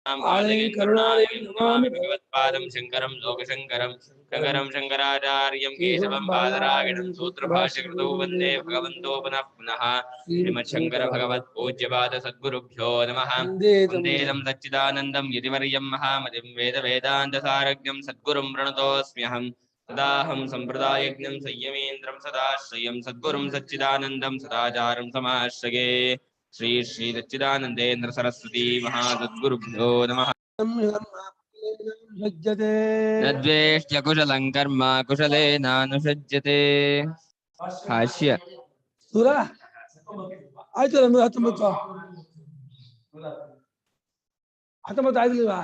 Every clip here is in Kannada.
आलयं करुणालयं नमामि भगवत्पादं शङ्करं लोकशङ्करं शङ्करं शङ्कराचार्यं केशवं बादरायणं सूत्रभाष्यकृतौ वन्दे भगवन्तो पुनः पुनः श्रीमच्छङ्करभगवत्पूज्यपाद सद्गुरुभ्यो नमः वन्देदं सच्चिदानन्दं यतिवर्यं महामतिं वेदवेदान्तसारज्ञं सद्गुरुं प्रणतोऽस्म्यहं सदाहं सम्प्रदायज्ञं संयमेन्द्रं सदाश्रयं सद्गुरुं सच्चिदानन्दं सदाचारं समाश्रये श्री श्री सच्चिदानंदेन्द्र सरस्वती महासद्गुरुभ्यो नमः। नद्वेष्ट्य कुशलं कर्म कुशलेनानुषज्यते। भाष्य सूरा ಆಯ್ತು 19 ಆಗಿಲ್ವಾ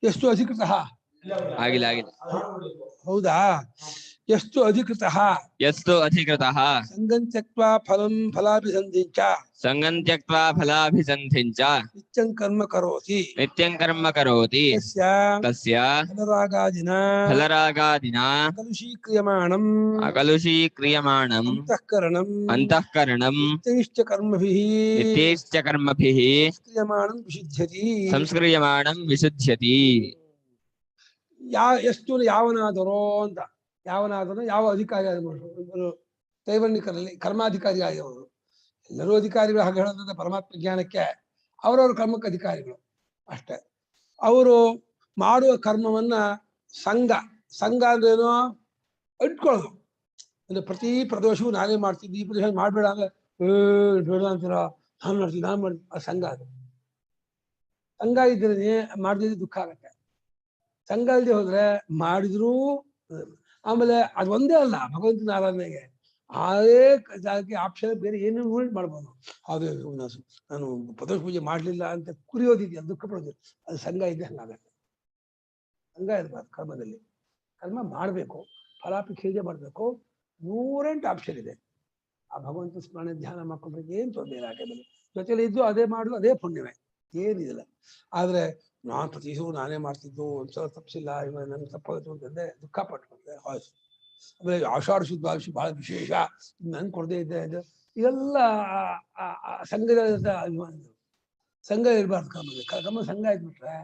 ಎಷ್ಟು ಅಧಿಕೃತ ಆಗಿಲ್ಲ ಹೌದಾ ಎಷ್ಟು ಅಧಿಕೃತ ಸಂಗಂ ತ್ಯಕ್ವಾ ಫಲಂ ಫಲಾಭಿಸಂಧಿಂಚ ನಿತ್ಯಂ ಕರ್ಮ ಕರೋತಿ ತಸ್ಯ ಫಲರಾಗಾದಿನಾ ಅಕಲುಷೀಕ್ರಿಯಮಾಣಂ ಅಂತಃಕರಣಂ ನಿತ್ಯೈಶ್ಚ ಕರ್ಮಭಿಃ ಸಂಸ್ಕ್ರಿಯಮಾಣಂ ವಿಶುಧ್ಯತಿ. ಎಷ್ಟು ಯಾವನಾದರೋ ಅಂತ ಯಾವ ಅಧಿಕಾರಿ ಆಗಿರ್ಬೋದು ತೈವರ್ಣಿಕರಲ್ಲಿ ಕರ್ಮಾಧಿಕಾರಿ ಆಗಿರೋರು ಎಲ್ಲರೂ ಅಧಿಕಾರಿಗಳು ಹಾಗೆ ಹೇಳೋದ್ರೆ ಪರಮಾತ್ಮ ಜ್ಞಾನಕ್ಕೆ ಅವರವ್ರ ಕರ್ಮಕ್ಕೆ ಅಧಿಕಾರಿಗಳು ಅಷ್ಟೇ. ಅವರು ಮಾಡುವ ಕರ್ಮವನ್ನ ಸಂಘ ಅಂದ್ರೇನೋ ಇಟ್ಕೊಳ್ಳೋದು. ಅಂದ್ರೆ ಪ್ರತಿ ಪ್ರದೋಷವೂ ನಾನೇ ಮಾಡ್ತಿದ್ದೆ, ಈ ಪ್ರದೋಷ ಮಾಡ್ಬೇಡ ಅಂದ್ರೆ ಬೇಡ ಅಂತೀರ, ನಾನು ಮಾಡ್ತೀನಿ ಅದು ಸಂಘ. ಅದು ಸಂಘ ಇದ್ರೆ ಮಾಡಿದ್ರೆ ದುಃಖ ಆಗತ್ತೆ. ಸಂಘ ಇಲ್ಲದೆ ಹೋದ್ರೆ ಮಾಡಿದ್ರು. ಆಮೇಲೆ ಅದು ಒಂದೇ ಅಲ್ಲ, ಭಗವಂತನ ಆರಾಧನೆಗೆ ಅದೇ ಜಾಗಕ್ಕೆ ಆಪ್ಷನ್ ಬೇರೆ ಏನೇನು ಮಾಡ್ಬೋದು. ಅದು ನಾನು ಪ್ರದೋಷ ಪೂಜೆ ಮಾಡ್ಲಿಲ್ಲ ಅಂತ ಕುರಿಯೋದಿದೆಯಲ್ಲ, ದುಃಖ ಪಡೋದಿಲ್ಲ, ಅದು ಸಂಘ ಇದೆ. ಹಂಗಾಗತ್ತೆ. ಸಂಘ ಇರ್ಬಾರ್ದು ಕರ್ಮದಲ್ಲಿ. ಕರ್ಮ ಮಾಡಬೇಕು, ಫಲಾಪೇಕ್ಷೆ ಮಾಡಬೇಕು. 108 ಆಪ್ಷನ್ ಇದೆ. ಆ ಭಗವಂತ ಸ್ಮರಣೆ ಧ್ಯಾನ ಮಾಡ್ಕೊಂಡ್ರೆ ಏನ್ ತೊಂದರೆ ಇಲ್ಲ. ಆಟದಲ್ಲಿ ಜೊತೆಲಿ ಇದ್ದು ಅದೇ ಮಾಡುದು ಅದೇ ಪುಣ್ಯವೇ, ಏನಿದಿಲ್ಲ. ಆದ್ರೆ ನಾನು ಪ್ರತಿಸೂ ನಾನೇ ಮಾಡ್ತಿದ್ದು, ಒಂದ್ಸಲ ತಪ್ಪಿಸಿಲ್ಲ, ಇವಾಗ ನನ್ಗೆ ತಪ್ಪಾಗುತ್ತೆ ಅಂತಂದ್ರೆ ದುಃಖ ಪಟ್ಕೊಂಡೆ. ಆಮೇಲೆ ಆಷಾಢ ಶುದ್ಧ ಬಹಳ ವಿಶೇಷ, ನನ್ ಕೊಡದೇ ಇದ್ದೆ. ಇದೆಲ್ಲ ಸಂಘದ ಅಭಿಮಾನ. ಸಂಘ ಇರಬಾರ್ದು ಕರ್ಮದಲ್ಲಿ. ಕರ್ಮ ಸಂಘ ಇದ್ಬಿಟ್ರೆ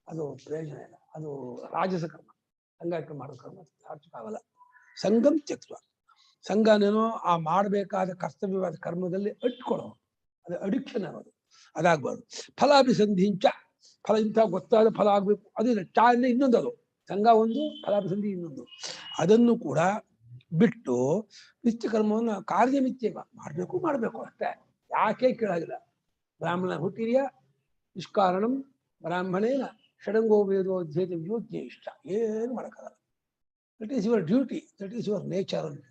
ಅದು ಪ್ರಯೋಜನ ಇಲ್ಲ, ಅದು ರಾಜಸ ಕರ್ಮ. ಸಂಘ ಇಟ್ಕೊಂಡು ಮಾಡೋ ಕರ್ಮ ಸಾರ್ಥಕಾಗಲ್ಲ. ಸಂಘಂ ತ್ಯಕ್ತ್ವ, ಸಂಘನೇನೋ ಆ ಮಾಡಬೇಕಾದ ಕರ್ತವ್ಯವಾದ ಕರ್ಮದಲ್ಲಿ ಇಟ್ಕೊಳ್ಳೋ, ಅದು ಅಡಿಕ್ಷನ್ ಆಗೋದು, ಅದಾಗ್ಬಾರ್ದು. ಫಲಾಭಿಸಂಧಿಂಚ, ಫಲ ಇಂಥ ಗೊತ್ತಾದ ಫಲ ಆಗ್ಬೇಕು, ಅದು ಚಾ ಅಂದ್ರೆ ಇನ್ನೊಂದು. ಅದು ಸಂಘ ಒಂದು, ಫಲಾಭಿಸಂಧಿ ಇನ್ನೊಂದು. ಅದನ್ನು ಕೂಡ ಬಿಟ್ಟು ನಿತ್ಯ ಕರ್ಮವನ್ನು ಕಾರ್ಯಮಿತ್ಯ ಮಾಡಬೇಕು ಅಷ್ಟೇ. ಯಾಕೆ ಕೇಳಾಗಿಲ್ಲ. ಬ್ರಾಹ್ಮಣ ಹುಟ್ಟಿರಿಯ ನಿಷ್ಕಾರಣಂ ಬ್ರಾಹ್ಮಣೇನ ಷಡಂಗೋ ವೇದೋ ಅಧ್ಯೇತವ್ಯೋ ಜ್ಞೇಷ್ಠ. ಏನು ಮಾಡೋಕ್ಕಾಗಲ್ಲ. That is your duty, that is your nature ಅಂತ.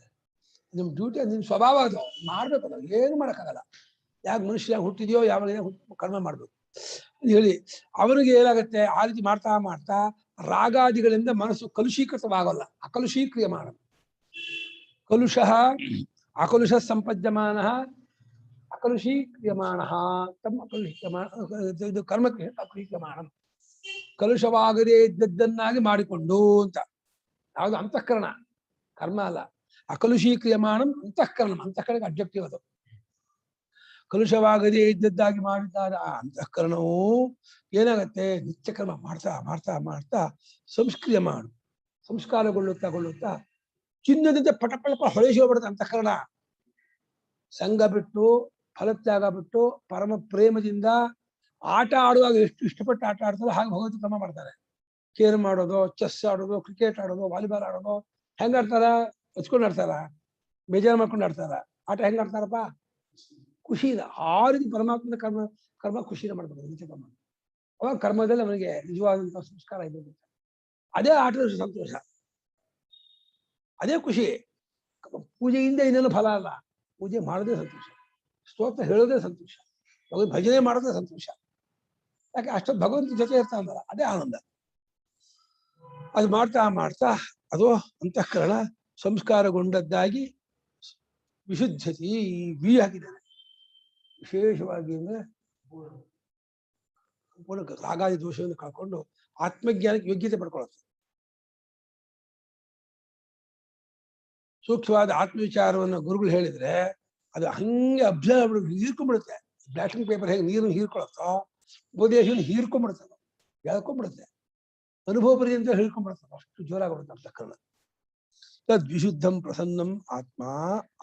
ನಿಮ್ ಡ್ಯೂಟಿ, ಅದು ನಿಮ್ ಸ್ವಭಾವ, ಅದು ಮಾಡ್ಬೇಕಲ್ಲ, ಏನು ಮಾಡೋಕ್ಕಾಗಲ್ಲ. ಯಾಕೆ ಮನುಷ್ಯ ಹುಟ್ಟಿದೆಯೋ ಯಾವಾಗ ಕರ್ಮ ಮಾಡ್ಬೇಕು ಹೇಳಿ. ಅವನಿಗೆ ಏನಾಗುತ್ತೆ, ಆ ರೀತಿ ಮಾಡ್ತಾ ಮಾಡ್ತಾ ರಾಗಾದಿಗಳಿಂದ ಮನಸ್ಸು ಕಲುಷೀಕೃತವಾಗಲ್ಲ. ಅಕಲುಷೀಕ್ರಿಯಮಾಣ ಅಕಲುಷ ಸಂಪದ್ಯಮಾನ ಅಕಲುಷೀಕ್ರಿಯಮಾಣ ತಮ್ಮ ಇದು ಕರ್ಮಕ್ಕೆ ಅಕಲುಷೀಕ್ರಿಯಮಾಣ, ಕಲುಷವಾಗದೇ ಇದ್ದದ್ದನ್ನಾಗಿ ಮಾಡಿಕೊಂಡು ಅಂತ. ಯಾವುದು ಅಂತಃಕರಣ, ಕರ್ಮ ಅಲ್ಲ. ಅಕಲುಷೀಕ್ರಿಯಮಾಣಂ ಅಂತಃಕರಣಂ, ಅಂತಃಕರಣಕ್ಕೆ ಅಬ್ಜೆಕ್ಟಿವ್ ಅದು. ಕಲುಷವಾಗದೇ ಇದ್ದದ್ದಾಗಿ ಮಾಡಿದ್ದಾದ ಆ ಅಂತಃಕರಣವು ಏನಾಗತ್ತೆ, ನಿತ್ಯ ಕರ್ಮ ಮಾಡ್ತಾ ಮಾಡ್ತಾ ಮಾಡ್ತಾ ಸಂಸ್ಕಾರಗೊಳ್ಳುತ್ತಾ ಚಿನ್ನದಂತೆ ಪಟಪಳಪ ಹೊಳೆಸಿ ಹೋಗ್ಬಿಡುತ್ತೆ ಅಂತಃಕರಣ. ಸಂಘ ಬಿಟ್ಟು, ಫಲತ್ಯಾಗ ಬಿಟ್ಟು, ಪರಮ ಪ್ರೇಮದಿಂದ ಆಟ ಆಡುವಾಗ ಎಷ್ಟು ಇಷ್ಟಪಟ್ಟು ಆಟ ಆಡ್ತಾರೋ ಹಾಗೆ ಭಗವಂತ ಕ್ರಮ ಮಾಡ್ತಾರೆ. ಕೇರ್ ಮಾಡೋದು, ಚೆಸ್ ಆಡೋದು, ಕ್ರಿಕೆಟ್ ಆಡೋದು, ವಾಲಿಬಾಲ್ ಆಡೋದು ಹೆಂಗ ಆಡ್ತಾರ? ಹಚ್ಕೊಂಡು ಆಡ್ತಾರ, ಬೇಜಾರು ಮಾಡ್ಕೊಂಡು ಆಡ್ತಾರ. ಆಟ ಹೆಂಗ ಆಡ್ತಾರಪ್ಪ? ಖುಷಿಯಿಂದ. ಆ ರೀತಿ ಪರಮಾತ್ಮನ ಕರ್ಮ ಖುಷಿಯಿಂದ ಮಾಡ್ಬೇಕು, ನಿತ್ಯ ಕರ್ಮ. ಅವಾಗ ಕರ್ಮದಲ್ಲಿ ಅವನಿಗೆ ನಿಜವಾದಂತಹ ಸಂಸ್ಕಾರ ಇದೆ. ಅದೇ ಆಟದ ಸಂತೋಷ, ಅದೇ ಖುಷಿ. ಪೂಜೆಯಿಂದ ಇನ್ನೇನು ಫಲ ಅಲ್ಲ, ಪೂಜೆ ಮಾಡೋದೇ ಸಂತೋಷ, ಸ್ತೋತ್ರ ಹೇಳೋದೇ ಸಂತೋಷ, ಭಜನೆ ಮಾಡೋದೇ ಸಂತೋಷ. ಯಾಕೆ ಅಷ್ಟೊಂದು ಭಗವಂತ ಜೊತೆ ಇರ್ತಾನಲ್ಲ, ಅದೇ ಆನಂದ. ಅದು ಮಾಡ್ತಾ ಮಾಡ್ತಾ ಅದು ಅಂತಃಕರಣ ಸಂಸ್ಕಾರಗೊಂಡದ್ದಾಗಿ ವಿಶುದ್ಧತೆ ವಿ ಹಾಕಿದ್ದಾನೆ. ವಿಶೇಷವಾಗಿ ಅಂದ್ರೆ ರಾಗಾದಿ ದೋಷವನ್ನು ಕಳ್ಕೊಂಡು ಆತ್ಮಜ್ಞಾನಕ್ಕೆ ಯೋಗ್ಯತೆ ಪಡ್ಕೊಳ್ಳುತ್ತೆ. ಸೂಕ್ಷ್ಮವಾದ ಆತ್ಮವಿಚಾರವನ್ನು ಗುರುಗಳು ಹೇಳಿದ್ರೆ ಅದು ಹಂಗೆ ಅಬ್ಸರ್ವ್ ಹೀರ್ಕೊಂಡ್ಬಿಡುತ್ತೆ. ಬ್ಲಾಸ್ಟಿಂಗ್ ಪೇಪರ್ ಹೇಗೆ ನೀರನ್ನು ಹೀರ್ಕೊಳತ್ತೋ ಉಪದೇಶವನ್ನು ಹೀರ್ಕೊಂಡ್ಬಿಡ್ತದೆ, ಹೇಳ್ಕೊಂಡ್ಬಿಡುತ್ತೆ, ಅನುಭವ ಪರ್ಯಂತ ಹೇಳ್ಕೊಂಡ್ಬಿಡ್ತದೆ, ಅಷ್ಟು ಜೋರಾಗ್ಬಿಡುತ್ತೆ ಅಂತಃಕರಣ. ತದ್ವಿಶುದ್ಧಂ ಪ್ರಸನ್ನಂ ಆತ್ಮ,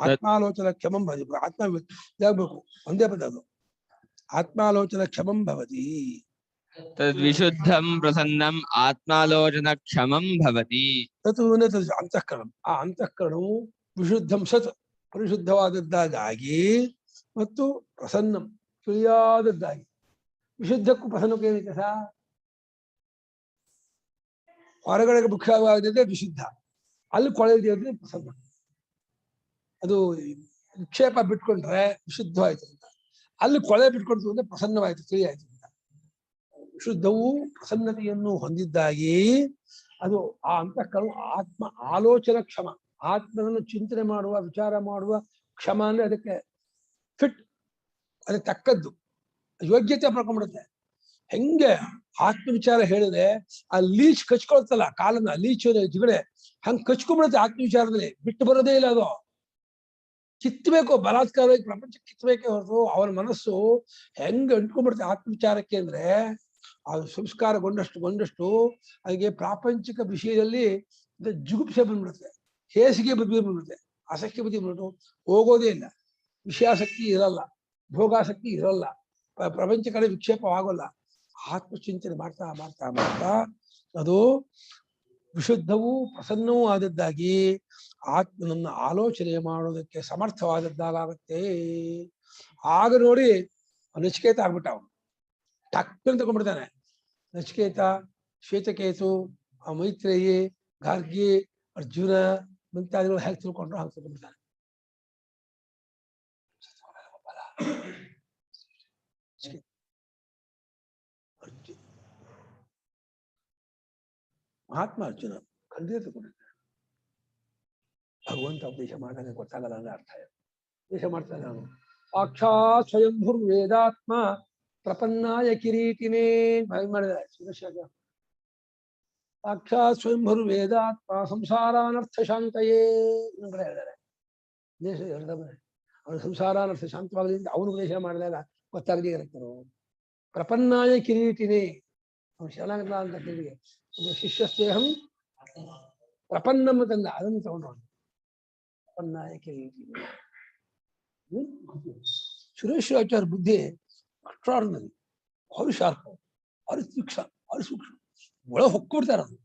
ಆತ್ಮಾಲೋಚನ ಕ್ಷಮಂ ಭವತಿ. ಆತ್ಮ ಇದಾಗಬೇಕು, ಒಂದೇ ಪದ ಅದು, ಆತ್ಮಾಲೋಚನ ಕ್ಷಮಂ ಭವತಿ. ತದ್ವಿಶುದ್ಧಂ ಪ್ರಸನ್ನಂ ಆತ್ಮಾಲೋಚನ ಕ್ಷಮಂ ಭವತಿ. ತತ್ ಅಂತಃಕರಣ, ಆ ಅಂತಃಕರಣವು ವಿಶುದ್ಧಂ ಸತ್ ಪರಿಶುದ್ಧವಾದದ್ದಾಗಿ ಮತ್ತು ಪ್ರಸನ್ನಂ ತಿಳಿಯಾದದ್ದಾಗಿ. ವಿಶುದ್ಧಕ್ಕೂ ಪ್ರಸನ್ನಕ್ಕೂ ಏನು ವ್ಯತ್ಯಾಸ? ಹೊರಗಡೆಗೆ ಮುಖ್ಯವಾಗಿದೆ ವಿಶುದ್ಧ, ಅಲ್ಲಿ ಕೊಳೆದಿದೆ ಪ್ರಸನ್ನ. ಅದು ವಿಕ್ಷೇಪ ಬಿಟ್ಕೊಂಡ್ರೆ ವಿಶುದ್ಧವಾಯ್ತು ಅಂತ, ಅಲ್ಲಿ ಕೊಳೆ ಬಿಟ್ಕೊಳ್ತು ಅಂದ್ರೆ ಪ್ರಸನ್ನವಾಯ್ತು, ತಿಳಿಯಾಯ್ತು ಅಂತ. ವಿಶುದ್ಧವು ಪ್ರಸನ್ನತೆಯನ್ನು ಹೊಂದಿದ್ದಾಗಿ ಅದು ಆ ಅಂತಃಕರಣ ಆತ್ಮ ಆಲೋಚನ ಕ್ಷಮ, ಆತ್ಮನನ್ನು ಚಿಂತನೆ ಮಾಡುವ, ವಿಚಾರ ಮಾಡುವ ಕ್ಷಮ ಅಂದ್ರೆ ಅದಕ್ಕೆ ಫಿಟ್, ಅದಕ್ಕೆ ತಕ್ಕದ್ದು ಯೋಗ್ಯತೆ ಪಡ್ಕೊಂಡ್ಬಿಡುತ್ತೆ. ಹೆಂಗೆ ಆತ್ಮ ವಿಚಾರ ಹೇಳಿದ್ರೆ ಆ ಲೀಚ್ ಕಚ್ಕೊಳ್ತಲ್ಲ ಕಾಲನ್ನ, ಲೀಚ್ ಜಿಗಡೆ ಹಂಗ್ ಕಚ್ಕೊಂಡ್ಬಿಡುತ್ತೆ ಆತ್ಮ ವಿಚಾರದಲ್ಲಿ, ಬಿಟ್ಟು ಬರೋದೇ ಇಲ್ಲ ಅದು. ಕಿತ್ತಬೇಕು, ಬಲಾತ್ಕಾರವಾಗಿ ಪ್ರಪಂಚ ಕಿತ್ತಬೇಕೇ ಹೊರತು ಅವನ ಮನಸ್ಸು ಹೆಂಗ್ ಅಂಟ್ಕೊಂಡ್ಬಿಡುತ್ತೆ ಆತ್ಮ ವಿಚಾರಕ್ಕೆ ಅಂದ್ರೆ, ಅದು ಸಂಸ್ಕಾರಗೊಂಡಷ್ಟು ಅದಕ್ಕೆ ಪ್ರಾಪಂಚಿಕ ವಿಷಯದಲ್ಲಿ ಜುಗುಪ್ಸೆ ಬಂದ್ಬಿಡುತ್ತೆ, ಹೇಸಿಗೆ ಬುದ್ಧಿ ಬಂದ್ಬಿಡುತ್ತೆ, ಆಸಕ್ತಿ ಬುದ್ಧಿ ಬಂದ್ಬಿಟ್ಟು ಹೋಗೋದೇ ಇಲ್ಲ, ವಿಷಯಾಸಕ್ತಿ ಇರಲ್ಲ, ಭೋಗಾಸಕ್ತಿ ಇರಲ್ಲ, ಪ್ರಪಂಚ ಕಡೆ ವಿಕ್ಷೇಪವಾಗಲ್ಲ. ಆತ್ಮಚಿಂತನೆ ಮಾಡ್ತಾ ಮಾಡ್ತಾ ಮಾಡ್ತಾ ಅದು ವಿಶುದ್ಧವೂ ಪ್ರಸನ್ನವೂ ಆದದ್ದಾಗಿ ಆತ್ಮನನ್ನ ಆಲೋಚನೆ ಮಾಡೋದಕ್ಕೆ ಸಮರ್ಥವಾದದ್ದಾಗತ್ತೆ. ಆಗ ನೋಡಿ ನಚಿಕೇತ ಆಗ್ಬಿಟ್ಟ, ಅವನು ಟಕ್ಕಂತ ತಗೊಂಡ್ಬಿಡ್ತಾನೆ. ನಚಿಕೇತ, ಶ್ವೇತಕೇತು, ಆ ಮೈತ್ರೇಯಿ, ಗಾರ್ಗಿ, ಅರ್ಜುನ ಮುಂತಾದಿಗಳು ಹೇಗೆ ತಿಳ್ಕೊಂಡ್ರು ಹಾಗೆ ತಿಳ್ಕೊಂಡ್ಬಿಡ್ತಾನೆ. ಮಹಾತ್ಮ ಅರ್ಜುನ ಖಂಡಿತ ತಿಳ್ಕೊಂಡಿರ್ತಾನೆ. ಭಗವಂತ ಉಪದೇಶ ಮಾಡಿದಾಗ ಗೊತ್ತಾಗಲ್ಲ ಅಂದ್ರೆ ಅರ್ಥ ಇದೆ. ಉಪದೇಶ ಮಾಡ್ತಾನೆ ಅವನು, ಸಾಕ್ಷಾತ್ ಸ್ವಯಂಭುರ್ ವೇದಾತ್ಮ ಪ್ರಪನ್ನಾಯ ಕಿರೀಟಿನೇ ಮಾಡಿದ್ದಾರೆ ಶಿವಶಾಖ. ಸಾಕ್ಷಾತ್ ಸ್ವಯಂಭುರ್ ವೇದಾತ್ಮ ಸಂಸಾರಾನರ್ಥ ಶಾಂತಯೇ ಇನ್ನೊಂದು ಕಡೆ ಹೇಳಿದ್ದಾರೆ. ದೇಶ ಅವನು ಸಂಸಾರಾನರ್ಥ ಶಾಂತವಾಗಲಿಂದ ಅವನು ಉಪದೇಶ ಮಾಡಿದಾಗ ಗೊತ್ತಾಗದೇ ಇರುತ್ತಾರೋ. ಪ್ರಪನ್ನಾಯ ಕಿರೀಟಿನೇ, ಅವನು ಶರಣಾಗತ ಅಂತ ಕೇಳಿಗೆ ಶಿಷ್ಯಸ್ತೇಹಂ ಪ್ರಪನ್ನಮ್ಮ ತಂದ, ಅದನ್ನು ತಗೊಂಡು ಪ್ರಪನ್ನಾಯ ಕಿರೀಟಿನೇ. ಸುರೇಶ್ವರಾಚಾರ್ಯ ಬುದ್ಧಿ ಅಷ್ಟಾರ್ನರಿ, ಅವರು ಶಾರ್ಪ್, ಅವರು ತೀಕ್ಷ್ಣ, ಅವರು ಸೂಕ್ಷ್ಮ, ಒಳ ಹೊಕ್ಕೊಡ್ತಾರೆ. ಅದು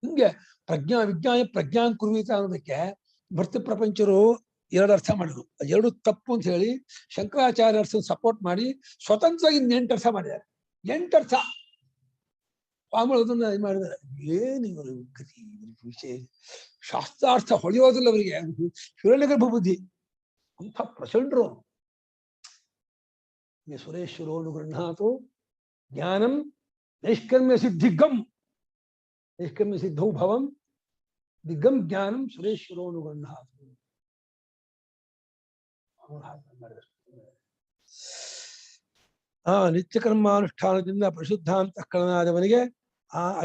ಹಿಂಗೆ ಪ್ರಜ್ಞಾ ವಿಜ್ಞಾನ ಪ್ರಜ್ಞಾನ್ ಕುರ್ವೀತ ಅನ್ನೋದಕ್ಕೆ ಭರ್ತ ಪ್ರಪಂಚರು ಎರಡು ಅರ್ಥ ಮಾಡಿದ್ರು. ಎರಡು ತಪ್ಪು ಅಂತ ಹೇಳಿ ಶಂಕರಾಚಾರ್ಯ ಅರ್ಥ ಸಪೋರ್ಟ್ ಮಾಡಿ ಸ್ವತಂತ್ರವಾಗಿ 8 ಅರ್ಥ ಮಾಡಿದ್ದಾರೆ. 8 ಅರ್ಥ ಸ್ವಾಮಿಗಳು ಅದನ್ನ ಇದು ಮಾಡಿದ್ದಾರೆ. ಏನು ಇವರು ಗತಿ ವಿಷಯ ಶಾಸ್ತ್ರಾರ್ಥ ಹೊಳೆಯೋದಿಲ್ಲ ಅವರಿಗೆ, ಹಿರಣ್ಯಗರ್ಭ ಬುದ್ಧಿ ಅಂಥ ಪ್ರಚಂಡ್ರು. ಸುರೇಶ್ವರೋ ಗೃಹಾತು ಜ್ಞಾನಂ ನೈಷ್ಕರ್ಮ್ಯ ಸಿದ್ಧಿಗಂ, ನೈಷ್ಕರ್ಮ್ಯ ಸಿದ್ಧೌ ಭವಂ ದಿಗ್ಗಂ ಜ್ಞಾನಂ ಸುರೇಶ್ವರೋ ಗೃಹಾತು. ನಿತ್ಯ ಕರ್ಮಾನುಷ್ಠಾನದಿಂದ ಪರಿಶುದ್ಧ ಅಂತಃಕರಣನಾದವನಿಗೆ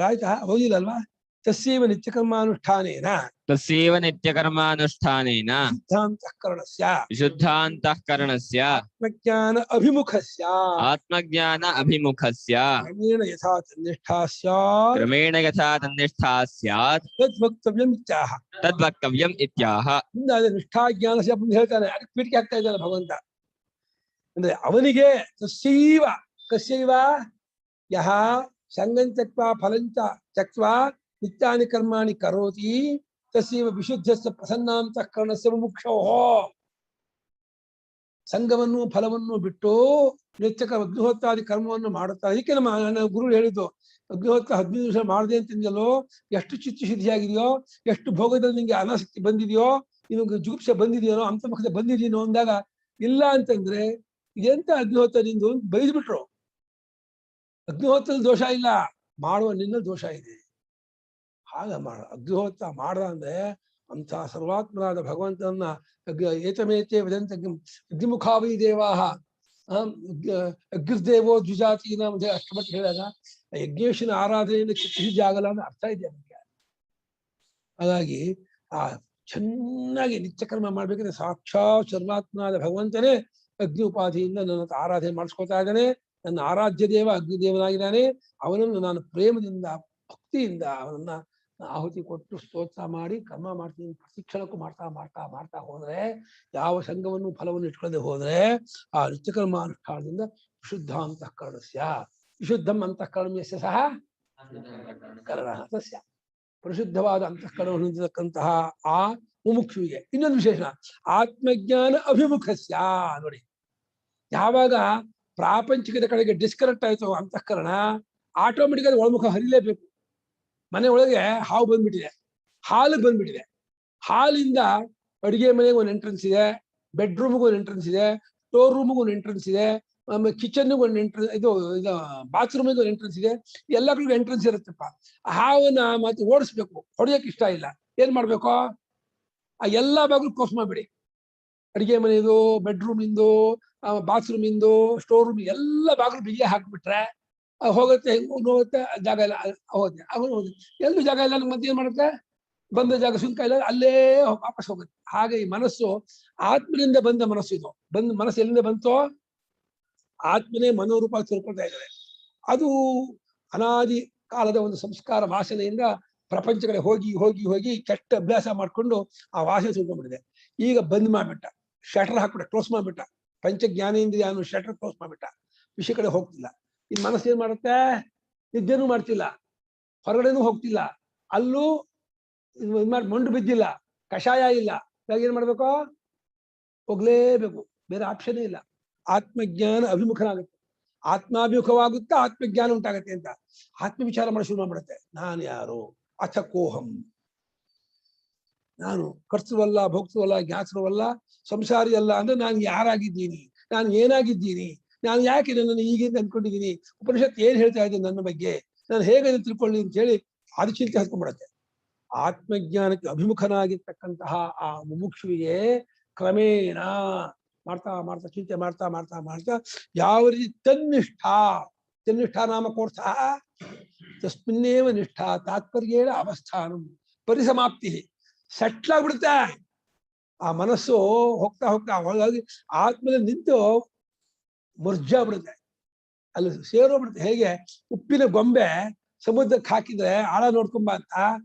ಆಯ್ತಾ ಓದಿಲ್ಲಲ್ವಾ? ತಸ್ಯೈವ ನಿತ್ಯಕರ್ಮಾನುಷ್ಠಾನೇನ ವಿಶುದ್ಧಾಂತಃಕರಣಸ್ಯ ಆತ್ಮಜ್ಞಾನ ಅಭಿಮುಖಸ್ಯ ಕ್ರಮೇಣ ಯಥಾ ತನ್ನಿಷ್ಠಾ ಸ್ಯಾತ್ ತದ್ವಕ್ತವ್ಯಂ ಇತ್ಯಾಹ. ನಿಷ್ಠಾಜ್ಞಾನಸ್ಯ ಹೇಳ್ತಾನೆ, ಅದಕ್ಕೆ ಪೀಠಿಕೆ ಆಗ್ತಾ ಇದ್ದಾನೆ ಭಗವಂತ. ಅಂದ್ರೆ ಅವನಿಗೆ ತಸ್ಯೈವ ಕಸ್ಯೈವ ಯಹ ಸಂಗಂ ತ್ಯಕ್ವಾ ಫಲಂಚ ತ್ಯಕ್ವಾ ನಿತ್ಯಾನಿ ಕರ್ಮಾಣಿ ಕರೋತಿ ತಸ್ಯೈವ ವಿಶುದ್ಧಸ್ಯ ಪ್ರಸನ್ನಾಂತಃಕರಣಸ್ಯ ಮುಖ್ಯೋ. ಸಂಘವನ್ನು ಫಲವನ್ನು ಬಿಟ್ಟು ನಿತ್ಯಕ ಅಗ್ನಿಹೋತ್ರಾದಿ ಕರ್ಮವನ್ನು ಮಾಡುತ್ತಾರೆ. ಅದಕ್ಕೆ ನನ್ನ ಗುರು ಹೇಳಿದ್ದು, ಅಗ್ನಿಹೋತ್ರ 15 ನಿಮಿಷ ಮಾಡದೆ ಅಂತಂದಲೋ, ಎಷ್ಟು ಚಿತ್ತಶುದ್ಧಿಯಾಗಿದೆಯೋ, ಎಷ್ಟು ಭೋಗದಲ್ಲಿ ನಿಂಗೆ ಅನಾಸಕ್ತಿ ಬಂದಿದೆಯೋ, ನಿಮಗೆ ಜುಗುಪ್ಸೆ ಬಂದಿದೆಯೋ, ಅಂತರ್ಮುಖತೆ ಬಂದಿದೆಯೋ ಅಂದಾಗ ಇಲ್ಲ ಅಂತಂದ್ರೆ ಇದೆಂತ ಅಗ್ನಿಹೋತ್ರ ನಿಂದು ಬೈದು ಬಿಟ್ರು. ಅಗ್ನಿಹೋತ್ರದ ದೋಷ ಇಲ್ಲ, ಮಾಡುವ ನಿನ್ನ ದೋಷ ಇದೆ. ಹಾಗ ಮಾಡ ಅಗ್ನಿಹೋತ್ರ ಮಾಡ್ದ ಅಂದ್ರೆ ಅಂತ ಸರ್ವಾತ್ಮನಾದ ಭಗವಂತನನ್ನ ಏತಮೇತೆ ವದಂತ ಅಗ್ನಿಮುಖಾವೈ ದೇವಾಹ ಅಗ್ನಿರ್ದೇವೋ ದ್ವಿಜಾತೀನ ಅಷ್ಟಮಟ್ಟು ಹೇಳಿದಾಗ ಯಜ್ಞೇಶನ ಆರಾಧನೆಯಿಂದ ಚಿತ್ತಶುದ್ಧಿ ಆಗಲ್ಲ ಅನ್ನೋ ಅರ್ಥ ಇದೆ ಅದಕ್ಕೆ. ಹಾಗಾಗಿ ಆ ಚೆನ್ನಾಗಿ ನಿತ್ಯಕರ್ಮ ಮಾಡ್ಬೇಕಂದ್ರೆ ಸಾಕ್ಷಾತ್ ಸರ್ವಾತ್ಮನಾದ ಭಗವಂತನೇ ಅಗ್ನಿ ಉಪಾಧಿಯಿಂದ ನನ್ನ ಆರಾಧನೆ ಮಾಡಿಸ್ಕೊತಾ ಇದ್ದಾನೆ, ನನ್ನ ಆರಾಧ್ಯ ದೇವ ಅಗ್ನಿದೇವನಾಗಿದ್ದಾನೆ. ಅವನನ್ನು ನಾನು ಪ್ರೇಮದಿಂದ ಭಕ್ತಿಯಿಂದ ಅವನನ್ನ ಆಹುತಿ ಕೊಟ್ಟು ಸ್ತೋತ್ರ ಮಾಡಿ ಕರ್ಮ ಮಾಡ್ತೀನಿ. ಪ್ರತಿಕ್ಷಣಕ್ಕೂ ಮಾಡ್ತಾ ಮಾಡ್ತಾ ಮಾಡ್ತಾ ಹೋದ್ರೆ, ಯಾವ ಸಂಘವನ್ನು ಫಲವನ್ನು ಇಟ್ಕೊಳ್ಳದೆ ಹೋದ್ರೆ ಆ ನಿತ್ಯಕರ್ಮಾನುಷ್ಠಾನದಿಂದ ವಿಶುದ್ಧ ಅಂತಃಕರಣಸ್ಯ ವಿಶುದ್ಧಂ ಅಂತಃಕರಣಸ್ಯ ಸಹ ಕರಣ ಸಸ್ಯ ಪರಿಶುದ್ಧವಾದ ಅಂತಃಕರಣವನ್ನು ಹೊಂದಿರತಕ್ಕಂತಹ ಆ ಮುಮುಕ್ಷುವಿಗೆ ಇನ್ನೊಂದು ವಿಶೇಷ ಆತ್ಮಜ್ಞಾನ ಅಭಿಮುಖಸ್ಯ. ನೋಡಿ, ಯಾವಾಗ ಪ್ರಾಪಂಚಿಕದ ಕಡೆಗೆ ಡಿಸ್ಕನೆಕ್ಟ್ ಆಯ್ತು ಅಂತಃಕರಣ, ಆಟೋಮೆಟಿಕ್ ಆಗಿ ಒಳಮುಖ ಹರಿಲೇಬೇಕು. ಮನೆ ಒಳಗೆ ಹಾವು ಬಂದ್ಬಿಟ್ಟಿದೆ, ಹಾಲಿಗೆ ಬಂದ್ಬಿಟ್ಟಿದೆ. ಹಾಲಿಂದ ಅಡುಗೆ ಮನೆಗೆ ಒಂದು ಎಂಟ್ರೆನ್ಸ್ ಇದೆ, ಬೆಡ್ರೂಮ್ಗೆ ಒಂದು ಎಂಟ್ರೆನ್ಸ್ ಇದೆ, ಸ್ಟೋರ್ ರೂಮ್ಗೆ ಒಂದು ಎಂಟ್ರೆನ್ಸ್ ಇದೆ, ಆಮೇಲೆ ಕಿಚನ್ಗೆ ಒಂದು ಎಂಟ್ರೆನ್ಸ್, ಇದು ಬಾತ್ರೂಮಿಗೆ ಒಂದು ಎಂಟ್ರೆನ್ಸ್ ಇದೆ. ಎಲ್ಲ ಕಡೆಗೂ ಎಂಟ್ರೆನ್ಸ್ ಇರುತ್ತಪ್ಪ. ಹಾವನ್ನ ಮತ್ತೆ ಓಡಿಸ್ಬೇಕು, ಹೊಡೆಯಕ್ಕೆ ಇಷ್ಟ ಇಲ್ಲ. ಏನ್ ಮಾಡ್ಬೇಕು? ಆ ಎಲ್ಲಾ ಬಾಗಿಲು ಕ್ಲೋಸ್ ಮಾಡ್ಬಿಡಿ. ಅಡಿಗೆ ಮನೆದು, ಬೆಡ್ರೂಮ್ ಇಂದು, ಬಾತ್ರೂಮ್ ಇಂದು, ಸ್ಟೋರ್ ರೂಮ್ ಎಲ್ಲ ಬಾಗಿಲು ಬಿಗಿ ಹಾಕ್ಬಿಟ್ರೆ ಹೋಗುತ್ತೆ. ಹೋಗುತ್ತೆ, ಜಾಗ ಇಲ್ಲ ಹೋಗುತ್ತೆ. ಎಲ್ಲೂ ಜಾಗ ಇಲ್ಲ, ಮತ್ತೆ ಏನ್ ಮಾಡುತ್ತೆ? ಬಂದ ಜಾಗ ಸುಂಕ ಇಲ್ಲ, ಅಲ್ಲೇ ವಾಪಸ್ ಹೋಗುತ್ತೆ. ಹಾಗೆ ಈ ಮನಸ್ಸು ಆತ್ಮನಿಂದ ಬಂದ ಮನಸ್ಸು. ಇದು ಮನಸ್ಸು ಎಲ್ಲಿಂದ ಬಂತೋ ಆತ್ಮನೇ ಮನೋರೂಪ ತಿಳ್ಕೊಳ್ತಾ ಇದ್ದಾರೆ. ಅದು ಅನಾದಿ ಕಾಲದ ಒಂದು ಸಂಸ್ಕಾರ ವಾಸನೆಯಿಂದ ಪ್ರಪಂಚ ಕಡೆ ಹೋಗಿ ಹೋಗಿ ಹೋಗಿ ಕೆಟ್ಟ ಅಭ್ಯಾಸ ಮಾಡ್ಕೊಂಡು ಆ ವಾಸನೆ ತಿಳ್ಕೊಂಡ್ಬಿಟ್ಟಿದೆ. ಈಗ ಬಂದ್ ಮಾಡ್ಬಿಟ್ಟ, ಶಟರ್ ಹಾಕ್ಬಿಟ್ಟ, ಕ್ಲೋಸ್ ಮಾಡ್ಬಿಟ್ಟ. ಪಂಚಜ್ಞಾನೇಂದ್ರಿಯ ಅನ್ನೋ ಶಟರ್ ಕ್ಲೋಸ್ ಮಾಡ್ಬಿಟ್ಟ. ವಿಷಯ ಕಡೆ ಹೋಗ್ತಿಲ್ಲ. ಈ ಮನಸ್ಸು ಏನ್ ಮಾಡುತ್ತೆ? ನಿದ್ದೆನೂ ಮಾಡ್ತಿಲ್ಲ, ಹೊರಗಡೆನೂ ಹೋಗ್ತಿಲ್ಲ, ಅಲ್ಲೂ ಮಂಡು ಬಿದ್ದಿಲ್ಲ, ಕಷಾಯ ಇಲ್ಲ. ಇವಾಗ ಏನ್ ಮಾಡ್ಬೇಕು? ಹೋಗ್ಲೇಬೇಕು, ಬೇರೆ ಆಪ್ಷನೇ ಇಲ್ಲ. ಆತ್ಮಜ್ಞಾನ ಅಭಿಮುಖನಾಗುತ್ತೆ. ಆತ್ಮಾಭಿಮುಖವಾಗುತ್ತಾ ಆತ್ಮಜ್ಞಾನ ಉಂಟಾಗತ್ತೆ ಅಂತ ಆತ್ಮ ವಿಚಾರ ಮಾಡಿ ಶುರು ಮಾಡ್ಬಿಡುತ್ತೆ. ನಾನು ಯಾರು? ಅಥ ಕೋಹಂ. ನಾನು ಕರ್ತೃವಲ್ಲ, ಭೋಕ್ತೃವಲ್ಲ, ಜ್ಞಾತೃವಲ್ಲ, ಸಂಸಾರಿ ಅಲ್ಲ ಅಂದ್ರೆ ನಾನು ಯಾರಾಗಿದ್ದೀನಿ, ನಾನು ಏನಾಗಿದ್ದೀನಿ, ನಾನು ಯಾಕೆ ನನ್ನನ್ನು ಹೀಗೆ ಅಂದ್ಕೊಂಡಿದ್ದೀನಿ, ಉಪನಿಷತ್ ಏನ್ ಹೇಳ್ತಾ ಇದ್ದೀನಿ ನನ್ನ ಬಗ್ಗೆ, ನಾನು ಹೇಗೆ ತಿಳ್ಕೊಳ್ಳಿ ಅಂತ ಹೇಳಿ ಅದು ಚಿಂತೆ ಹತ್ಕೊಂಡ್ಬಿಡತ್ತೆ. ಆತ್ಮಜ್ಞಾನಕ್ಕೆ ಅಭಿಮುಖನಾಗಿರ್ತಕ್ಕಂತಹ ಆ ಮುಮುಕ್ಷುವಿಗೆ ಕ್ರಮೇಣ ಮಾಡ್ತಾ ಮಾಡ್ತಾ ಚಿಂತೆ ಮಾಡ್ತಾ ಮಾಡ್ತಾ ಮಾಡ್ತಾ ಯಾವ ರೀತಿ ತನ್ನಿಷ್ಠಾ ನಾಮಕೋರ್ಥ ತಸ್ಮಿನ್ನೇವ ನಿಷ್ಠಾ ತಾತ್ಪರ್ಯೇಣ ಅವಸ್ಥಾನಂ ಪರಿಸಮಾಪ್ತಿ. ಸೆಟ್ಲ್ ಆಗ್ಬಿಡುತ್ತೆ ಆ ಮನಸ್ಸು. ಹೋಗ್ತಾ ಹೋಗ್ತಾ ಒಳಗಾಗಿ ಆತ್ಮದಲ್ಲಿ ನಿಂತು ಮುರ್ಜಾಗ್ಬಿಡುತ್ತೆ, ಅಲ್ಲಿ ಸೇರೋಗ್ಬಿಡುತ್ತೆ. ಹೇಗೆ ಉಪ್ಪಿನ ಗೊಂಬೆ ಸಮುದ್ರಕ್ಕೆ ಹಾಕಿದ್ರೆ ಆಳ ನೋಡ್ಕೊಂಬ ಅಂತ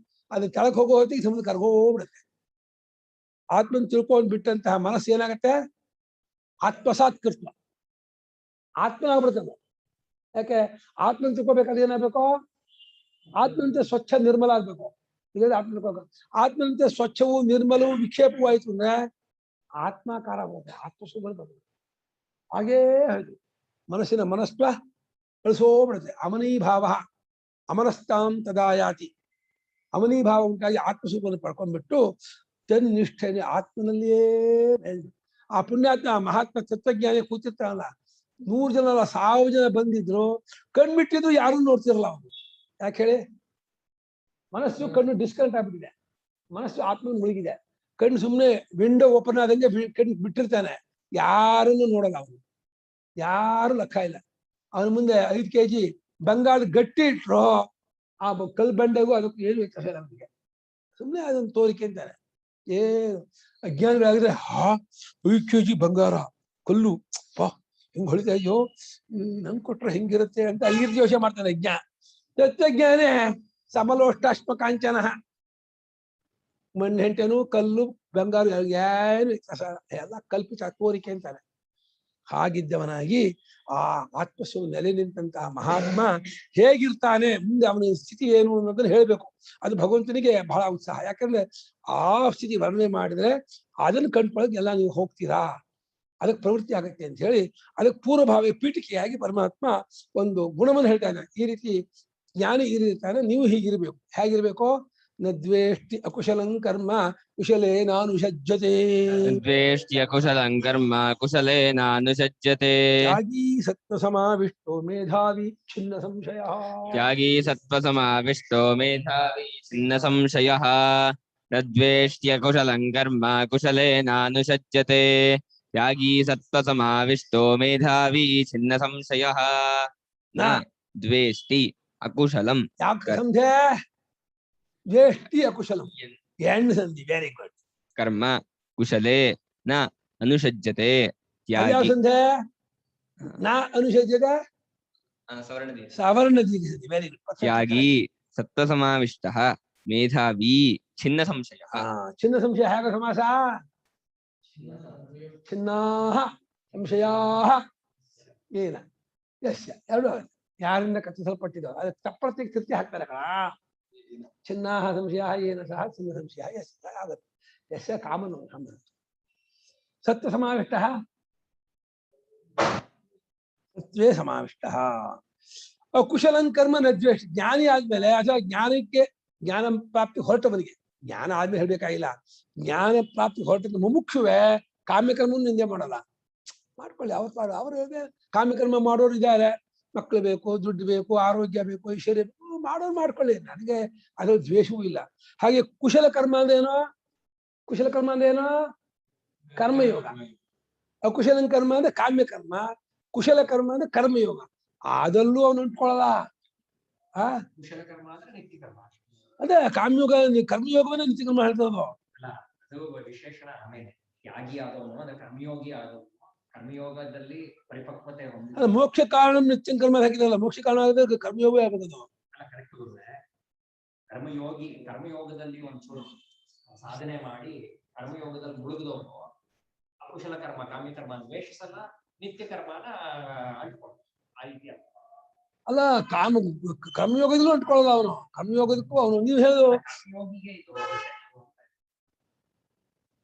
ಅದು ಕೆಳಗೆ ಹೋಗೋ ಹೊತ್ತಿಗೆ ಸಮುದ್ರ ಕರ್ಗೋಗ್ಬಿಡುತ್ತೆ. ಆತ್ಮನ್ ತಿಳ್ಕೊಂಡ್ ಬಿಟ್ಟಂತಹ ಮನಸ್ಸು ಏನಾಗತ್ತೆ? ಆತ್ಮಸಾತ್ಕೃತ್ವ ಆತ್ಮನಾಗ್ಬಿಡುತ್ತೆ. ಯಾಕೆ? ಆತ್ಮನ್ ತಿಳ್ಕೊಬೇಕಾದ್ರೆ ಏನಾಗಬೇಕು? ಆತ್ಮನಂತೆ ಸ್ವಚ್ಛ ನಿರ್ಮಲ ಆಗ್ಬೇಕು. ಈಗ ಆತ್ಮನಂತೆ ಸ್ವಚ್ಛವೂ ನಿರ್ಮಲವೂ ವಿಕ್ಷೇಪವೂ ಆಯ್ತು ಅಂದ್ರೆ ಆತ್ಮಾಕಾರ ಆಗುತ್ತೆ, ಆತ್ಮಸುಗಳು ಬರುತ್ತೆ. ಹಾಗೇ ಹೇಳ್ತೀವಿ, ಮನಸ್ಸಿನ ಮನಸ್ತ್ವ ಕಳಿಸೋಗ್ಬಿಡುತ್ತೆ. ಅಮನೀಭಾವ ಅಮನಸ್ತಾಂ ತದಾಯಾತಿ. ಅಮನೀಭಾವ ಉಂಟಾಗಿ ಆತ್ಮಸುಖವನ್ನು ಪಡ್ಕೊಂಡ್ಬಿಟ್ಟು ತನ್ನಿಷ್ಠೆ ಆತ್ಮನಲ್ಲಿಯೇ ಆ ಪುಣ್ಯಾತ್ಮ ಮಹಾತ್ಮ ತತ್ವಜ್ಞಾನಿ ಕೂತಿರ್ತಾನಲ್ಲ, 100 ಜನ ಅಲ್ಲ 1000 ಜನ ಬಂದಿದ್ರು, ಕಣ್ಬಿಟ್ಟಿದ್ರು ಯಾರು ನೋಡ್ತಿರಲ್ಲ ಅವನು. ಯಾಕೆ ಹೇಳಿ? ಮನಸ್ಸು ಕಣ್ಣು ಡಿಸ್ಕನೆಕ್ಟ್ ಆಗ್ಬಿಟ್ಟಿದೆ, ಮನಸ್ಸು ಆತ್ಮನ ಮುಳುಗಿದೆ. ಕಣ್ಣು ಸುಮ್ಮನೆ ವಿಂಡೋ ಓಪನ್ ಆದಂಗೆ ಕಣ್ಣು ಬಿಟ್ಟಿರ್ತಾನೆ, ಯಾರನ್ನು ನೋಡಲ್ಲ ಅವನು, ಯಾರು ಲೆಕ್ಕ ಇಲ್ಲ. ಅವನ ಮುಂದೆ 5 kg ಬಂಗಾಳ ಗಟ್ಟಿ ಇಟ್ರು ಆ ಕಲ್ ಬಂಡೆಗೂ ಅದಕ್ಕೂ ಏನು ವ್ಯತ್ಯಾಸ ಇಲ್ಲ ಅವನಿಗೆ. ಸುಮ್ಮನೆ ಅದನ್ನು ತೋರಿಕೆ ಅಂತಾನೆ. ಏನು ಅಜ್ಞಾನಿಗಳಾಗಿದ್ರೆ 5 kg ಬಂಗಾರ ಕಲ್ಲು ಪಾ ಹಿಂಗ್ ಹೊಳಿತಾ, ಅಯ್ಯೋ ನನ್ ಕೊಟ್ರೆ ಹೆಂಗಿರುತ್ತೆ ಅಂತ ಅಲ್ಲಿ ಯೋಚನೆ ಮಾಡ್ತಾನೆ ಅಜ್ಞಾನ. ತತ್ವಜ್ಞಾನೇ ಸಮಲೋಷ್ಟಾಶ್ಮ ಕಾಂಚನ, ಮಣ್ಣೆಂಟೆನು ಕಲ್ಲು ಬಂಗಾರ ಏನು ವ್ಯತ್ಯಾಸ ಎಲ್ಲ ಕಲ್ಪಿತ ತೋರಿಕೆ ಅಂತಾನೆ. ಹಾಗಿದ್ದವನಾಗಿ ಆ ಆತ್ಮಸ್ವ ನೆಲೆ ನಿಂತಹ ಮಹಾತ್ಮ ಹೇಗಿರ್ತಾನೆ, ಮುಂದೆ ಅವನ ಸ್ಥಿತಿ ಏನು ಅನ್ನೋದನ್ನ ಹೇಳ್ಬೇಕು. ಅದು ಭಗವಂತನಿಗೆ ಬಹಳ ಉತ್ಸಾಹ. ಯಾಕಂದ್ರೆ ಆ ಸ್ಥಿತಿ ವರ್ಣನೆ ಮಾಡಿದ್ರೆ ಅದನ್ನು ಕಂಡ್ಕೊಳ್ಳೋಕೆ ಎಲ್ಲ ನೀವು ಹೋಗ್ತೀರಾ, ಅದಕ್ಕೆ ಪ್ರವೃತ್ತಿ ಆಗತ್ತೆ ಅಂತ ಹೇಳಿ ಅದಕ್ಕೆ ಪೂರ್ವಭಾವಿ ಪೀಠಿಕೆಯಾಗಿ ಪರಮಾತ್ಮ ಒಂದು ಗುಣವನ್ನು ಹೇಳ್ತಾ ಇದ್ದಾನೆ. ಈ ರೀತಿ ಜ್ಞಾನಿ ಈ ರೀತಿ ನೀವು ಹೀಗಿರ್ಬೇಕು. ಹೇಗಿರ್ಬೇಕು? ನ ದ್ವೇಷ್ಟಿ ಅಕುಶಲಂ ಕರ್ಮ ಕುಶಲೇನಾನುಷಜ್ಯತೆ. ದ್ವೇಷ್ಟಿ ಅಕುಶಲಂ ಕರ್ಮ ಕುಶಲೇನಾನುಷಜ್ಯತೆ. ತ್ಯಾಗಿ ಸತ್ವ ಸಮಾವಿಷ್ಟೋ ಮೇಧಾವಿ ಛಿನ್ನ ಸಂಶಯ. ತ್ಯಾಗಿ ಸತ್ವ ಸಮಾವಿಷ್ಟೋ ಮೇಧಾವಿ ಛಿನ್ನ ಸಂಶಯ. ನ ದ್ವೇಷ್ಟಿ ಅಕುಶಲಂ ಕರ್ಮ ಕುಶಲೇನಾನುಷಜ್ಯತೆ. ತ್ಯಾಗಿ ಸತ್ವ ಸಮಾವಿಷ್ಟೋ ಮೇಧಾವಿ ಛಿನ್ನ ಸಂಶಯ. ನ ದ್ವೇಷ್ಟಿ ಅಕುಶಲಂ. ಯಾಕೆ ಸಂಧೆ? ದ್ವೇಷ್ಟಿ ಅಕುಶಲಂ ಎಂಡ್ ಸಂಧಿ. Very good. ಕರ್ಮ ಕುಶಲೇ ನ ಅನುಷಜ್ಯತೆ. ಯಾವ ಸಂಧೆ? ನ ಅನುಷಜ್ಯತೆ ಸವರ್ಣ ದೀರ್ಘ ವೆರಿ ಗುಡ್. ತ್ಯಾಗಿ ಸತ್ವಸಮಾವಿಷ್ಟಃ ಮೇಧಾವಿ ಛಿನ್ನ ಸಂಶಯಃ. ಚಿನ್ನ ಸಂಶಯ ಹೇಗ ಸಮಾಸ? ಚಿನ್ನಾಹ ಸಂಶಯಾಹ ಏನ ಯಸ್ಯ ಎರಡು ಯಾರಿಂದ ಕಥಿಸಲ್ಪಟ್ಟಿದೋ ಅದು ತಪ್ಪರ್ತಿಗೆ ತೃಪ್ತಿ ಹಾಕ್ತಾರೆ ಕಣ. ಚಿನ್ನಾಹ ಸಂಶಯ ಏನ ಸಹ ಚಿನ್ನ ಸಂಶಯ ಯಸ್ಯ ಆಗುತ್ತೆ. ಯಸ್ಯ ಕಾಮನು ಸತ್ವ ಸಮಾವಿಷ್ಟ ಸತ್ವೇ ಸಮಾವಿಷ್ಟ. ಕುಶಲಂ ಕರ್ಮ ನ ದ್ವೇಷ. ಜ್ಞಾನಿ ಆದ್ಮೇಲೆ ಅಥವಾ ಜ್ಞಾನಕ್ಕೆ ಜ್ಞಾನ ಪ್ರಾಪ್ತಿ ಹೊರಟವನಿಗೆ, ಜ್ಞಾನ ಆದ್ಮೇಲೆ ಹೇಳ್ಬೇಕಾಗಿಲ್ಲ, ಜ್ಞಾನ ಪ್ರಾಪ್ತಿ ಹೊರಟ ಮುಮುಕ್ಷುವೆ ಕಾಮ್ಯಕರ್ಮವನ್ನು ನಿಂದೆ ಮಾಡಲ್ಲ. ಮಾಡ್ಕೊಳ್ಳಿ, ಯಾವತ್ತು ಮಾಡ ಅವರು ಕಾಮ್ಯಕರ್ಮ ಮಾಡೋರು ಇದ್ದಾರೆ. ಮಕ್ಕಳು ಬೇಕು, ದುಡ್ಡು ಬೇಕು, ಆರೋಗ್ಯ ಬೇಕು, ಐಶ್ವರ್ಯ ಬೇಕು, ಮಾಡೋರು ಮಾಡ್ಕೊಳ್ಳಿ, ನನಗೆ ಅದ್ರ ದ್ವೇಷವೂ ಇಲ್ಲ. ಹಾಗೆ ಕುಶಲ ಕರ್ಮ ಅಂದೇನೋ, ಕುಶಲ ಕರ್ಮ ಅಂದೇನೋ ಕರ್ಮಯೋಗ. ಅಕುಶಲ ಕರ್ಮ ಅಂದ್ರೆ ಕಾಮ್ಯಕರ್ಮ, ಕುಶಲ ಕರ್ಮ ಅಂದ್ರೆ ಕರ್ಮಯೋಗ. ಅದಲ್ಲೂ ಅವನು ಅಂಟ್ಕೊಳ್ಳಲ್ಲ. ಅದೇ ಕಾಮ್ಯೋಗ, ಕರ್ಮಯೋಗವನ್ನ ನಿತ್ಯ ಕರ್ಮ ಹೇಳ್ತದೋ. ವಿಶೇಷಣ ಆಮೇಲೆ ತ್ಯಾಗಿ ಆದವನು ಅಂದ್ರೆ ಕರ್ಮಯೋಗಿ ಆದವನು ಕರ್ಮಯೋಗದಲ್ಲಿ ಪರಿಪಕ್ವತೆ ಅಲ್ಲ, ಮೋಕ್ಷ ಕಾರಣ ನಿತ್ಯ ಕರ್ಮ ಹಾಕಿದಲ್ಲ, ಮೋಕ್ಷ ಕಾರಣ ಆಗಿದ್ರೆ ಕರ್ಮಯೋಗ ಆಗ್ಬೇಕದು. ಕರೆಕ್ಟ್ ಗುರುವೆ. ಕರ್ಮಯೋಗದಲ್ಲಿ ಒಂಚೂರು ಸಾಧನೆ ಮಾಡಿ ಕರ್ಮಯೋಗದಲ್ಲಿ ಮುಳುಗಿದವನು ಅಕುಶಲ ಕರ್ಮ ಕಾಮ್ಯಕರ್ಮ ದ್ವೇಷಿಸಲ್ಲ, ನಿತ್ಯ ಕರ್ಮನ ಅಂಟ್ಕೊಂಡು ಆ ರೀತಿ ಅಲ್ಲ, ಕರ್ಮಯೋಗದಲ್ಲೂ ಅಂಟ್ಕೊಳ್ಳಲ್ಲ ಅವನು. ಕರ್ಮಯೋಗದಕ್ಕೂ ಅವನು ನೀವು ಹೇಳು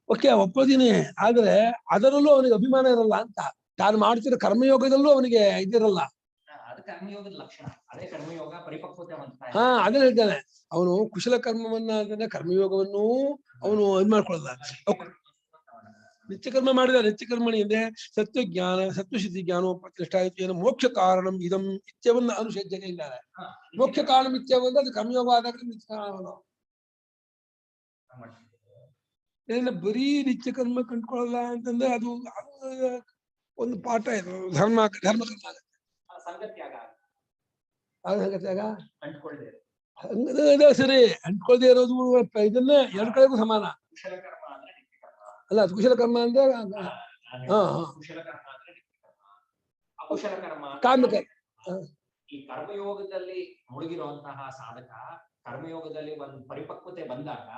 ಓಕೆ ಒಪ್ಪೋದಿನಿ, ಆದ್ರೆ ಅದರಲ್ಲೂ ಅವನಿಗೆ ಅಭಿಮಾನ ಇರಲ್ಲ ಅಂತ. ತಾನು ಮಾಡ್ತಿರೋ ಕರ್ಮಯೋಗದಲ್ಲೂ ಅವನಿಗೆ ಇದಿರಲ್ಲ. ಅದು ಕರ್ಮಯೋಗದ ಲಕ್ಷಣ, ಅದೇ ಕರ್ಮಯೋಗ ಪರಿಪಕ್ವತೆ ಅಂತ. ಅದನ್ನ ಹೇಳ್ತಾನೆ ಅವನು. ಕುಶಲ ಕರ್ಮವನ್ನ ಅಂದ್ರೆ ಕರ್ಮಯೋಗವನ್ನು ಅವನು ಇದ್ ಮಾಡ್ಕೊಳ್ಳಲ್ಲ. ನಿತ್ಯಕರ್ಮ ಮಾಡಿದ ನಿತ್ಯಕರ್ಮಣಿ ಅಂದ್ರೆ ಸತ್ವಜ್ಞಾನ ಸತ್ವಶುದ್ಧಿ ಜ್ಞಾನೋಪತಿಷ್ಠಾಯಿತು ಏನು ಮೋಕ್ಷ ಕಾರಣಂ ಇದಂ ಇತ್ಯವನ್ನ ಅನುಷಜ್ಯತೆ ಇದ್ದಾರೆ. ಮೋಕ್ಷ ಕಾರಣ ಇತ್ಯವಂದ ಅದು ಕರ್ಮಯೋಗ ಆದಾಗ ನಿತ್ಯ ಕಾರಣ. ಏನಿಲ್ಲ, ಬರೀ ನಿತ್ಯಕರ್ಮ ಕಂಡ್ಕೊಳ್ಳಲ್ಲ ಅಂತಂದ್ರೆ ಅದು ಒಂದು ಪಾಠ ಇದು. ಧರ್ಮಕರ್ಮ ಆಗುತ್ತೆ. ಸರಿ, ಅಂಟ್ಕೊಳ್ದೆ ಇರೋದು ಇದನ್ನ ಎರಡು ಕಡೆಗೂ ಸಮಾನ ಅಲ್ಲ. ಅದು ಕುಶಲ ಕರ್ಮ ಅಂದ್ರೆ ಕಾಮ್ಯಕ. ಈ ಕರ್ಮಯೋಗದಲ್ಲಿ ಮುಳುಗಿರುವಂತಹ ಸಾಧಕ ಕರ್ಮಯೋಗದಲ್ಲಿ ಒಂದು ಪರಿಪಕ್ವತೆ ಬಂದಾಗ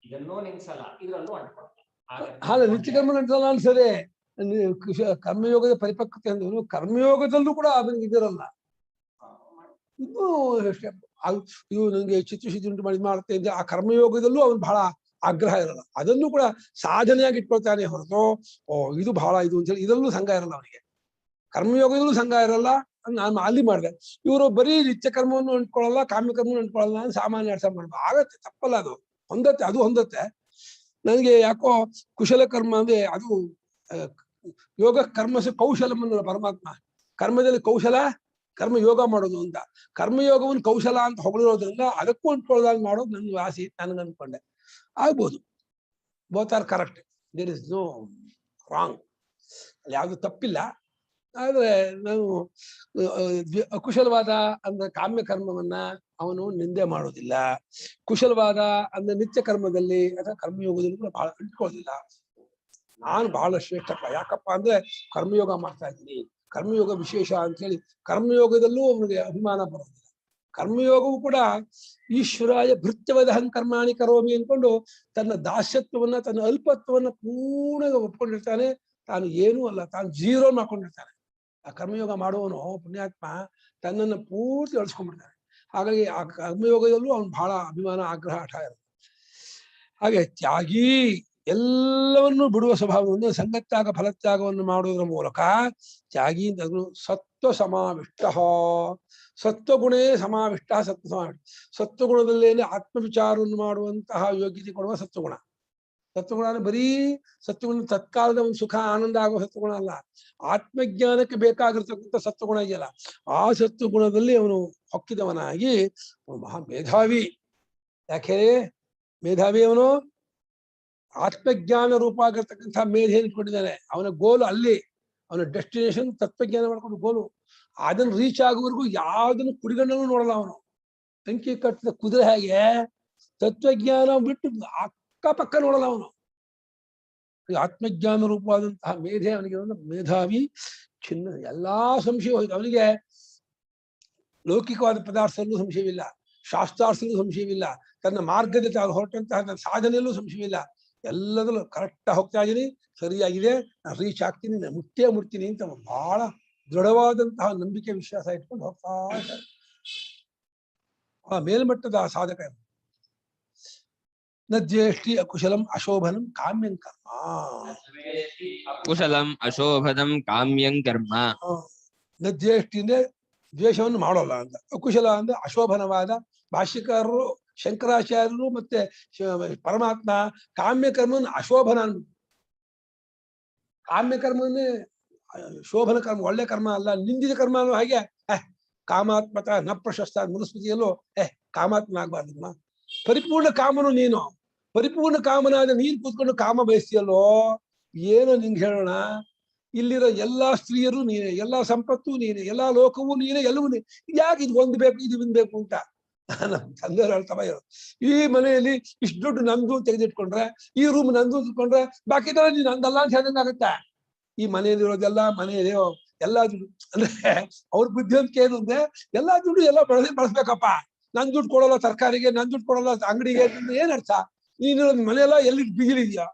ಇದನ್ನೂ ನಿಲ್ಸಲ್ಲ, ಇದರಲ್ಲೂ ಹಾಗೆ ನಿತ್ಯಕರ್ಮ ಅಂಟಲ್ಲ ಸರಿ. ಕರ್ಮಯೋಗದ ಪರಿಪಕ್ವತೆ ಅಂದ್ರು ಕರ್ಮಯೋಗದಲ್ಲೂ ಕೂಡ ಅವನಿಗೆ ಇದಿರಲ್ಲ. ಇದು ಇವು ನನಗೆ ಚಿತ್ರಶುದ್ಧಿ ಉಂಟು ಮಾಡಿ ಮಾಡುತ್ತೆ ಅಂದ್ರೆ ಆ ಕರ್ಮಯೋಗದಲ್ಲೂ ಅವನು ಬಹಳ ಆಗ್ರಹ ಇರಲ್ಲ. ಅದನ್ನು ಕೂಡ ಸಾಧನೆಯಾಗಿ ಇಟ್ಕೊಳ್ತಾನೆ ಹೊರತು ಇದು ಬಹಳ ಇದು ಅಂತ ಹೇಳಿ ಇದರಲ್ಲೂ ಸಂಘ ಇರಲ್ಲ ಅವನಿಗೆ. ಕರ್ಮಯೋಗದಲ್ಲೂ ಸಂಘ ಇರಲ್ಲ. ನಾನು ಅಲ್ಲಿ ಮಾಡಿದೆ. ಇವರು ಬರೀ ನಿತ್ಯ ಕರ್ಮವನ್ನು ಅಂಟ್ಕೊಳ್ಳಲ್ಲ, ಕಾಮ್ಯಕರ್ಮವನ್ನು ಅಂಟ್ಕೊಳ್ಳಲ್ಲ ಅಂತ ಸಾಮಾನ್ಯ ಅರ್ಥ ಮಾಡ್ಬೋದು. ಆಗತ್ತೆ, ತಪ್ಪಲ್ಲ, ಅದು ಹೊಂದತ್ತೆ, ಅದು ಹೊಂದತ್ತೆ. ನನಗೆ ಯಾಕೋ ಕುಶಲ ಕರ್ಮ ಅಂದ್ರೆ ಅದು ಯೋಗ ಕರ್ಮಸ ಕೌಶಲಮನ್ನ ಪರಮಾತ್ಮ ಕರ್ಮದಲ್ಲಿ ಕೌಶಲ, ಕರ್ಮ ಯೋಗ ಮಾಡೋದು ಅಂತ. ಕರ್ಮಯೋಗವನ್ನು ಕೌಶಲ ಅಂತ ಹೊಗಳಿರೋದ್ರಿಂದ ಅದಕ್ಕೂ ಅಂಟ್ಕೊಳ್ಳೋದಾಗ ಮಾಡೋದು ನನ್ನ ಆಸೆ, ನನಗೆ ಅಂದ್ಕೊಂಡೆ. ಆಗ್ಬೋದು, both are correct, there is no wrong, ಅಲ್ಲಿ ಯಾವುದು ತಪ್ಪಿಲ್ಲ. ಆದ್ರೆ ನಾನು ಅಕುಶಲವಾದ ಅಂದ್ರೆ ಕಾಮ್ಯ ಕರ್ಮವನ್ನ ಅವನು ನಿಂದೆ ಮಾಡೋದಿಲ್ಲ. ಕುಶಲವಾದ ಅಂದ್ರೆ ನಿತ್ಯ ಕರ್ಮದಲ್ಲಿ ಅಥವಾ ಕರ್ಮಯೋಗದಲ್ಲಿ ಕೂಡ ಬಹಳ ಅಂಟ್ಕೊಳ್ಳೋದಿಲ್ಲ. ನಾನು ಬಹಳ ಶ್ರೇಷ್ಠಪ್ಪ, ಯಾಕಪ್ಪ ಅಂದ್ರೆ ಕರ್ಮಯೋಗ ಮಾಡ್ತಾ ಇದ್ದೀನಿ, ಕರ್ಮಯೋಗ ವಿಶೇಷ ಅಂತ ಹೇಳಿ ಕರ್ಮಯೋಗದಲ್ಲೂ ಅವನಿಗೆ ಅಭಿಮಾನ ಬರೋದಿಲ್ಲ. ಕರ್ಮಯೋಗವು ಕೂಡ ಈಶ್ವರಾಯ ಭೃತ್ಯವದಹಂ ಕರ್ಮಾಣಿ ಕರೋಮಿ ಅನ್ಕೊಂಡು ತನ್ನ ದಾಸ್ಯತ್ವವನ್ನ, ತನ್ನ ಅಲ್ಪತ್ವವನ್ನ ಪೂರ್ಣ ಒಪ್ಕೊಂಡಿರ್ತಾನೆ. ತಾನು ಏನೂ ಅಲ್ಲ, ತಾನು ಜೀರೋ ಮಾಡ್ಕೊಂಡಿರ್ತಾನೆ. ಆ ಕರ್ಮಯೋಗ ಮಾಡುವವನು ಪುಣ್ಯಾತ್ಮ ತನ್ನನ್ನು ಪೂರ್ತಿ ಅಳಿಸ್ಕೊಂಡ್ಬಿಡ್ತಾನೆ. ಹಾಗಾಗಿ ಆ ಕರ್ಮಯೋಗದಲ್ಲೂ ಅವನು ಬಹಳ ಅಭಿಮಾನ, ಆಗ್ರಹ, ಹಠ ಇರುತ್ತೆ. ಹಾಗೆ ತ್ಯಾಗಿ ಎಲ್ಲವನ್ನೂ ಬಿಡುವ ಸ್ವಭಾವವನ್ನು ಸಂಗತ್ಯಾಗ ಫಲತ್ಯಾಗವನ್ನು ಮಾಡುವುದರ ಮೂಲಕ ತ್ಯಾಗಿ ಅಂತ ಸತ್ವ ಸಮಾವಿಷ್ಟ. ಸತ್ವಗುಣೇ ಸಮಾವಿಷ್ಟ, ಸತ್ವ ಸಮಾವಿಷ್ಟ. ಸತ್ವಗುಣದಲ್ಲೇನೆ ಆತ್ಮವಿಚಾರವನ್ನು ಮಾಡುವಂತಹ ಯೋಗ್ಯತೆ ಕೊಡುವ ಸತ್ವಗುಣ. ಸತ್ವಗುಣ ಅಂದ್ರೆ ಬರೀ ಸತ್ವಗುಣ ತತ್ಕಾಲದ ಒಂದು ಸುಖ ಆನಂದ ಆಗುವ ಸತ್ವಗುಣ ಅಲ್ಲ, ಆತ್ಮಜ್ಞಾನಕ್ಕೆ ಬೇಕಾಗಿರ್ತಕ್ಕಂಥ ಸತ್ವಗುಣ ಇದೆಯಲ್ಲ, ಆ ಸತ್ವಗುಣದಲ್ಲಿ ಅವನು ಹೊಕ್ಕಿದವನಾಗಿ ಮಹಾ ಮೇಧಾವಿ. ಯಾಕೆ ಮೇಧಾವಿ? ಅವನು ಆತ್ಮಜ್ಞಾನ ರೂಪ ಆಗಿರ್ತಕ್ಕಂಥ ಮೇಧೆಯನ್ನು ಇಟ್ಕೊಂಡಿದ್ದಾನೆ. ಅವನ ಗೋಲು ಅಲ್ಲಿ, ಅವನ ಡೆಸ್ಟಿನೇಷನ್ ತತ್ವಜ್ಞಾನ ಮಾಡ್ಕೊಂಡು ಗೋಲು. ಅದನ್ನು ರೀಚ್ ಆಗುವವರೆಗೂ ಯಾವ್ದನ್ನು ಕುಡಿಗಣ್ಣನು ನೋಡಲ್ಲ ಅವನು. ಅಂಕಿ ಕಟ್ಟಿದ ಕುದುರೆ ಹಾಗೆ ತತ್ವಜ್ಞಾನ ಬಿಟ್ಟು ಅಕ್ಕಪಕ್ಕ ನೋಡಲ್ಲ ಅವನು. ಆತ್ಮಜ್ಞಾನ ರೂಪವಾದಂತಹ ಮೇಧೆ ಅವನಿಗೆ ಮೇಧಾವಿ. ಚಿನ್ನ ಎಲ್ಲಾ ಸಂಶಯ ಹೋಯ್ತು ಅವನಿಗೆ. ಲೌಕಿಕವಾದ ಪದಾರ್ಥದಲ್ಲೂ ಸಂಶಯವಿಲ್ಲ, ಶಾಸ್ತ್ರಾರ್ಥದಲ್ಲೂ ಸಂಶಯವಿಲ್ಲ, ತನ್ನ ಮಾರ್ಗದ ತಾನು ಹೊರಟಂತಹ ತನ್ನ ಸಾಧನೆಯಲ್ಲೂ ಸಂಶಯವಿಲ್ಲ. ಎಲ್ಲದರಲ್ಲೂ ಕರೆಕ್ಟ್ ಹೋಗ್ತಾ ಇದ್ದೀನಿ, ಸರಿಯಾಗಿದೆ, ನಾನು ರೀಚ್ ಆಗ್ತೀನಿ, ನಾನು ಮುಟ್ಟೇ ಮುಟ್ತೀನಿ ಅಂತ ಬಹಳ ದೃಢವಾದಂತಹ ನಂಬಿಕೆ ವಿಶ್ವಾಸ ಇಟ್ಕೊಂಡು ಹೋಗ್ತಾ ಇದ್ದಾರೆ. ಆ ಮೇಲ್ಮಟ್ಟದ ಸಾಧಕ. ನ ಜ್ಯೇಷ್ಠಿ ಅಕುಶಲಂ ಅಶೋಭನಂ ಕಾಮ್ಯಂ ಕರ್ಮ. ಕುಶಲಂ ಅಶೋಭದಂ ಕಾಮ್ಯಂ ಕರ್ಮ. ನ ಜ್ಯೇಷ್ಠಿ ಅಂದ್ರೆ ದ್ವೇಷವನ್ನು ಮಾಡೋಲ್ಲ ಅಂತ, ಅಕುಶಲ ಅಂದ್ರೆ ಅಶೋಭನವಾದ. ಭಾಷ್ಯಕಾರರು ಶಂಕರಾಚಾರ್ಯರು ಮತ್ತೆ ಪರಮಾತ್ಮ ಕಾಮ್ಯ ಕರ್ಮವನ್ನು ಅಶೋಭನ ಅನ್ಬಿಟ್ಟು, ಕಾಮ್ಯ ಕರ್ಮವನ್ನೇ ಶೋಭನ ಕರ್ಮ, ಒಳ್ಳೆ ಕರ್ಮ ಅಲ್ಲ, ನಿಂದಿದ ಕರ್ಮ ಅನ್ನೋ ಹಾಗೆ ಕಾಮಾತ್ಮಕ ನ ಪ್ರಶಸ್ತ ಮನುಸ್ಮೃತಿಯಲ್ಲೂ ಕಾಮಾತ್ಮ ಆಗ್ಬಾರ್ದಮ್ಮ. ಪರಿಪೂರ್ಣ ಕಾಮನು ನೀನು, ಪರಿಪೂರ್ಣ ಕಾಮನಾದ ನೀನು ಕೂತ್ಕೊಂಡು ಕಾಮ ಬಯಸ್ತೀಯಲ್ಲೋ, ಏನೋ ನಿಂಗೆ ಹೇಳೋಣ, ಇಲ್ಲಿರೋ ಎಲ್ಲಾ ಸ್ತ್ರೀಯರು ನೀನೆ, ಎಲ್ಲಾ ಸಂಪತ್ತು ನೀನೆ, ಎಲ್ಲಾ ಲೋಕವೂ ನೀನೆ, ಎಲ್ಲವೂ ನೀನೆ, ಯಾಕೆ ಇದು ಒಂದು ಬೇಕು ಇದು ಬೇಕು ಅಂತ ನಮ್ಮ ತಂದೆ ಹೇಳ್ತಾ ಇರೋದು. ಈ ಮನೆಯಲ್ಲಿ ಇಷ್ಟು ದುಡ್ಡು ನಂದು ತೆಗೆದಿಟ್ಕೊಂಡ್ರೆ, ಈ ರೂಮ್ ನಂದು ಇಟ್ಕೊಂಡ್ರೆ ಬಾಕಿ ತರ ನೀನು ನಂದಲ್ಲ ಅಂತ ಹೇಳ್ದಂಗಾಗತ್ತ. ಈ ಮನೆಯಲ್ಲಿರೋದೆಲ್ಲ ಮನೆಯಲ್ಲೇ ಎಲ್ಲಾ ದುಡ್ಡು ಅಂದ್ರೆ ಅವ್ರ ಬುದ್ಧಿವಂತಿಕೆ ಏನು ಅಂದ್ರೆ ಎಲ್ಲಾ ದುಡ್ಡು ಎಲ್ಲ ಬಳಸ್ಬೇಕಪ್ಪ, ನನ್ ದುಡ್ಡು ಕೊಡೋಲ್ಲ ತರಕಾರಿಗೆ, ನನ್ ದುಡ್ಡು ಕೊಡೋಲ್ಲ ಅಂಗಡಿಗೆ, ಏನ್ ಅರ್ಥ? ನೀನು ಮನೆಯೆಲ್ಲ ಎಲ್ಲಿ ಬಿಗಿಲಿದ್ಯಾ?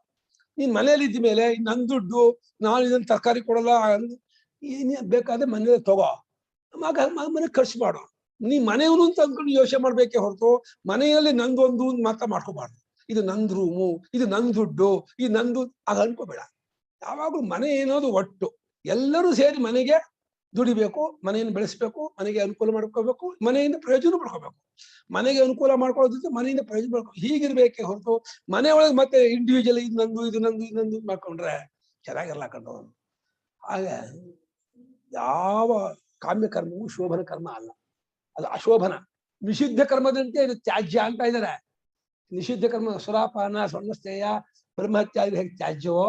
ನೀನ್ ಮನೆಯಲ್ಲಿ ಇದ್ದ ಮೇಲೆ ನನ್ ದುಡ್ಡು, ನಾನು ಇದನ್ನ ತರಕಾರಿ ಕೊಡಲ್ಲ, ಬೇಕಾದ್ರೆ ಮನೇಲಿ ತಗೋ, ಮನೆ ಖರ್ಚು ಮಾಡು. ನೀ ಮನೆಯವನು ಅಂತ ಅಂದ್ಕೊಂಡು ಯೋಚನೆ ಮಾಡ್ಬೇಕೆ ಹೊರತು ಮನೆಯಲ್ಲಿ ನಂದೊಂದು ಮಾತ್ರ ಮಾಡ್ಕೋಬಾರ್ದು. ಇದು ನಂದ್ ರೂಮು, ಇದು ನನ್ ದುಡ್ಡು, ಇದು ನಂದು ಆಗ ಅನ್ಕೋಬೇಡ. ಯಾವಾಗ್ಲೂ ಮನೆ ಏನೋದು ಒಟ್ಟು, ಎಲ್ಲರೂ ಸೇರಿ ಮನೆಗೆ ದುಡಿಬೇಕು, ಮನೆಯನ್ನು ಬೆಳೆಸ್ಬೇಕು, ಮನೆಗೆ ಅನುಕೂಲ ಮಾಡ್ಕೋಬೇಕು, ಮನೆಯಿಂದ ಪ್ರಯೋಜನ ಪಡ್ಕೋಬೇಕು. ಮನೆಗೆ ಅನುಕೂಲ ಮಾಡ್ಕೊಳ್ಳೋದ್ ಜೊತೆ ಮನೆಯಿಂದ ಪ್ರಯೋಜನ ಪಡ್ಕೊ, ಹೀಗಿರ್ಬೇಕೆ ಹೊರತು ಮನೆಯೊಳಗೆ ಮತ್ತೆ ಇಂಡಿವಿಜುವಲ್ ಇದು ನಂದು ಇದು ನಂದು ಇದು ನಂದು ಮಾಡ್ಕೊಂಡ್ರೆ ಚೆನ್ನಾಗಿರಲ್ಲ ಕಂಡು. ಹಾಗೆ ಯಾವ ಕಾಮ್ಯ ಕರ್ಮವು ಶೋಭನ ಕರ್ಮ ಅಲ್ಲ, ಅದು ಅಶೋಭನ. ನಿಷಿದ್ಧ ಕರ್ಮದಂತೆ ಇದು ತ್ಯಾಜ್ಯ ಅಂತ ಇದ್ದಾರೆ. ನಿಷಿದ್ಧ ಕರ್ಮ ಸುರಾಪಾನ ಸ್ವರ್ಣಸ್ಥೇಯ ಬ್ರಹ್ಮತ್ಯಾದಿ ಹೇಗೆ ತ್ಯಾಜ್ಯವೋ,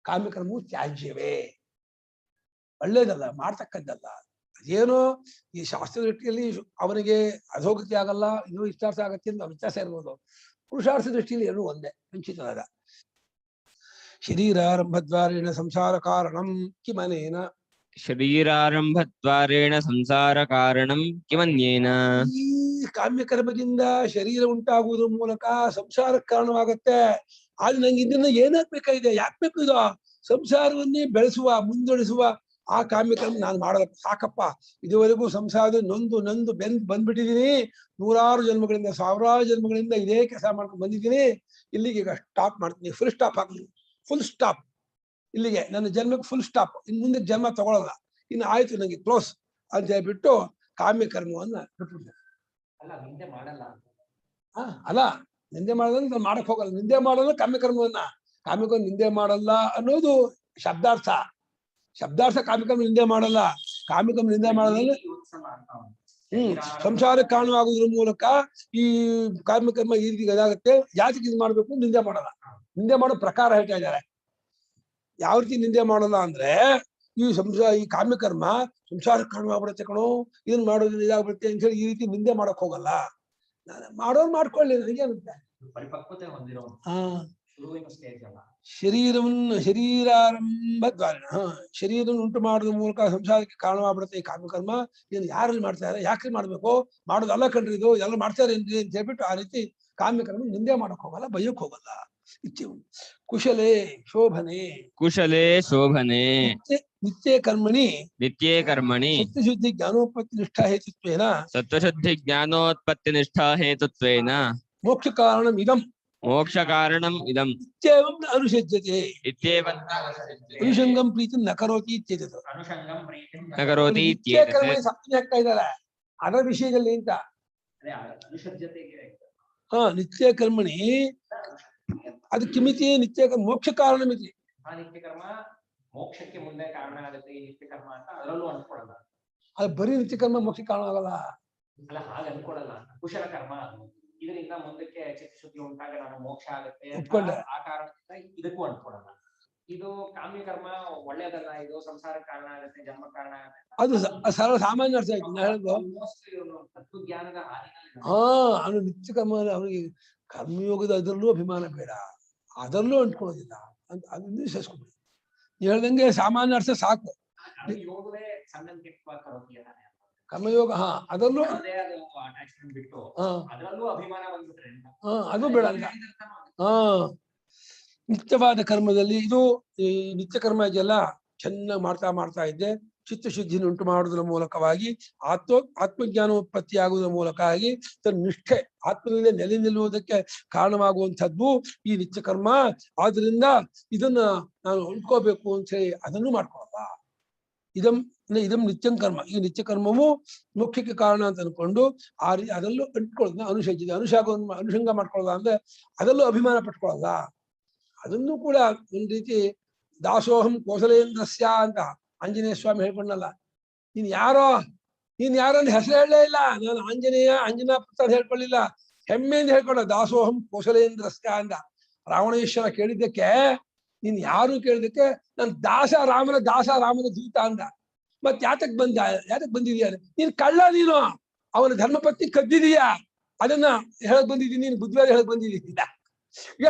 ಕಾಮ್ಯಕರ್ಮವು ತ್ಯಾಜ್ಯವೇ, ಒಳ್ಳೇದಲ್ಲ, ಮಾಡ್ತಕ್ಕದ್ದಲ್ಲ. ಅದೇನೋ ಈ ಶಾಸ್ತ್ರದ ದೃಷ್ಟಿಯಲ್ಲಿ ಅವನಿಗೆ ಅಧೋಗತಿ ಆಗಲ್ಲ, ಇನ್ನೂ ಇಷ್ಟಾರ್ಥ ಆಗತ್ತೆ ಅಂತ ವ್ಯತ್ಯಾಸ ಇರ್ಬೋದು. ಪುರುಷಾರ್ಥ ದೃಷ್ಟಿಯಲ್ಲಿ ಏನೂ ಒಂದೇ, ವಂಚಿತನಾದ. ಶರೀರಾರಂಭದ್ವಾರೇಣ ಸಂಸಾರ ಕಾರಣಂ ಕಿಮನೇನ. ಶರೀರಾರಂಭದ್ವಾರೇಣ ಸಂಸಾರ ಕಾರಣಂ ಕಿಮನ್ಯೇನ. ಈ ಕಾಮ್ಯಕರ್ಮದಿಂದ ಶರೀರ ಉಂಟಾಗುವುದರ ಮೂಲಕ ಸಂಸಾರಕ್ಕೆ ಕಾರಣವಾಗತ್ತೆ. ಆದ್ರೆ ನಂಗೆ ಇದನ್ನ ಏನಾಗ್ಬೇಕಾಗಿದೆ, ಯಾಕೆ ಬೇಕು ಇದು? ಸಂಸಾರವನ್ನೇ ಬೆಳೆಸುವ, ಮುಂದುವರಿಸುವ ಆ ಕಾಮ್ಯಕರ್ಮ ನಾನು ಮಾಡಲ್ಲ, ಸಾಕಪ್ಪ. ಇದುವರೆಗೂ ಸಂಸಾರದ ನೊಂದು ಬಂದ್ಬಿಟ್ಟಿದೀನಿ, ನೂರಾರು ಜನ್ಮಗಳಿಂದ, ಸಾವಿರಾರು ಜನ್ಮಗಳಿಂದ ಇದೇ ಕೆಲಸ ಮಾಡ್ಕೊಂಡು ಬಂದಿದ್ದೀನಿ. ಇಲ್ಲಿಗೆ ಈಗ ಸ್ಟಾಪ್ ಮಾಡ್ತೀನಿ, ಫುಲ್ ಸ್ಟಾಪ್ ಹಾಕ್ತೀನಿ, ಫುಲ್ ಸ್ಟಾಪ್. ಇಲ್ಲಿಗೆ ನನ್ನ ಜನ್ಮಕ್ಕೆ ಫುಲ್ ಸ್ಟಾಪ್, ಇನ್ ಮುಂದೆ ಜನ್ಮ ತಗೊಳ್ಳಲ್ಲ, ಇನ್ನು ಆಯ್ತು ನಂಗೆ ಕ್ಲೋಸ್ ಅಂತ ಹೇಳ್ಬಿಟ್ಟು ಕಾಮ್ಯಕರ್ಮವನ್ನ ಬಿಟ್ಬಿಡ್ತೀನಿ. ಅಲ್ಲ, ನಿಂದೆ ಮಾಡೋದನ್ನ ನಾನು ಮಾಡಕ್ ಹೋಗಲ್ಲ. ನಿಂದೆ ಮಾಡಲ್ಲ ಕಾಮ್ಯಕರ್ಮವನ್ನ, ಕಾಮ್ಯಕರ್ಮ ನಿಂದೆ ಮಾಡಲ್ಲ ಅನ್ನೋದು ಶಬ್ದಾರ್ಥ. ಕಾಮ್ಯಕರ್ಮ ನಿಂದೆ ಮಾಡಲ್ಲ, ಕಾಮ್ಯಕರ್ಮ ನಿಂದೆ ಮಾಡೋದ್ರೆ ಸಂಸಾರಕ್ಕೆ ಕಾರಣವಾಗುವುದ್ರ ಮೂಲಕ ಈ ಕಾಮ್ಯಕರ್ಮ ಈ ರೀತಿ ಇದಾಗುತ್ತೆ. ಯಾತಕ್ಕೆ ಇದು ಮಾಡ್ಬೇಕು? ನಿಂದೆ ಮಾಡಲ್ಲ. ನಿಂದೆ ಮಾಡೋ ಪ್ರಕಾರ ಹೇಳ್ತಾ ಇದ್ದಾರೆ. ಯಾವ ರೀತಿ ನಿಂದೆ ಮಾಡಲ್ಲ ಅಂದ್ರೆ, ಈ ಕಾಮ್ಯಕರ್ಮ ಸಂಸಾರಕ್ಕೆ ಕಾರಣವಾಗ್ಬಿಡುತ್ತೆ ಕಣೋ, ಇದನ್ನ ಮಾಡೋದ್ರಿಂದ ಇದಾಗ್ಬಿಡುತ್ತೆ ಅಂತ ಹೇಳಿ ಈ ರೀತಿ ನಿಂದೆ ಮಾಡಕ್ ಹೋಗಲ್ಲ. ಮಾಡೋರು ಮಾಡ್ಕೊಳ್ಳಿ, ನನಗೇನುತ್ತೆ. ಪರಿಪಕ್ವತೆ ಹೊಂದಿರೋ ಶರೀರಾರಂಭದ್ವಾರೇಣ ಶರೀರವನ್ನು ಉಂಟು ಮಾಡೋದ್ರ ಮೂಲಕ ಸಂಸಾರಕ್ಕೆ ಕಾರಣವಾಗ್ಬಿಡುತ್ತೆ ಈ ಕಾಮ್ಯಕರ್ಮ. ಇದನ್ನು ಯಾರಲ್ಲಿ ಮಾಡ್ತಾರೆ, ಯಾಕೆ ಮಾಡ್ಬೇಕು, ಮಾಡೋದಲ್ಲ ಕಣ್ರಿ, ಇದು ಎಲ್ಲ ಮಾಡ್ತಾರೆ ಏನ್ರಿ ಅಂತ ಹೇಳ್ಬಿಟ್ಟು ಆ ರೀತಿ ಕಾಮ್ಯಕರ್ಮ ನಿಂದೆ ಮಾಡಕ್ ಹೋಗಲ್ಲ, ಬಯ್ಯಕ್ ಹೋಗಲ್ಲ. ಕುಶಲೇ ಶೋಭನೆ. ಕುಶಲೇ ಶೋಭನೆ. ನಿತ್ಯೇ ಕರ್ಮಣಿ. ನಿತ್ಯೇ ಕರ್ಮಣಿ. ಸತ್ಯಶುದ್ಧಿ ಜ್ಞಾನೋತ್ಪತ್ತಿ ನಿಷ್ಠಾ ಹೇತುತ್ವೇನ. ಸತ್ವಶುದ್ಧಿ ಜ್ಞಾನೋತ್ಪತ್ತಿ ನಿಷ್ಠಾ ಹೇತುತ್ವೇನ. ಮೋಕ್ಷ ಕಾರಣಂ ಇದಂ. ಮೋಕ್ಷ ಕಾರಣಂ ಇದಂ. ಇತ್ಯೇವಂ ನ ಅನುಷಜ್ಯತೆ. ಇತ್ಯೇವಂ ಅನುಷಂಗಂ ಪ್ರೀತಿಂ ನ ಕರೋತಿ ಇತ್ಯೇತತ್. ನ ಕರೋತಿ ನಿತ್ಯ ಕರ್ಮ ಸಪ್ತಮಿ ಹಾಕ್ತಾ ಇದ್ದಾರೆ ಅದರ ವಿಷಯದಲ್ಲಿ ಅಂತ. ನಿತ್ಯ ಕರ್ಮಣಿ ಅದು ಕಿಮಿತಿ ನಿತ್ಯ ಮೋಕ್ಷ ಕಾರಣ ಮಿತಿ. ನಿತ್ಯ ಕರ್ಮ ಮೋಕ್ಷಕ್ಕೆ ಮುಂದೆ ಕಾರಣ ಆಗುತ್ತೆ ಈ ನಿತ್ಯ ಕರ್ಮ ಅಂತ ಅದರಲ್ಲೂ ಅನ್ಕೊಳ್ಳಲ್ಲ. ಅದು ಬರೀ ನಿತ್ಯ ಕರ್ಮ ಮೋಕ್ಷ ಕಾರಣ ಆಗಲ್ಲ, ಅಲ್ಲ ಹಾಗೆ ಅನ್ಕೊಳ್ಳಲ್ಲ. ಕುಶಲ ಕರ್ಮ ಅದು, ಇದರಿಂದ ಮುಂದಕ್ಕೆ ಚಿತ್ತಶುದ್ಧಿ ಉಂಟಾಗ ನಾನು ಮೋಕ್ಷ ಆಗುತ್ತೆ ಆ ಕಾರಣದಿಂದ ಇದಕ್ಕೂ ಅನ್ಕೊಳ್ಳಲ್ಲ. ಇದು ಕಾಮ್ಯ ಕರ್ಮ ಒಳ್ಳೇದಲ್ಲ, ಇದು ಸಂಸಾರಕ್ಕೆ ಕಾರಣ ಆಗುತ್ತೆ, ಜನ್ಮ ಕಾರಣ ಆಗುತ್ತೆ, ಅದು ಸರ್ವ ಸಾಮಾನ್ಯ ಅರ್ಥ ಆಯ್ತು. ನಾ ಹೇಳುದು ತತ್ವಜ್ಞಾನದ ಅವನು ನಿತ್ಯ ಕರ್ಮ, ಅವನಿಗೆ ಕರ್ಮಯೋಗದ ಅದರಲ್ಲೂ ಅಭಿಮಾನ ಬೇಡ, ಅದರಲ್ಲೂ ಅಂಟ್ಕೊಳ್ಳೋದಿಲ್ಲ ಅಂತ ಅದನ್ನ ವಿಶ್ವಸ್ಕೊಬಿಡಿ. ಹೇಳ್ದಂಗೆ ಸಾಮಾನ್ಯ ಅರ್ಥ ಸಾಕು. ಯೋಗವೇ ಸಂಗಂತಿತ್ವ ಕರೋತಿ. ಕರ್ಮಯೋಗ ಅದರಲ್ಲೂ ಅದೇ ಅದು ಅಟ್ಯಾಚ್ಮೆಂಟ್ ಬಿಟ್ಟು ಹಾ ಅದರಲ್ಲೂ ಅಭಿಮಾನ ಬಂದ್ಬಿಟ್ರೆ ಅಂತ. ಅದು ಬೇಡ ಅಂತ. ನಿತ್ಯವಾದ ಕರ್ಮದಲ್ಲಿ ಇದು ಈ ನಿತ್ಯ ಕರ್ಮ ಇದೆಯಲ್ಲ ಚೆನ್ನಾಗಿ ಮಾಡ್ತಾ ಇದ್ದೆ ಚಿತ್ತಶುದ್ಧಿಯನ್ನು ಉಂಟು ಮಾಡುವುದರ ಮೂಲಕವಾಗಿ ಆತ್ಮಜ್ಞಾನೋತ್ಪತ್ತಿ ಆಗುವುದರ ಮೂಲಕವಾಗಿ ತನ್ನ ನಿಷ್ಠೆ ಆತ್ಮದಲ್ಲೇ ನೆಲೆ ನಿಲ್ಲುವುದಕ್ಕೆ ಕಾರಣವಾಗುವಂಥದ್ದು ಈ ನಿತ್ಯ ಕರ್ಮ. ಆದ್ರಿಂದ ಇದನ್ನ ನಾನು ಉಳ್ಕೋಬೇಕು ಅಂತ ಹೇಳಿ ಅದನ್ನು ಮಾಡ್ಕೊಳಲ್ಲ. ಇದಂ ನಿತ್ಯಂ ಕರ್ಮ. ಈ ನಿತ್ಯ ಕರ್ಮವು ಮುಖ್ಯಕ್ಕೆ ಕಾರಣ ಅಂತ ಅನ್ಕೊಂಡು ಅದರಲ್ಲೂ ಅಂಟ್ಕೊಳ್ಳೋದನ್ನ ಅನುಷಂಗ ಮಾಡ್ಕೊಳ್ಳೋದ ಅಂದ್ರೆ ಅದರಲ್ಲೂ ಅಭಿಮಾನ ಪಟ್ಕೊಳ್ಳಲ್ಲ. ಅದನ್ನು ಕೂಡ ಒಂದ್ ರೀತಿ ದಾಸೋಹಂ ಕೋಸಲೇಂದ್ರಸ್ಯ ಅಂತ ಆಂಜನೇಯ ಸ್ವಾಮಿ ಹೇಳ್ಕೊಂಡಲ್ಲ. ನೀನ್ ಯಾರೋ ಅಂತ ಹೆಸರು ಹೇಳಲೇ ಇಲ್ಲ. ನಾನು ಅಂಜನಾ ಪುತ್ರ ಹೇಳ್ಕೊಳ್ಳಿಲ್ಲ, ಹೆಮ್ಮೆಯಿಂದ ಹೇಳ್ಕೊಂಡ ದಾಸೋಹಂ ಕೋಸಲೇಂದ್ರಸ್ಯ ಅಂತ. ರಾವಣೇಶ್ವರ ಕೇಳಿದ್ದಕ್ಕೆ ನೀನ್ ಯಾರು ಕೇಳಿದಕ್ಕೆ ನಾನು ರಾಮನ ದೂತ ಅಂದ. ಮತ್ ಯಾತಕ್ ಬಂದಿದ್ಯಾ? ನೀನ್ ಕಳ್ಳ, ನೀನು ಅವನ ಧರ್ಮಪತ್ನಿ ಕದ್ದಿದೀಯ, ಅದನ್ನ ಹೇಳಕ್ ಬಂದಿದ್ದೀನಿ, ನೀನು ಬುದ್ಧಿವಾದ ಹೇಳಕ್ ಬಂದಿದ್ದೀಯ.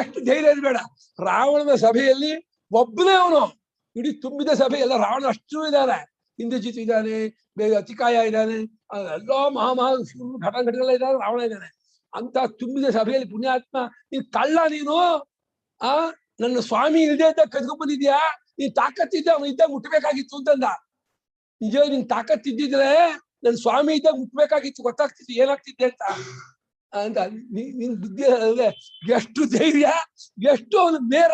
ಎಷ್ಟು ಧೈರ್ಯ ಬೇಡ. ರಾವಣನ ಸಭೆಯಲ್ಲಿ ಒಬ್ಬನೇ ಅವನು, ಇಡೀ ತುಂಬಿದ ಸಭೆ ಎಲ್ಲ ರಾವಣ ಅಷ್ಟು ಇದ್ದಾರೆ. ಇಂದ್ರಜಿತ್ ಇದ್ದಾನೆ, ಬೇಗ ಅತಿಕಾಯ ಇದ್ದಾನೆ, ಎಲ್ಲೋ ಘಟನೆಲ್ಲ ಇದ್ದಾರೆ, ರಾವಣ ಇದ್ದಾನೆ. ಅಂತ ತುಂಬಿದ ಸಭೆಯಲ್ಲಿ ಪುಣ್ಯಾತ್ಮ ನೀನ್ ಕಳ್ಳ, ನೀನು ನನ್ನ ಸ್ವಾಮಿ ಇಲ್ಲದೆ ಇದ್ದಾಗ ಕದ್ಕೊಂಡ್ ಬಂದಿದ್ಯಾ? ನೀನ್ ತಾಕತ್ತಿದ್ದ ಅವನು ಇದ್ದಾಗ ಮುಟ್ಬೇಕಾಗಿತ್ತು ಅಂತಂದ. ನಿಜ, ನಿನ್ ತಾಕತ್ತಿದ್ದಿದ್ರೆ ನನ್ನ ಸ್ವಾಮಿ ಇದ್ದಾಗ ಮುಟ್ಬೇಕಾಗಿತ್ತು, ಗೊತ್ತಾಗ್ತಿತ್ತು ಏನಾಗ್ತಿದ್ದೆ ಅಂತ ನಿನ್ ಬುದ್ಧಿ ಅಲ್ಲದೆ ಎಷ್ಟು ಧೈರ್ಯ, ಎಷ್ಟು ಅವನು ನೇರ.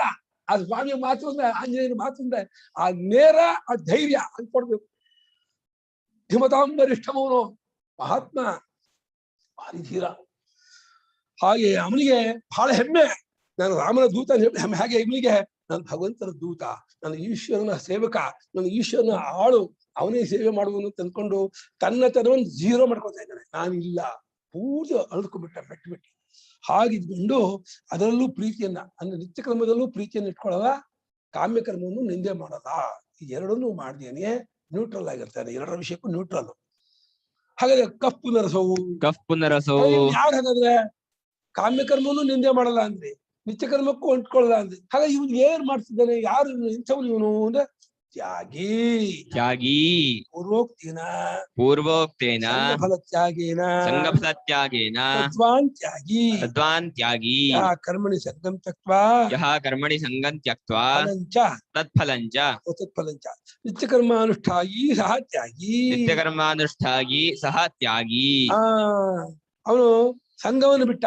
ಆ ಸ್ವಾಮಿಯ ಮಾತು ಅಂದ್ರೆ, ಆಂಜನೇಯನ ಮಾತು ಅಂದ್ರೆ ಆ ನೇರ, ಆ ಧೈರ್ಯ ಅನ್ಕೊಡ್ಬೇಕು. ಧಿಮತಾಂಬರಿಷ್ಠಮವನು ಮಹಾತ್ಮ, ಭಾರಿ ಧೀರ. ಹಾಗೆ ಅವನಿಗೆ ಬಹಳ ಹೆಮ್ಮೆ, ನಾನು ರಾಮನ ದೂತ ಹೆಮ್ಮೆ. ಹಾಗೆ ಇವನಿಗೆ ನಾನು ಭಗವಂತನ ದೂತ, ನನ್ನ ಈಶ್ವರನ ಸೇವಕ, ನನ್ನ ಈಶ್ವರನ ಆಳು, ಅವನೇ ಸೇವೆ ಮಾಡುವನು ಅಂತ ಅಂದ್ಕೊಂಡು ತನ್ನತನವನ್ನು 0 ಮಾಡ್ಕೊತಾ ಇದ್ದಾನೆ. ನಾನಿಲ್ಲ, ಪೂರ್ತಿ ಅಳ್ಕೊಂಡ್ಬಿಟ್ಟ, ಬೆಟ್ಟು. ಹಾಗಿದ್ಕೊಂಡು ಅದರಲ್ಲೂ ಪ್ರೀತಿಯನ್ನ, ಅಂದ್ರೆ ನಿತ್ಯ ಕರ್ಮದಲ್ಲೂ ಪ್ರೀತಿಯನ್ನು ಇಟ್ಕೊಳ್ಳಲ್ಲ, ಕಾಮ್ಯ ಕರ್ಮವನ್ನು ನಿಂದೆ ಮಾಡಲ್ಲ. ಈ ಎರಡನ್ನೂ ಮಾಡ್ದೇನೆ ನ್ಯೂಟ್ರಲ್ ಆಗಿರ್ತಾನೆ, ಎರಡರ ವಿಷಯಕ್ಕೂ ನ್ಯೂಟ್ರಲ್. ಹಾಗಾದ್ರೆ ಕಫ್ ಪುನರಸವು ಯಾರು? ಹಾಗಾದ್ರೆ ಕಾಮ್ಯ ಕರ್ಮವನ್ನು ನಿಂದೆ ಮಾಡಲ್ಲ ಅಂದ್ರೆ, ನಿತ್ಯ ಕರ್ಮಕ್ಕೂ ಅಂಟ್ಕೊಳ್ಳಲ್ಲ ಅಂದ್ರೆ, ಹಾಗಾಗಿ ಇವ್ನು ಏನ್ ಮಾಡ್ತಿದ್ದಾನೆ? ಯಾರು ಇಂಥವ್ನು ಇವನು ಅಂದ್ರೆ ತ್ಯಾಗಿ. ಪೂರ್ವೋಕ್ತೇನ ಸಂಗಫಲತ್ಯಾಗೇನ ತದ್ವಾನ್ ತ್ಯಾಗಿ ಕರ್ಮಣಿ ಸಂಗಂ ತ್ಯಕ್ತ್ವಾ ತತ್ಫಲಂಚ ನಿತ್ಯಕರ್ಮಾನುಷ್ಠಾಯಿ ಸಹ ತ್ಯಾಗಿ. ಅವನು ಸಂಘವನ್ನು ಬಿಟ್ಟ,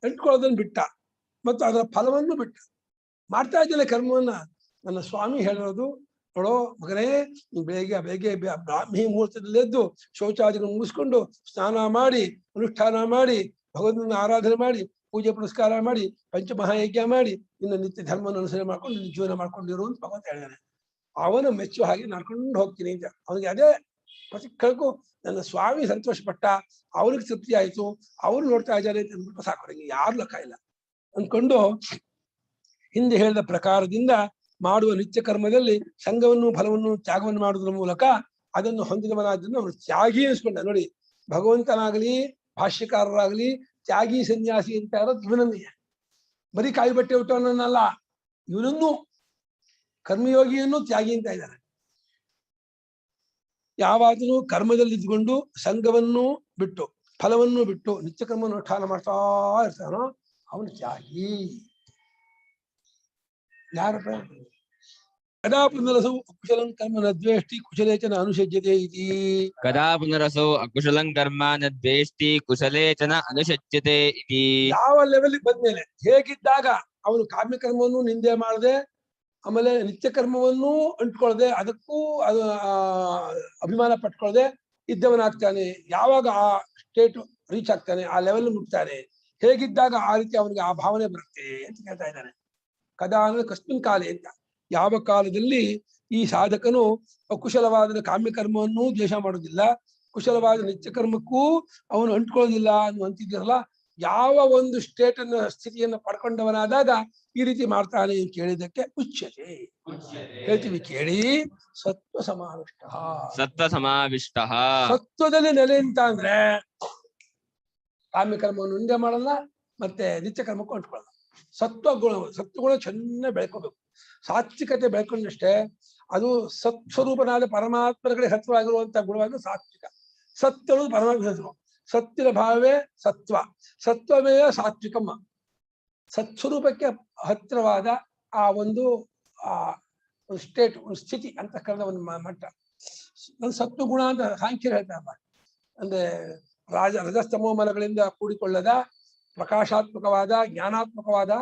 ಅಂಟ್ಕೊಳ್ಳೋದನ್ನು ಬಿಟ್ಟ, ಮತ್ತು ಅದರ ಫಲವನ್ನು ಬಿಟ್ಟ. ಮಾಡ್ತಾ ಇದ್ದಾನೆ ಕರ್ಮವನ್ನ. ನನ್ನ ಸ್ವಾಮಿ ಹೇಳಿರೋದು, ನೋಡೋ ಮಗನೇ, ಬೆಳಗ್ಗೆ ಬ್ರಾಹ್ಮಿ ಮುಹೂರ್ತದಲ್ಲೆದ್ದು ಶೌಚಾದಿಗಳನ್ನು ಮುಗಿಸ್ಕೊಂಡು ಸ್ನಾನ ಮಾಡಿ ಅನುಷ್ಠಾನ ಮಾಡಿ ಭಗವಂತನ ಆರಾಧನೆ ಮಾಡಿ ಪೂಜೆ ಪುರಸ್ಕಾರ ಮಾಡಿ ಪಂಚಮಹಾಯಜ್ಞ ಮಾಡಿ ಇನ್ನು ನಿತ್ಯ ಧರ್ಮವನ್ನು ಅನುಸರಣೆ ಮಾಡ್ಕೊಂಡು ನಿನ್ನ ಜೀವನ ಮಾಡ್ಕೊಂಡಿರು ಅಂತ ಭಗವಂತ ಹೇಳಿದಾನೆ. ಅವನ ಮೆಚ್ಚು ಹಾಗೆ ನಡ್ಕೊಂಡು ಹೋಗ್ತೀನಿ ಅಂತ ಅವನಿಗೆ ಅದೇ ಪ್ರತಿಕ್ಕಳಕ್ಕೂ ನನ್ನ ಸ್ವಾಮಿ ಸಂತೋಷ ಪಟ್ಟ, ಅವ್ರಿಗೆ ತೃಪ್ತಿ ಆಯ್ತು, ಅವ್ರು ನೋಡ್ತಾ ಇದ್ದಾರೆ ಅಂತ ಅಂದ್ಬಿಟ್ಟು ಸಾಕು, ಯಾರು ಲೆಕ್ಕ ಇಲ್ಲ ಅಂದ್ಕೊಂಡು ಹಿಂದೆ ಹೇಳಿದ ಪ್ರಕಾರದಿಂದ ಮಾಡುವ ನಿತ್ಯ ಕರ್ಮದಲ್ಲಿ ಸಂಘವನ್ನು ಫಲವನ್ನು ತ್ಯಾಗವನ್ನು ಮಾಡುವುದರ ಮೂಲಕ ಅದನ್ನು ಹೊಂದಿದವನಾದ್ರಿಂದ ಅವನು ತ್ಯಾಗಿ ಅನಿಸ್ಕೊಂಡ. ನೋಡಿ, ಭಗವಂತನಾಗಲಿ ಭಾಷ್ಯಕಾರರಾಗಲಿ ತ್ಯಾಗಿ ಸನ್ಯಾಸಿ ಅಂತ ಇರೋದು ಇವನನ್ನೇ. ಬರೀ ಕಾಯಿ ಬಟ್ಟೆ ಹುಟ್ಟವನನ್ನಲ್ಲ, ಇವನನ್ನು ಕರ್ಮಯೋಗಿಯನ್ನು ತ್ಯಾಗಿ ಅಂತ ಇದ್ದಾನೆ. ಯಾವಾಗಲೂ ಕರ್ಮದಲ್ಲಿ ಇದ್ಕೊಂಡು ಸಂಘವನ್ನು ಬಿಟ್ಟು ಫಲವನ್ನು ಬಿಟ್ಟು ನಿತ್ಯ ಕರ್ಮವನ್ನು ಅನುಷ್ಠಾನ ಮಾಡ್ತಾ ಇರ್ತಾನೋ ಅವನು ತ್ಯಾಗಿ. ಯಾರಪ್ಪ? ಕದಾ ಪುನರಸೌ ಅಕುಶಲಂ ಕರ್ಮ ನ ದ್ವೇಷ್ಟಿ ಕುಶಲೇಚನ ಅನುಷಜ್ಯತೆ ಇತಿ. ಕದಾ ಪುನರಸೌ ಅಕುಶಲಂ ಕರ್ಮ ನ ದ್ವೇಷ್ಟಿ ಕುಶಲೇಚನ ಅನುಷಜ್ಯತೆ ಇತಿ. ಯಾವ ಲೆವೆಲ್ಗೆ ಬಂದ್ಮೇಲೆ, ಹೇಗಿದ್ದಾಗ ಅವನು ಕಾಮ್ಯ ಕರ್ಮವನ್ನು ನಿಂದೆ ಮಾಡದೆ, ಆಮೇಲೆ ನಿತ್ಯ ಕರ್ಮವನ್ನು ಅಂಟ್ಕೊಳ್ಳದೆ, ಅದಕ್ಕೂ ಅದು ಅಭಿಮಾನ ಪಟ್ಕೊಳ್ಳದೆ ಇದ್ದವನಾಗ್ತಾನೆ. ಯಾವಾಗ ಆ ಸ್ಟೇಟ್ ರೀಚ್ ಆಗ್ತಾನೆ, ಆ ಲೆವೆಲ್ ಮುಟ್ತಾನೆ, ಹೇಗಿದ್ದಾಗ ಆ ರೀತಿ ಅವನಿಗೆ ಆ ಭಾವನೆ ಬರುತ್ತೆ ಅಂತ ಕೇಳ್ತಾ ಇದ್ದಾನೆ. ಕದಾ ಅಂದ್ರೆ ಕಸ್ಮಿನ್ ಕಾಲೇ ಅಂತ. ಯಾವ ಕಾಲದಲ್ಲಿ ಈ ಸಾಧಕನು ಅಕುಶಲವಾದ ಕಾಮ್ಯ ಕರ್ಮವನ್ನು ದ್ವೇಷ ಮಾಡೋದಿಲ್ಲ, ಕುಶಲವಾದ ನಿತ್ಯ ಕರ್ಮಕ್ಕೂ ಅವನು ಅಂಟ್ಕೊಳ್ಳೋದಿಲ್ಲ ಅನ್ನುವಂತಿದ್ದಿರಲ್ಲ, ಯಾವ ಒಂದು ಸ್ಥಿತಿಯನ್ನು ಪಡ್ಕೊಂಡವನಾದಾಗ ಈ ರೀತಿ ಮಾಡ್ತಾನೆ ಕೇಳಿದಕ್ಕೆ ಉಚ್ಯತೆ ಹೇಳ್ತೀವಿ. ಕೇಳಿ ಸತ್ವ ಸಮಾವಿಷ್ಟ. ಸತ್ವದಲ್ಲಿ ನೆಲೆ ಅಂತ ಅಂದ್ರೆ ಕಾಮ್ಯ ಕರ್ಮವನ್ನು ನಿಂದೆ ಮಾಡಲ್ಲ, ಮತ್ತೆ ನಿತ್ಯ ಕರ್ಮಕ್ಕೂ ಅಂಟ್ಕೊಳ್ಳಲ್ಲ. ಸತ್ವಗುಣ ಚೆನ್ನಾಗಿ ಬೆಳ್ಕೋಬೇಕು. ಸಾತ್ವಿಕತೆ ಬೆಳ್ಕೊಂಡಷ್ಟೇ ಅದು ಸತ್ಸ್ವರೂಪನಾದ ಪರಮಾತ್ಮನ ಕಡೆ ಹತ್ತಿರವಾಗಿರುವಂತ ಗುಣವಾಗಿ ಸಾತ್ವಿಕ. ಸತ್ಯ ಅನ್ನೋದು ಪರಮಾತ್ಮ ಹೆಸರು. ಸತ್ತಿನ ಭಾವವೇ ಸತ್ವ, ಸತ್ವವೇ ಸಾತ್ವಿಕಮ್ಮ. ಸತ್ಸ್ವರೂಪಕ್ಕೆ ಹತ್ತಿರವಾದ ಆ ಒಂದು ಸ್ಟೇಟ್, ಒಂದು ಸ್ಥಿತಿ ಅಂತಕ್ಕಂಥ ಒಂದು ಮಟ್ಟ. ಒಂದು ಸತ್ವಗುಣ ಅಂತ ಸಾಂಖ್ಯರು ಹೇಳ್ತಾರಲ್ಲ, ಅಂದ್ರೆ ರಜಸ್ತಮೋ ಮಲಗಳಿಂದ ಕೂಡಿಕೊಳ್ಳದ ಪ್ರಕಾಶಾತ್ಮಕವಾದ ಜ್ಞಾನಾತ್ಮಕವಾದ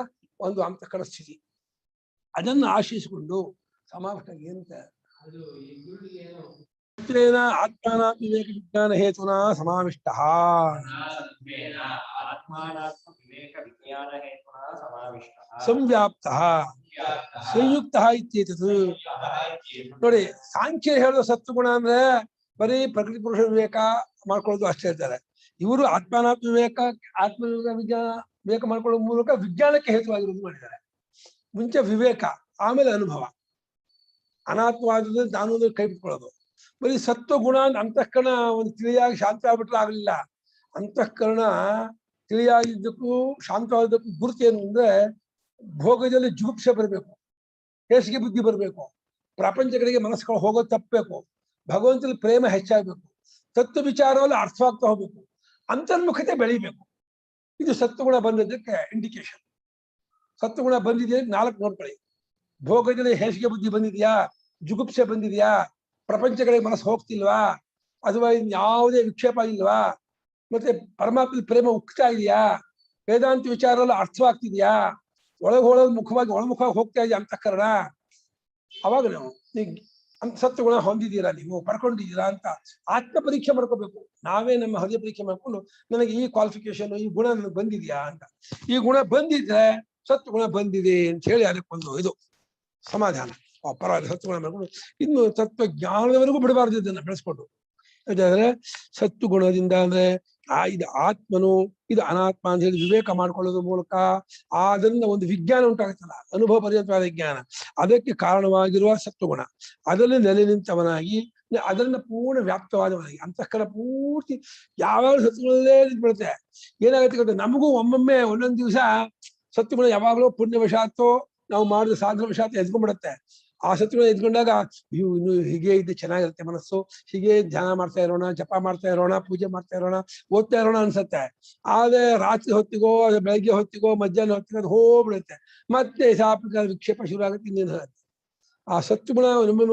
ಒಂದು ಅಂತಃಕರಣ ಸ್ಥಿತಿ. ಅದನ್ನು ಆಶ್ರಯಿಸಿಕೊಂಡು ಸಮಾವೇಶ ಏನಂತ ಆತ್ಮಾನ ವಿವೇಕ ವಿಜ್ಞಾನ ಹೇತುನಾ ಸಮಾವಿಷ್ಟ ಸಂವ್ಯಾಪ್ತ ಸಂಯುಕ್ತ ಇತ್ಯೇತದ್. ನೋಡಿ, ಸಾಂಖ್ಯ ಹೇಳೋ ಸತ್ವಗುಣ ಅಂದ್ರೆ ಬರೀ ಪ್ರಕೃತಿ ಪುರುಷ ವಿವೇಕ ಮಾಡ್ಕೊಳ್ಳೋದು ಅಷ್ಟೇ ಹೇಳ್ತಾರೆ. ಇವರು ಆತ್ಮಾನಾತ್ಮ ವಿವೇಕ, ಆತ್ಮ ವಿವೇಕ ಮಾಡ್ಕೊಳ್ಳೋ ಮೂಲಕ ವಿಜ್ಞಾನಕ್ಕೆ ಹೇತುವಾಗಿರೋದು ಮಾಡಿದ್ದಾರೆ. ಮುಂಚೆ ವಿವೇಕ, ಆಮೇಲೆ ಅನುಭವ. ಅನಾತ್ಮವಾದದ್ದು ನಾನು ಕೈ ಬಿಟ್ಕೊಳ್ಳೋದು. ಬರೀ ಸತ್ವಗುಣ ಅಂತಃಕರಣ ಒಂದು ತಿಳಿಯಾಗಿ ಶಾಂತ ಆಗ್ಬಿಟ್ರೆ ಆಗ್ಲಿಲ್ಲ. ಅಂತಃಕರಣ ತಿಳಿಯಾಗಿದ್ದಕ್ಕೂ ಶಾಂತವಾದಕ್ಕೂ ಗುರುತು ಏನು ಅಂದ್ರೆ, ಭೋಗದಲ್ಲಿ ಜುಗುಪ್ಸೆ ಬರಬೇಕು, ಹೇಸಿಗೆ ಬುದ್ಧಿ ಬರಬೇಕು, ಪ್ರಪಂಚಗಳಿಗೆ ಮನಸ್ಸುಗಳು ಹೋಗೋದು ತಪ್ಪಬೇಕು, ಭಗವಂತನಲ್ಲಿ ಪ್ರೇಮ ಹೆಚ್ಚಾಗಬೇಕು, ತತ್ವ ವಿಚಾರದಲ್ಲಿ ಅರ್ಥವಾಗ್ತಾ ಹೋಗ್ಬೇಕು, ಅಂತರ್ಮುಖತೆ ಬೆಳಿಬೇಕು. ಇದು ಸತ್ವಗುಣ ಬಂದಿದ್ದಕ್ಕೆ ಇಂಡಿಕೇಶನ್. ಸತ್ವಗುಣ ಬಂದಿದೆಯಾ 4 ನೋಡ್ಕೊಳ್ಳಿ. ಭೋಗದಲ್ಲಿ ಹೇಸಿಗೆ ಬುದ್ಧಿ ಬಂದಿದ್ಯಾ, ಜುಗುಪ್ಸೆ ಬಂದಿದ್ಯಾ, ಪ್ರಪಂಚಗಳಿಗೆ ಮನಸ್ಸು ಹೋಗ್ತಿಲ್ವಾ, ಅಥವಾ ಯಾವುದೇ ವಿಕ್ಷೇಪ ಇಲ್ವಾ, ಮತ್ತೆ ಪರಮಾತ್ಮ ಪ್ರೇಮ ಉಕ್ತಾ ಇದೆಯಾ, ವೇದಾಂತ ವಿಚಾರದಲ್ಲಿ ಅರ್ಥವಾಗ್ತಿದ್ಯಾ, ಒಳಗೊಳಗೆ ಮುಖವಾಗಿ ಒಳಮುಖವಾಗಿ ಹೋಗ್ತಾ ಇದೆಯಾ ಅಂತಃಕರಣ. ಅವಾಗ ನಾವು ಸತ್ವಗುಣ ಹೊಂದಿದ್ದೀರಾ, ನೀವು ಪಡ್ಕೊಂಡಿದ್ದೀರಾ ಅಂತ ಆತ್ಮ ಪರೀಕ್ಷೆ ಮಾಡ್ಕೋಬೇಕು. ನಾವೇ ನಮ್ಮ ಹೃದಯ ಪರೀಕ್ಷೆ ಮಾಡ್ಕೊಂಡು ನನಗೆ ಈ ಕ್ವಾಲಿಫಿಕೇಶನ್, ಈ ಗುಣ ನನಗೆ ಬಂದಿದ್ಯಾ ಅಂತ. ಈ ಗುಣ ಬಂದಿದ್ರೆ ಸತ್ವಗುಣ ಬಂದಿದೆ ಅಂತ ಹೇಳಿ ಅದಕ್ಕೊಂದು ಇದು ಸಮಾಧಾನ. ಪರವಾಗಿಲ್ಲ, ಸತ್ವಗುಣ ಮಾಡ್ಕೊಂಡು ಇನ್ನು ತತ್ವ ಜ್ಞಾನದವರೆಗೂ ಬಿಡಬಾರ್ದು ಇದನ್ನ ಬೆಳೆಸ್ಕೊಂಡು. ಯಾಕಂದ್ರೆ ಸತ್ವಗುಣದಿಂದ ಅಂದ್ರೆ ಇದು ಆತ್ಮನು, ಇದು ಅನಾತ್ಮ ಅಂತ ಹೇಳಿ ವಿವೇಕ ಮಾಡ್ಕೊಳ್ಳೋದ್ರ ಮೂಲಕ ಅದರಿಂದ ಒಂದು ವಿಜ್ಞಾನ ಉಂಟಾಗುತ್ತಲ್ಲ, ಅನುಭವ ಪರ್ಯಂತವಾದ ವಿಜ್ಞಾನ. ಅದಕ್ಕೆ ಕಾರಣವಾಗಿರುವ ಸತ್ವಗುಣ, ಅದರಲ್ಲಿ ನೆಲೆ ನಿಂತವನಾಗಿ, ಅದರಿಂದ ಪೂರ್ಣ ವ್ಯಾಪ್ತವಾದವನಾಗಿ, ಅಂತಃಕರಣ ಪೂರ್ತಿ ಯಾವಾಗ ಸತ್ವಗುಣದಲ್ಲೇ ನಿಂತ್ಬಿಡುತ್ತೆ. ಏನಾಗುತ್ತೆ ಗೊತ್ತಾ, ನಮಗೂ ಒಮ್ಮೊಮ್ಮೆ ಒಂದೊಂದು ದಿವಸ ಸತ್ವಗುಣ ಯಾವಾಗಲೂ ಪುಣ್ಯವಶಾತ್ತೋ ನಾವು ಮಾಡಿದ ಸಾಧನ ವಶಾತ್ ಎದ್ಕೊಂಡ್ಬಿಡುತ್ತೆ. ಆ ಸತ್ವಗುಣ ಎದ್ಕೊಂಡಾಗ ಇನ್ನು ಹೀಗೆ ಇದ್ದು ಚೆನ್ನಾಗಿರುತ್ತೆ ಮನಸ್ಸು, ಹೀಗೆ ಧ್ಯಾನ ಮಾಡ್ತಾ ಇರೋಣ, ಜಪ ಮಾಡ್ತಾ ಇರೋಣ, ಪೂಜೆ ಮಾಡ್ತಾ ಇರೋಣ, ಓದ್ತಾ ಇರೋಣ ಅನ್ಸುತ್ತೆ. ಆದ್ರೆ ರಾತ್ರಿ ಹೊತ್ತಿಗೋ, ಬೆಳಗ್ಗೆ ಹೊತ್ತಿಗೋ, ಮಧ್ಯಾಹ್ನ ಹೊತ್ತಿಗೋ ಅದು ಹೋಗ್ಬಿಡುತ್ತೆ. ಮತ್ತೆ ಸಾಪಿಕ ವಿಕ್ಷೇಪ ಶುರು ಆಗುತ್ತೆ, ಇನ್ನೇನು ಆಗುತ್ತೆ. ಆ ಸತ್ವಗುಣ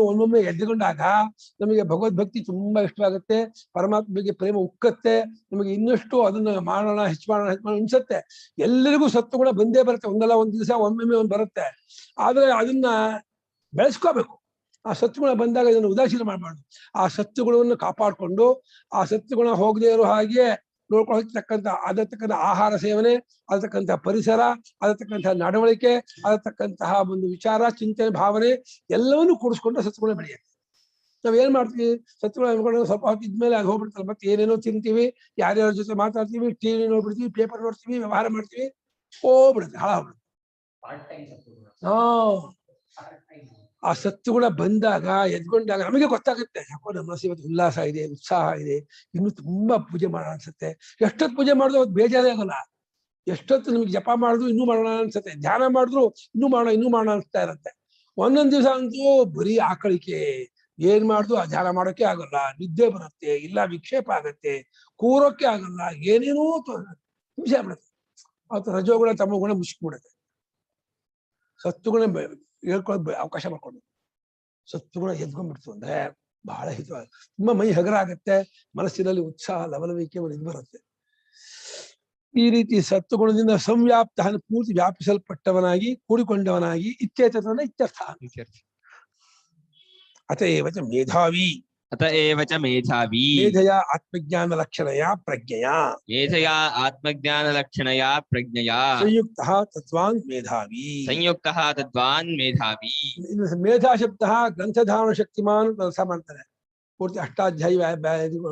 ಒಮ್ಮೊಮ್ಮೆ ಎದ್ದುಕೊಂಡಾಗ ನಮಗೆ ಭಗವದ್ಭಕ್ತಿ ತುಂಬಾ ಇಷ್ಟವಾಗುತ್ತೆ, ಪರಮಾತ್ಮ ಬಗ್ಗೆ ಪ್ರೇಮ ಉಕ್ಕತ್ತೆ, ನಮಗೆ ಇನ್ನಷ್ಟು ಅದನ್ನ ಮಾಡೋಣ, ಹೆಚ್ಚು ಮಾಡೋಣ ಅನ್ಸತ್ತೆ. ಎಲ್ಲರಿಗೂ ಸತ್ವಗುಣ ಬಂದೇ ಬರುತ್ತೆ, ಒಂದಲ್ಲ ಒಂದ್ ದಿವಸ ಒಮ್ಮೊಮ್ಮೆ ಒಂದು ಬರುತ್ತೆ. ಆದ್ರೆ ಅದನ್ನ ಬೆಳೆಸ್ಕೋಬೇಕು. ಆ ಸತ್ವಗುಣ ಬಂದಾಗ ಇದನ್ನು ಉದಾಸೀನ ಮಾಡಬಾರ್ದು. ಆ ಸತ್ವಗುಣವನ್ನು ಕಾಪಾಡಿಕೊಂಡು, ಆ ಸತ್ವಗುಣ ಹೋಗದೇ ಇರೋ ಹಾಗೆ ನೋಡ್ಕೊಳ್ತಕ್ಕಂಥ ಅದಕ್ಕಂಥ ಆಹಾರ ಸೇವನೆ, ಅದಕ್ಕಂಥ ಪರಿಸರ, ಅದಕ್ಕಂತಹ ನಡವಳಿಕೆ, ಅದಕ್ಕಂತಹ ಒಂದು ವಿಚಾರ, ಚಿಂತನೆ, ಭಾವನೆ ಎಲ್ಲವನ್ನೂ ಕೂಡಿಸ್ಕೊಂಡು ಸತ್ವಗುಣ ಬೆಳೆಯುತ್ತೆ. ನಾವ್ ಏನ್ ಮಾಡ್ತೀವಿ, ಸತ್ವಗುಣ ಅನ್ಕೊಂಡು ಸ್ವಲ್ಪ ಹೊತ್ತಿದ್ಮೇಲೆ ಅದು ಹೋಗ್ಬಿಡ್ತಲ್ಲ, ಮತ್ತೆ ಏನೇನೋ ತಿಂತೀವಿ, ಯಾರ್ಯಾರ ಜೊತೆ ಮಾತಾಡ್ತೀವಿ, ಟಿವಿ ನೋಡ್ಬಿಡ್ತೀವಿ, ಪೇಪರ್ ನೋಡ್ತೀವಿ, ವ್ಯವಹಾರ ಮಾಡ್ತೀವಿ, ಹೋಗ್ಬಿಡುತ್ತೆ, ಹಾಳಾಗ್ಬಿಡುತ್ತೆ. ಆ ಸತ್ವಗುಣ ಬಂದಾಗ ಎದ್ಕೊಂಡಾಗ ನಮಗೆ ಗೊತ್ತಾಗುತ್ತೆ, ಯಾಕೋ ನಮ್ಮ ಮನಸ್ಸು ಇವತ್ತು ಉಲ್ಲಾಸ ಇದೆ, ಉತ್ಸಾಹ ಇದೆ, ಇನ್ನು ತುಂಬಾ ಪೂಜೆ ಮಾಡೋಣ ಅನ್ಸುತ್ತೆ. ಎಷ್ಟೊತ್ತು ಪೂಜೆ ಮಾಡಿದ್ರು ಅದು ಬೇಜಾರೇ ಆಗಲ್ಲ. ಎಷ್ಟೊತ್ತು ನಿಮ್ಗೆ ಜಪ ಮಾಡಿದ್ರು ಇನ್ನೂ ಮಾಡೋಣ ಅನ್ಸುತ್ತೆ, ಧ್ಯಾನ ಮಾಡಿದ್ರು ಇನ್ನೂ ಮಾಡೋಣ ಅನ್ಸ್ತಾ ಇರತ್ತೆ. ಒಂದೊಂದ್ ದಿವಸ ಅಂತೂ ಬರೀ ಆಕಳಿಕೆ, ಏನ್ ಮಾಡಿದ್ರು ಆ ಧ್ಯಾನ ಮಾಡೋಕೆ ಆಗಲ್ಲ, ನಿದ್ದೆ ಬರುತ್ತೆ, ಇಲ್ಲ ವಿಕ್ಷೇಪ ಆಗತ್ತೆ, ಕೂರೋಕೆ ಆಗಲ್ಲ, ಏನೇನೋ ಹಿಂಸೆ ಆಗ್ಬಿಡುತ್ತೆ. ಅವತ್ತು ರಜೋಗುಣ ತಮಗುಣ ಮುಚ್ಚಿಬಿಡುತ್ತೆ. ಸತ್ವಗುಣ ಹೇಳ್ಕೊಳ್ಳೋ ಅವಕಾಶ ಮಾಡ್ಕೊಂಡು ಸತ್ವಗುಣ ಎದ್ಕೊಂಡ್ಬಿಡ್ತು ಅಂದ್ರೆ ಬಹಳ ಹಿತವಾಗಿ ತುಂಬಾ ಮೈ ಹಗರ ಆಗತ್ತೆ, ಮನಸ್ಸಿನಲ್ಲಿ ಉತ್ಸಾಹ, ಲವಲವಿಕೆ ಒಂದು ಇದು ಬರುತ್ತೆ. ಈ ರೀತಿ ಸತ್ವಗುಣದಿಂದ ಸಂವ್ಯಾಪ್ತ ಪೂರ್ತಿ ವ್ಯಾಪಿಸಲ್ಪಟ್ಟವನಾಗಿ, ಕೂಡಿಕೊಂಡವನಾಗಿ, ಇತ್ಯೇತನ ಇತ್ಯರ್ಥ. ಅತಏವ ಮೇಧಾವಿ, ಅತಏವ ಚ ಮೇಧಾವಿ, ಮೇಧಯ ಆತ್ಮಜ್ಞಾನ ಲಕ್ಷಣಯ ಪ್ರಜ್ಞೆಯ, ಮೇಧಯ ಆತ್ಮಜ್ಞಾನ ಲಕ್ಷಣಯ ಪ್ರಜ್ಞೆಯ ಸಂಯುಕ್ತಃ ತತ್ವಾನ್ ಮೇಧಾವಿ. ಸಂಯುಕ್ತಃ ತದ್ವಾನ್ ಮೇಧಾವಿ. ಮೇಧಾ ಶಬ್ದ ಗ್ರಂಥಧಾರಣ ಶಕ್ತಿಮಾನ್ ಕೆಲಸ ಮಾಡ್ತಾನೆ. ಪೂರ್ತಿ ಅಷ್ಟಾಧ್ಯಾಯಿ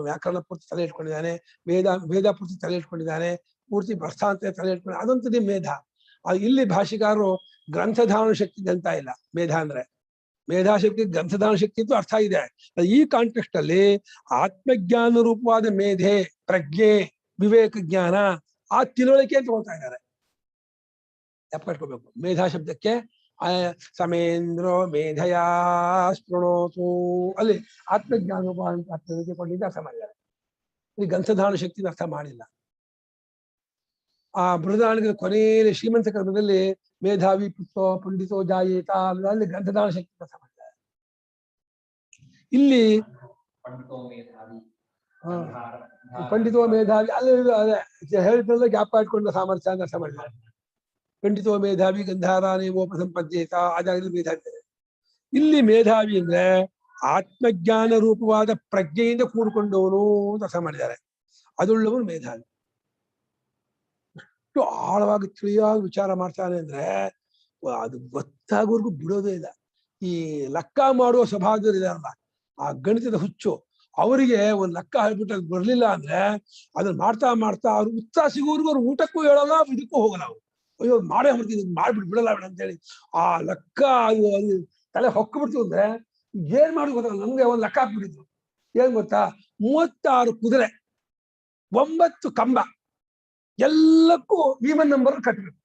ವ್ಯಾಕರಣ ಪೂರ್ತಿ ತಲೆ ಇಟ್ಕೊಂಡಿದ್ದಾನೆ, ವೇದ ಪೂರ್ತಿ ತಲೆ ಇಟ್ಕೊಂಡಿದ್ದಾನೆ, ಪೂರ್ತಿ ಪ್ರಸ್ಥಾಂತ ತಲೆ ಇಟ್ಕೊಂಡು ಅದಂತದೇ ಮೇಧ. ಇಲ್ಲಿ ಭಾಷಿಕಾರರು ಗ್ರಂಥಧಾರಣ ಶಕ್ತಿ ಅಂತ ಇಲ್ಲ. ಮೇಧ ಅಂದ್ರೆ ಮೇಧಾಶಕ್ತಿ, ಗ್ರಂಥಧಾರಣ ಶಕ್ತಿ ಅಂತೂ ಅರ್ಥ ಇದೆ. ಈ ಕಾಂಟೆಕ್ಸ್ಟ್ ಅಲ್ಲಿ ಆತ್ಮಜ್ಞಾನ ರೂಪವಾದ ಮೇಧೆ, ಪ್ರಜ್ಞೆ, ವಿವೇಕ ಜ್ಞಾನ, ಆ ತಿಳುವಳಿಕೆ ತಗೊಳ್ತಾ ಇದ್ದಾರೆ. ನೆನಪಿಟ್ಕೋಬೇಕು. ಮೇಧಾ ಶಬ್ದಕ್ಕೆ ಸಮೇಂದ್ರೋ ಮೇಧಯಾ ಸ್ಪೃಣೋತು, ಅಲ್ಲಿ ಆತ್ಮಜ್ಞಾನ ರೂಪ ಅಂತ ತಿಳುವಳಿಕೆ ಕೊಂಡಿದ್ದ ಅರ್ಥ ಮಾಡಿದ್ದಾರೆ. ಈ ಗ್ರಂಥಧಾರಣ ಶಕ್ತಿನ ಅರ್ಥ ಮಾಡಿಲ್ಲ. ಆ ಬೃಹದಾರಣ್ಯಕದ ಕೊನೆಯಲ್ಲಿ ಶ್ರೀಮಂತ ಕರ್ಮದಲ್ಲಿ ಮೇಧಾವಿ ಪುತ್ರೋ ಪಂಡಿತೋ ಜಾಯೇತ ಅಲ್ಲಿ ಗ್ರಂಥಧಾರಣ ಶಕ್ತಿ ಅರ್ಥ ಮಾಡಿದ್ದಾರೆ. ಇಲ್ಲಿ ಪಂಡಿತೋ ಮೇಧಾವಿ ಅಲ್ಲಿ ಹೇಳಿದ್ರಲ್ಲ ಜ್ಞಾಪ ಇಟ್ಕೊಂಡ ಸಾಮರ್ಥ್ಯ ಅಂತ ಅರ್ಥ ಮಾಡಿದ್ದಾರೆ. ಪಂಡಿತೋ ಮೇಧಾವಿ ಗಂಧಾರಾನೇಮೋಪಸಂಪದ್ಯೇತ ಆ ಜಾಗದಲ್ಲಿ ಮೇಧಾವಿ. ಇಲ್ಲಿ ಮೇಧಾವಿ ಅಂದ್ರೆ ಆತ್ಮಜ್ಞಾನ ರೂಪವಾದ ಪ್ರಜ್ಞೆಯಿಂದ ಕೂಡಿಕೊಂಡವನು ಅಂತ ಅರ್ಥ ಮಾಡಿದ್ದಾರೆ. ಅದುಳ್ಳವನು ಮೇಧಾವಿ. ಎಷ್ಟು ಆಳವಾಗಿ ತಿಳಿಯಾಗಿ ವಿಚಾರ ಮಾಡ್ತಾನೆ ಅಂದ್ರೆ ಅದು ಗೊತ್ತಾಗೋರ್ಗು ಬಿಡೋದೇ ಇಲ್ಲ. ಈ ಲೆಕ್ಕ ಮಾಡುವ ಸ್ವಭಾವದಲ್ಲಿ ಇದಾರಲ್ಲ, ಆ ಗಣಿತದ ಹುಚ್ಚು, ಅವರಿಗೆ ಒಂದ್ ಲೆಕ್ಕ ಹೇಳ್ಬಿಟ್ಟು ಅದು ಬರ್ಲಿಲ್ಲ ಅಂದ್ರೆ ಅದನ್ನ ಮಾಡ್ತಾ ಮಾಡ್ತಾ ಅವ್ರು ಉತ್ಸಾಹ ಸಿಗೋರ್ಗು ಅವ್ರು ಊಟಕ್ಕೂ ಹೇಳಲ್ಲ, ಇದಕ್ಕೂ ಹೋಗಲ್ಲ. ಅವ್ರು ಅಯ್ಯೋ ಮಾಡೇ ಹೊಡ್ತೀನಿ, ಮಾಡ್ಬಿಟ್ಟು ಬಿಡಲ್ಲ ಬೇಡ ಅಂತೇಳಿ ಆ ಲೆಕ್ಕ ಅದು ತಲೆ ಹೊಕ್ಕ ಬಿಡ್ತು ಅಂದ್ರೆ ಏನ್ ಮಾಡಿ ಗೊತ್ತಾಗ. ನಮ್ಗೆ ಒಂದ್ ಲೆಕ್ಕ ಹಾಕ್ಬಿಟ್ಟಿದ್ರು. ಏನ್ ಗೊತ್ತಾ, 36 ಕುದುರೆ, 9 ಕಂಬ, ಎಲ್ಲಕ್ಕೂ ಈವನ್ ನಂಬರ್ ಕಟ್ಟಬೇಕು.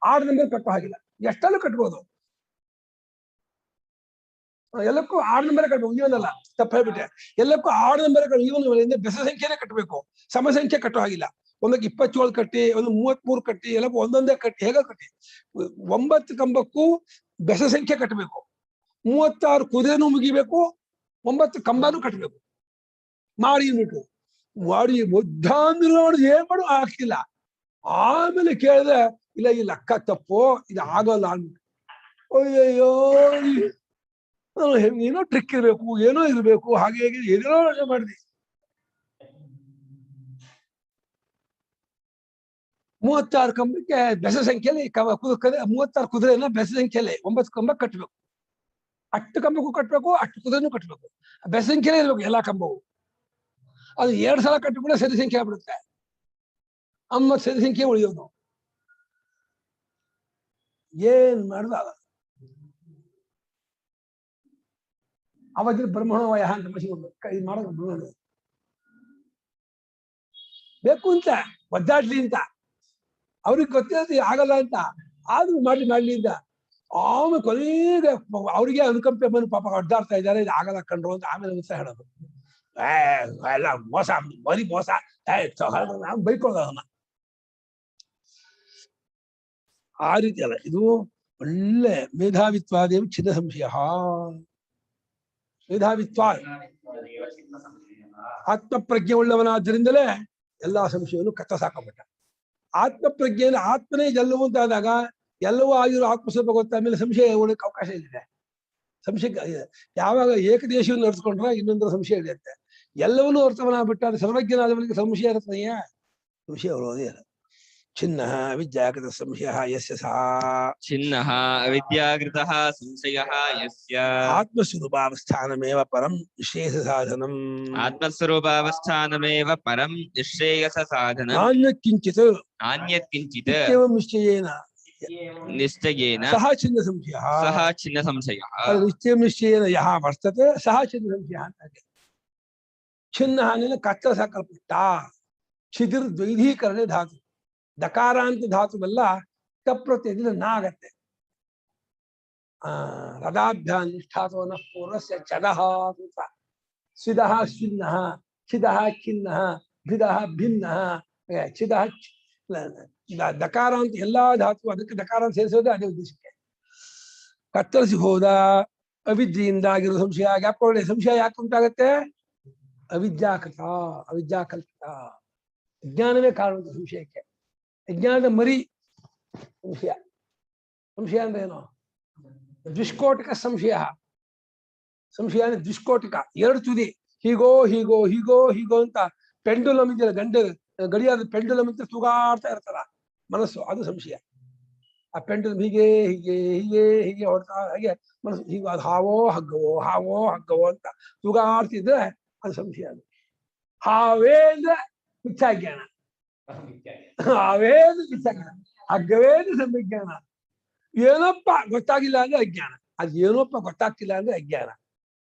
6 ನಂಬರ್ ಕಟ್ಟೋ ಹಾಗಿಲ್ಲ. ಎಷ್ಟಲ್ಲೂ ಕಟ್ಬೋದು, ಎಲ್ಲಕ್ಕೂ 6 ನಂಬರ್ ಕಟ್ಬೇಕು. ಈವನ್ ಅಲ್ಲ, ತಪ್ಪ ಹೇಳ್ಬಿಟ್ಟೆ. ಎಲ್ಲಕ್ಕೂ 6 ನಂಬರ್ ಈವನ್ ಬೆಸ ಸಂಖ್ಯೆನೇ ಕಟ್ಟಬೇಕು, ಸಮಸಂಖ್ಯೆ ಕಟ್ಟೋ ಹಾಗಿಲ್ಲ. ಒಂದಕ್ಕೆ 27 ಕಟ್ಟಿ, ಒಂದು 33 ಕಟ್ಟಿ, ಎಲ್ಲಕ್ಕೂ ಒಂದೊಂದೇ ಕಟ್ಟಿ, ಹೇಗ ಕಟ್ಟಿ 9 ಕಂಬಕ್ಕೂ ಬೆಸ ಸಂಖ್ಯೆ ಕಟ್ಟಬೇಕು, 36 ಕುದುರೆನೂ ಮುಗಿಬೇಕು, 9 ಕಂಬನೂ ಕಟ್ಟಬೇಕು. ಮಾಡಿ ಮಾಡಿ ಬುದ್ಧ ಅಂದ್ರೆ ನೋಡಿ ಏನ್ ಮಾಡು ಆಗ್ತಿಲ್ಲ. ಆಮೇಲೆ ಕೇಳಿದ್ರೆ ಇಲ್ಲ ಈ ಲೆಕ್ಕ ತಪ್ಪು, ಇದು ಆಗೋಲ್ಲ ಅಂದ್ಬಿಟ್ಟು ಅಯ್ಯಯ್ಯೋ ಏನೋ ಟ್ರಿಕ್ ಇರ್ಬೇಕು, ಏನೋ ಇರ್ಬೇಕು, ಹಾಗೆ ಹೇಗೆ ಏನೋ ಮಾಡಿದೆ. 36 ಕಂಬಕ್ಕೆ ಬೆಸ ಸಂಖ್ಯೆಯಲ್ಲಿ 36 ಕುದುರೆನ ಬೆಸ ಸಂಖ್ಯೆಯಲ್ಲಿ 9 ಕಂಬ ಕಟ್ಟಬೇಕು. 8 ಕಂಬಕ್ಕೂ ಕಟ್ಟಬೇಕು, 8 ಕುದುರೆನೂ ಕಟ್ಟಬೇಕು. ಬೆಸ ಸಂಖ್ಯೆನೇ ಇರ್ಬೇಕು ಎಲ್ಲಾ ಕಂಬವು. ಅದು 2 ಸಲ ಕಟ್ಟಿಬಿಟ್ರೆ ಸರಿ ಸಂಖ್ಯೆ ಆಗ್ಬಿಡುತ್ತೆ. ಸರಿ ಸಂಖ್ಯೆ ಉಳಿಯೋದು. ಏನ್ ಮಾಡುದ ಅವಾಗ ಬ್ರಹ್ಮಣ ವಯ ಅಂತ ಇದು ಮಾಡೋದು ಬ್ರಹ್ಮಣ ಬೇಕು ಅಂತ ಒದ್ದಾಡ್ಲಿ ಅಂತ ಅವ್ರಿಗೆ ಗೊತ್ತಿರೋದು ಆಗಲ್ಲ ಅಂತ, ಆದ್ರೂ ಮಾಡ್ಲಿ ಅಂತ. ಆಮೇಲೆ ಕೊನೆಗೆ ಅವ್ರಿಗೆ ಅನುಕಂಪೆ ಬಂದು ಪಾಪ ಒದ್ದಾಡ್ತಾ ಇದ್ದಾರೆ, ಇದು ಆಗಲ್ಲ ಕಂಡ್ರು ಅಂತ ಆಮೇಲೆ ಉತ್ಸಾಹ ಹೇಳೋದು. ಎಲ್ಲ ಮೋಸ, ಬರೀ ಮೋಸ, ಬೈಕೊಳ್ಳೋದನ್ನ. ಆ ರೀತಿ ಅಲ್ಲ, ಇದು ಒಳ್ಳೆ ಮೇಧಾವಿತ್ವಾದೇವ ಚಿನ್ನ ಸಂಶಯ. ಮೇಧಾವಿತ್ವ ಆತ್ಮಪ್ರಜ್ಞೆ ಉಳ್ಳವನಾದ್ದರಿಂದಲೇ ಎಲ್ಲಾ ಸಂಶಯವನ್ನು ಕತ್ತಸಾಕಬಿಟ್ಟ. ಆತ್ಮಪ್ರಜ್ಞೆಯಲ್ಲಿ ಆತ್ಮನೇ ಎಲ್ಲವೂ ಅಂತ ಆದಾಗ ಎಲ್ಲವೂ ಆಗಿರೋ ಆತ್ಮಸ್ವರೂಪ ಗೊತ್ತಾದ್ಮೇಲೆ ಸಂಶಯ ಉಳಕ್ಕೆ ಅವಕಾಶ ಇಲ್ಲಿದೆ. ಸಂಶಯ ಯಾವಾಗ ಏಕದೇಶವನ್ನು ನಡೆಸ್ಕೊಂಡ್ರೆ ಇನ್ನೊಂದರ ಸಂಶಯ ಹಿಡಿಯುತ್ತೆ. ಎಲ್ಲವನ್ನೂ ಅರ್ಥವನಾಗ್ಬಿಟ್ಟಾರೆ ಸರ್ವಜ್ಞನಾದವನಿಗೆ ಸಂಶಯ ಇರುತ್ತದೆಯಾ? ಸಂಶಯ ಬರೋದೇ ಇಲ್ಲ. ಚಿನ್ನ ಅವಿದ್ಯಾಕೃತ ಸಂಶಯ ಯಸ್ಯ ಸಾ ಚಿನ್ನಃ ಅವಿದ್ಯಾಕೃತಃ ಸಂಶಯಃ ಯಸ್ಯ ಆತ್ಮಸ್ವರೂಪಾವಸ್ಥಾನಮೇವ ಪರಂ ನಿಶ್ರೇಯಸ ಸಾಧನಂ. ಆತ್ಮಸ್ವರೂಪಾವಸ್ಥಾನಮೇವ ಪರಂ ನಿಶ್ರೇಯಸ ಸಾಧನಂ. ನಾಣ್ಯತ್ ಕಿಂಚಿತ್ ನಿತ್ಯವಂ ನಿಶ್ಚಯೇನ ನಿಶ್ಚಯೇನ ಸಹ ಚಿನ್ನ ಸಂಶಯ. ಸಹ ಚಿನ್ನ ಸಂಶಯಃ. ನಿತ್ಯಂ ನಿಶ್ಚಯೇನ ಯಹ ವರ್ತತೆ ಸಹ ಚಿನ್ನ ಸಂಶಯ ಅಂತ. ಚಿನ್ನ ಹಾನಿನ ಕತ್ತರಿಸಲ್ಪಟ್ಟ. ಶಿಥಿರ್ ದ್ವೈಧೀಕರಣ ಧಾತು. ದಕಾರಾಂತ ಧಾತುವೆಲ್ಲ ತಪ್ರತ್ಯದಿಂದ ನ ಆಗತ್ತೆ. ರದಾಭ್ಯಾಂ ನಿಷ್ಠಾತೋನ ಪೂರ್ವಸ್ಯ ಚದಃ ಅಂತ. ಸ್ವಿದಃ ಸ್ವಿನ್ನಃ, ಚಿದಃ ಖಿನ್ನಃ, ಭಿದಃ ಭಿನ್ನಃ, ಚಿದಃ ದಕಾರ ಅಂತ ಎಲ್ಲಾ ಧಾತು ಅದಕ್ಕೆ ದಕಾರ ಸೇರಿಸೋದೇ ಅದೇ ಉದ್ದೇಶಕ್ಕೆ. ಕತ್ತರಿಸಿ ಹೋದ ಅವಿದ್ಯೆಯಿಂದ ಆಗಿರೋ ಸಂಶಯ. ಜ್ಞಾಪಕ ಸಂಶಯ ಯಾಕೆ ಉಂಟಾಗತ್ತೆ? ಅವಿದ್ಯಾಕೃತ, ಅವಿದ್ಯಾಕಲ್ಪಿತ. ಅಜ್ಞಾನವೇ ಕಾರಣ ಸಂಶಯಕ್ಕೆ. ಅಜ್ಞಾನದ ಮರಿ ಸಂಶಯ. ಸಂಶಯ ಅಂದ್ರೆ ಏನು? ದುಷ್ಕೋಟಿಕ ಸಂಶಯ. ಸಂಶಯ ಅಂದ್ರೆ ದುಷ್ಕೋಟಿಕ, 2 ತುದಿ, ಹೀಗೋ ಹೀಗೋ ಹೀಗೋ ಹೀಗೋ ಅಂತ ಪೆಂಡುಲಮ್ ಇದೆಯಲ್ಲ, ಗಡಿಯಾದ ಪೆಂಡುಲಮ್ ಅಂತ ತೂಗಾಡ್ತಾ ಇರ್ತಾರ ಮನಸ್ಸು, ಅದು ಸಂಶಯ. ಆ ಪೆಂಡುಲಮ್ ಹೀಗೆ ಹೀಗೆ ಹೀಗೆ ಹೀಗೆ ಹೊಡ್ತಾ ಹಾಗೆ ಮನಸ್ಸು ಹೀಗೆ ಅದು ಹಾವೋ ಹಗ್ಗವೋ ಅಂತ ತೂಗಾಡ್ತಿದ್ರೆ ಅದು ಸಂಶಯ. ಅದು ಹಾವೇ ಅಂದ್ರೆ ಮಿಥ್ಯಾಜ್ಞಾನ, ಹಾವೇ ಅಂದ್ರೆ ಮಿಥ್ಯಾಜ್ಞಾನ, ಹಗ್ಗವೇ ಅಂದ್ರೆ ಸಂವಿಜ್ಞಾನ. ಏನಪ್ಪ ಗೊತ್ತಾಗಿಲ್ಲ ಅಂದ್ರೆ ಅಜ್ಞಾನ, ಅದು ಏನಪ್ಪ ಗೊತ್ತಾಗ್ತಿಲ್ಲ ಅಂದ್ರೆ ಅಜ್ಞಾನ.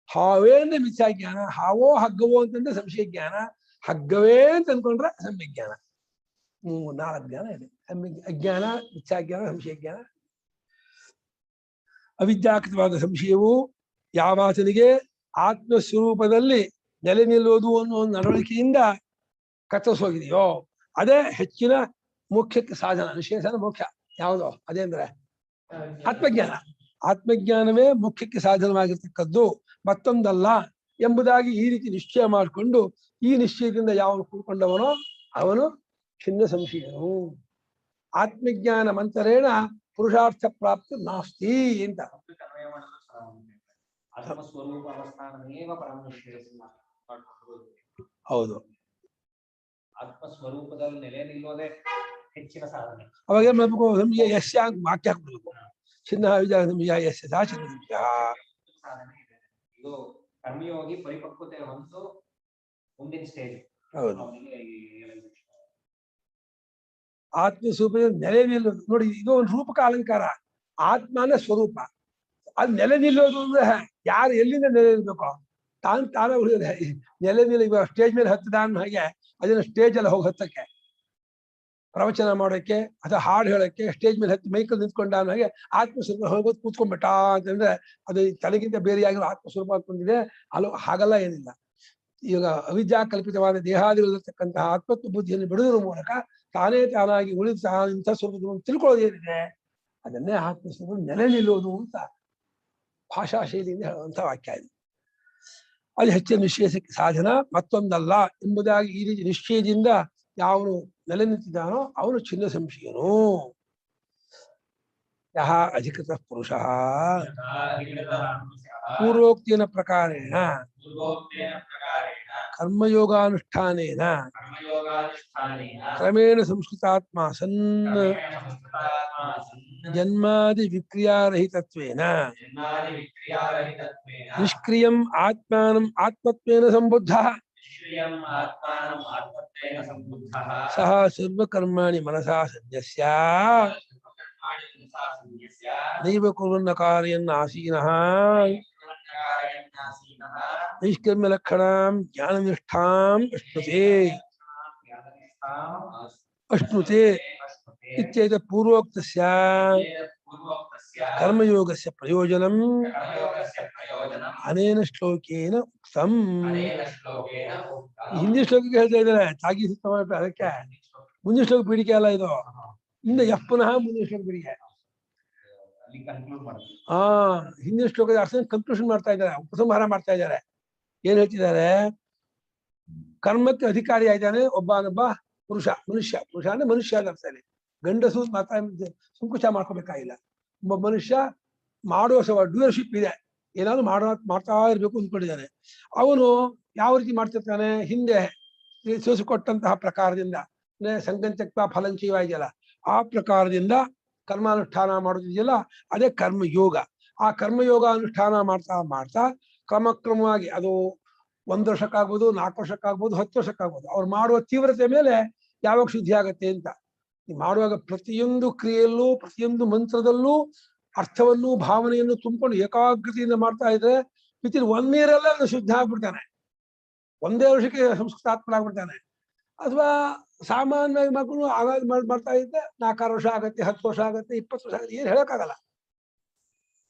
ಹಾವೇ ಅಂದ್ರೆ ಮಿಥ್ಯಾಜ್ಞಾನ, ಹಾವೋ ಹಗ್ಗವೋ ಅಂತಂದ್ರೆ ಸಂಶಯ ಜ್ಞಾನ, ಹಗ್ಗವೇ ಅಂತ ಅನ್ಕೊಂಡ್ರೆ ಸಂವಿಜ್ಞಾನ. 4 ಜ್ಞಾನ ಇದೆ. ಅಜ್ಞಾನ, ಮಿಥ್ಯಾಜ್ಞಾನ, ಸಂಶಯ ಜ್ಞಾನ. ಅವಿದ್ಯಾಕೃತವಾದ ಸಂಶಯವು ಯಾವಾತನಿಗೆ ಆತ್ಮಸ್ವರೂಪದಲ್ಲಿ ನೆಲೆ ನಿಲ್ಲೋದು ಅನ್ನೋ ಒಂದು ನಡವಳಿಕೆಯಿಂದ ಕತ್ತರಿಸೋಗಿದೆಯೋ ಅದೇ ಹೆಚ್ಚಿನ ಮೋಕ್ಷಕ್ಕೆ ಸಾಧನ. ನಿಶೇಷನ ಮೋಕ್ಷ ಯಾವುದೋ ಅದೇ ಅಂದ್ರೆ ಆತ್ಮಜ್ಞಾನ. ಆತ್ಮಜ್ಞಾನವೇ ಮೋಕ್ಷಕ್ಕೆ ಸಾಧನವಾಗಿರ್ತಕ್ಕದ್ದು, ಮತ್ತೊಂದಲ್ಲ ಎಂಬುದಾಗಿ ಈ ರೀತಿ ನಿಶ್ಚಯ ಮಾಡಿಕೊಂಡು ಈ ನಿಶ್ಚಯದಿಂದ ಯಾವನು ಕೂಡ್ಕೊಂಡವನೋ ಅವನು ಚಿನ್ನ ಸಂಶಯನು. ಆತ್ಮಜ್ಞಾನ ಮಂತರೇಣ ಪುರುಷಾರ್ಥ ಪ್ರಾಪ್ತಿ ನಾಸ್ತಿ ಅಂತ. ಆತ್ಮಸ್ವರೂಪ ಅವಸ್ಥಾನಮೇವ ಪರಮ ನಿಶ್ಚಯ. ಹೌದು, ಆತ್ಮಸ್ವರೂಪದಲ್ಲಿ ನೆಲೆ ನಿಲ್ಲೋದೇ ಹೆಚ್ಚಿನ ಸಾಧನೆ. ಅವಾಗ ಏನ್ ಮಾಡ್ಬೇಕು? ಸಂಶಯ ಯಸ್ಯ ಅಂತ ವಾಕ್ಯ ಹಾಕ್ಬಿಡ್ಬೇಕು. ಚಿನ್ನ ವಿಜಯ ಸಂಶಯ ಯಸ್ಯ ಸಾ ಚಿನ್ನ ಸಂಶಯ. ಸಾಧನೆ ಇದೆ. ಇದು ಕರ್ಮಯೋಗಿ ಪರಿಪಕ್ವತೆ ಹೊಂದು ಮುಂದಿನ ಸ್ಟೇಜ್. ಹೌದು, ಆತ್ಮ ಸ್ವರೂಪ ನೆಲೆ ನಿಲ್ಲೋದು ನೋಡಿ. ಇದು ಒಂದು ರೂಪಕ ಅಲಂಕಾರ. ಆತ್ಮನ ಸ್ವರೂಪ ಅದು ನೆಲೆ ನಿಲ್ಲೋದು ಅಂದ್ರೆ ಯಾರು ಎಲ್ಲಿಂದ ನೆಲೆ ನಿಲ್ಬೇಕು? ತಾನೇ ಉಳಿಯೋದೆ ನೆಲೆ ನಿಲ್ಲ. ಇವಾಗ ಸ್ಟೇಜ್ ಮೇಲೆ ಹತ್ತದ ಅನ್ನೋ ಹಾಗೆ ಅದನ್ನ ಸ್ಟೇಜ್ ಅಲ್ಲಿ ಹೋಗಿ ಹತ್ತಕ್ಕೆ, ಪ್ರವಚನ ಮಾಡೋಕ್ಕೆ ಅಥವಾ ಹಾಡು ಹೇಳಕ್ಕೆ ಸ್ಟೇಜ್ ಮೇಲೆ ಹತ್ತಿ ಮೈಕಲ್ ನಿಂತ್ಕೊಂಡ ಅನ್ನೋ ಹಾಗೆ ಆತ್ಮಸ್ವರೂಪ ಹೋಗೋದು ಕೂತ್ಕೊಂಡ್ಬಿಟ್ಟ ಅಂತಂದ್ರೆ ಅದು ತಲೆಗಿಂತ ಬೇರೆಯಾಗಿರೋ ಆತ್ಮಸ್ವರೂಪ ಅಂತಂದಿದೆ. ಅಲ್ಲೂ ಹಾಗಲ್ಲ, ಏನಿಲ್ಲ. ಈಗ ಅವಿದ್ಯಾ ಕಲ್ಪಿತವಾದ ದೇಹಾದಿಗಳಿರ್ತಕ್ಕಂತಹ ಆತ್ಮತ್ವ ಬುದ್ಧಿಯನ್ನು ಬಿಡುವುದರ ಮೂಲಕ ತಾನೇ ತಾನಾಗಿ ಉಳಿದ ಇಂಥ ಸ್ವರೂಪವನ್ನು ತಿಳ್ಕೊಳ್ಳೋದು ಏನಿದೆ ಅದನ್ನೇ ಆತ್ಮಸ್ವರೂಪ ನೆಲೆ ನಿಲ್ಲೋದು ಅಂತ ಭಾಷಾ ಶೈಲಿಯಿಂದ ಹೇಳುವಂಥ ವಾಕ್ಯ ಇದೆ. ಅದು ಹೆಚ್ಚಿನ ನಿಶ್ಚಯಕ್ಕೆ ಸಾಧನ, ಮತ್ತೊಂದಲ್ಲ ಎಂಬುದಾಗಿ ಈ ರೀತಿ ನಿಶ್ಚಯದಿಂದ ಯಾವನು ನೆಲೆ ನಿಂತಿದ್ದಾನೋ ಅವನು ಚಿನ್ನ ಸಂಶಯನು. ಯಹ ಅಧಿಕೃತ ಪುರುಷ ಪೂರ್ವೋಕ್ತಿನ ಪ್ರಕಾರೇಣ ಕರ್ಮಯೋಗಾನುಷ್ಠಾನೇನ ಕ್ರಮೇಣ ಸಂಸ್ಕೃತಾತ್ಮ ಸನ್ ಜನ್ಮಾದಿ ವಿಕ್ರಿಯಾರಹಿತತ್ವೇನ ನಿಷ್ಕ್ರಿಯಂ ಆತ್ಮಾನಂ ಆತ್ಮತ್ವೇನ ಸಂಬುದ್ಧಃ ಸಹ ಸರ್ವಕರ್ಮಾಣಿ ಮನಸಾ ಸನ್ಯಸ್ಯ ನೈವ ಕುರ್ವನ್ನ ಕಾರ್ಯನ್ ಆಸೀನಃ ನೈಷ್ಕರ್ಮ್ಯ ಲಕ್ಷಣಾಂ ಜ್ಞಾನನಿಷ್ಠಾಂ ಅಶ್ನುತೆ ಇತ್ಯೇತ ಪೂರ್ವೋಕ್ತಸ್ಯ ಕರ್ಮಯೋಗಸ್ಯ ಪ್ರಯೋಜನಂ ಅನೇನ ಶ್ಲೋಕೇನ ಉಕ್ತಂ. ಹಿಂದಿ ಶ್ಲೋಕಕ್ಕೆ ಹೇಳ್ತಾ ಇದ್ದಾರೆ ತಾಗಿ ಸುತ್ತ. ಅದಕ್ಕೆ ಮುಂದಿನ ಶ್ಲೋಕ ಪೀಡಿಕೆ ಅಲ್ಲ ಇದು. ಇಂದ ಪುನಃ ಮುಂದಿನ ಶ್ಲೋಕ ಪೀಡಿಕೆ. ಹಿಂದಿನ ಶ್ಲೋಕದ ಅರ್ಥ ಕನ್ಕ್ಲೂಷನ್ ಮಾಡ್ತಾ ಇದ್ದಾರೆ, ಉಪಸಂಹಾರ ಮಾಡ್ತಾ ಇದ್ದಾರೆ. ಏನ್ ಹೇಳ್ತಿದ್ದಾರೆ? ಕರ್ಮಕ್ಕೆ ಅಧಿಕಾರಿ ಆಗಿದ್ದಾನೆ ಒಬ್ಬನೊಬ್ಬ ಪುರುಷ, ಮನುಷ್ಯ. ಪುರುಷ ಅಂದ್ರೆ ಮನುಷ್ಯ ಅಂತ ಅರ್ಥ ಇದೆ. ಗಂಡಸು ಮಾತಾ ಸಂಕುಚ ಮಾಡ್ಕೋಬೇಕಾಗಿಲ್ಲ. ಒಬ್ಬ ಮನುಷ್ಯ ಮಾಡುವ ಡೂಯರ್ಶಿಪ್ ಇದೆ, ಏನಾದ್ರು ಮಾಡ್ತಾ ಇರ್ಬೇಕು ಅಂದ್ಕೊಂಡಿದ್ದಾನೆ. ಅವನು ಯಾವ ರೀತಿ ಮಾಡ್ತಿರ್ತಾನೆ? ಹಿಂದೆ ಸೋಸಿಕೊಟ್ಟಂತಹ ಪ್ರಕಾರದಿಂದ ಸಂಗಂತ್ಯಕ್ತ ಫಲಂಚೀವ ಇದೆಯಲ್ಲ, ಆ ಪ್ರಕಾರದಿಂದ ಕರ್ಮಾನುಷ್ಠಾನ ಮಾಡೋದಿದೆಯಲ್ಲ, ಅದೇ ಕರ್ಮಯೋಗ. ಆ ಕರ್ಮಯೋಗ ಅನುಷ್ಠಾನ ಮಾಡ್ತಾ ಮಾಡ್ತಾ ಕ್ರಮಕ್ರಮವಾಗಿ ಅದು 1 ವರ್ಷಕ್ಕಾಗ್ಬೋದು, 4 ವರ್ಷಕ್ಕಾಗ್ಬೋದು, 10 ವರ್ಷಕ್ಕಾಗ್ಬೋದು. ಅವ್ರು ಮಾಡುವ ತೀವ್ರತೆ ಮೇಲೆ ಯಾವಾಗ ಶುದ್ಧಿ ಆಗತ್ತೆ ಅಂತ. ಮಾಡುವಾಗ ಪ್ರತಿಯೊಂದು ಕ್ರಿಯೆಯಲ್ಲೂ ಪ್ರತಿಯೊಂದು ಮಂತ್ರದಲ್ಲೂ ಅರ್ಥವನ್ನು ಭಾವನೆಯನ್ನು ತುಂಬಿಕೊಂಡು ಏಕಾಗ್ರತೆಯಿಂದ ಮಾಡ್ತಾ ಇದ್ರೆ ವಿತಿನ್ 1 year ಅಲ್ಲೇ ಶುದ್ಧ ಆಗ್ಬಿಡ್ತಾನೆ. 1 ವರ್ಷಕ್ಕೆ ಸಂಸ್ಕೃತಾತ್ಮನಾಗ್ಬಿಡ್ತಾನೆ. ಅಥವಾ ಸಾಮಾನ್ಯವಾಗಿ ಮಕ್ಕಳು ಆಗಾಗ ಮಾಡ್ತಾ ಇದ್ದೆ 4 ವರ್ಷ ಆಗತ್ತೆ, 10 ವರ್ಷ ಆಗತ್ತೆ, 20 ವರ್ಷ ಆಗತ್ತೆ, ಏನ್ ಹೇಳಕ್ಕಾಗಲ್ಲ.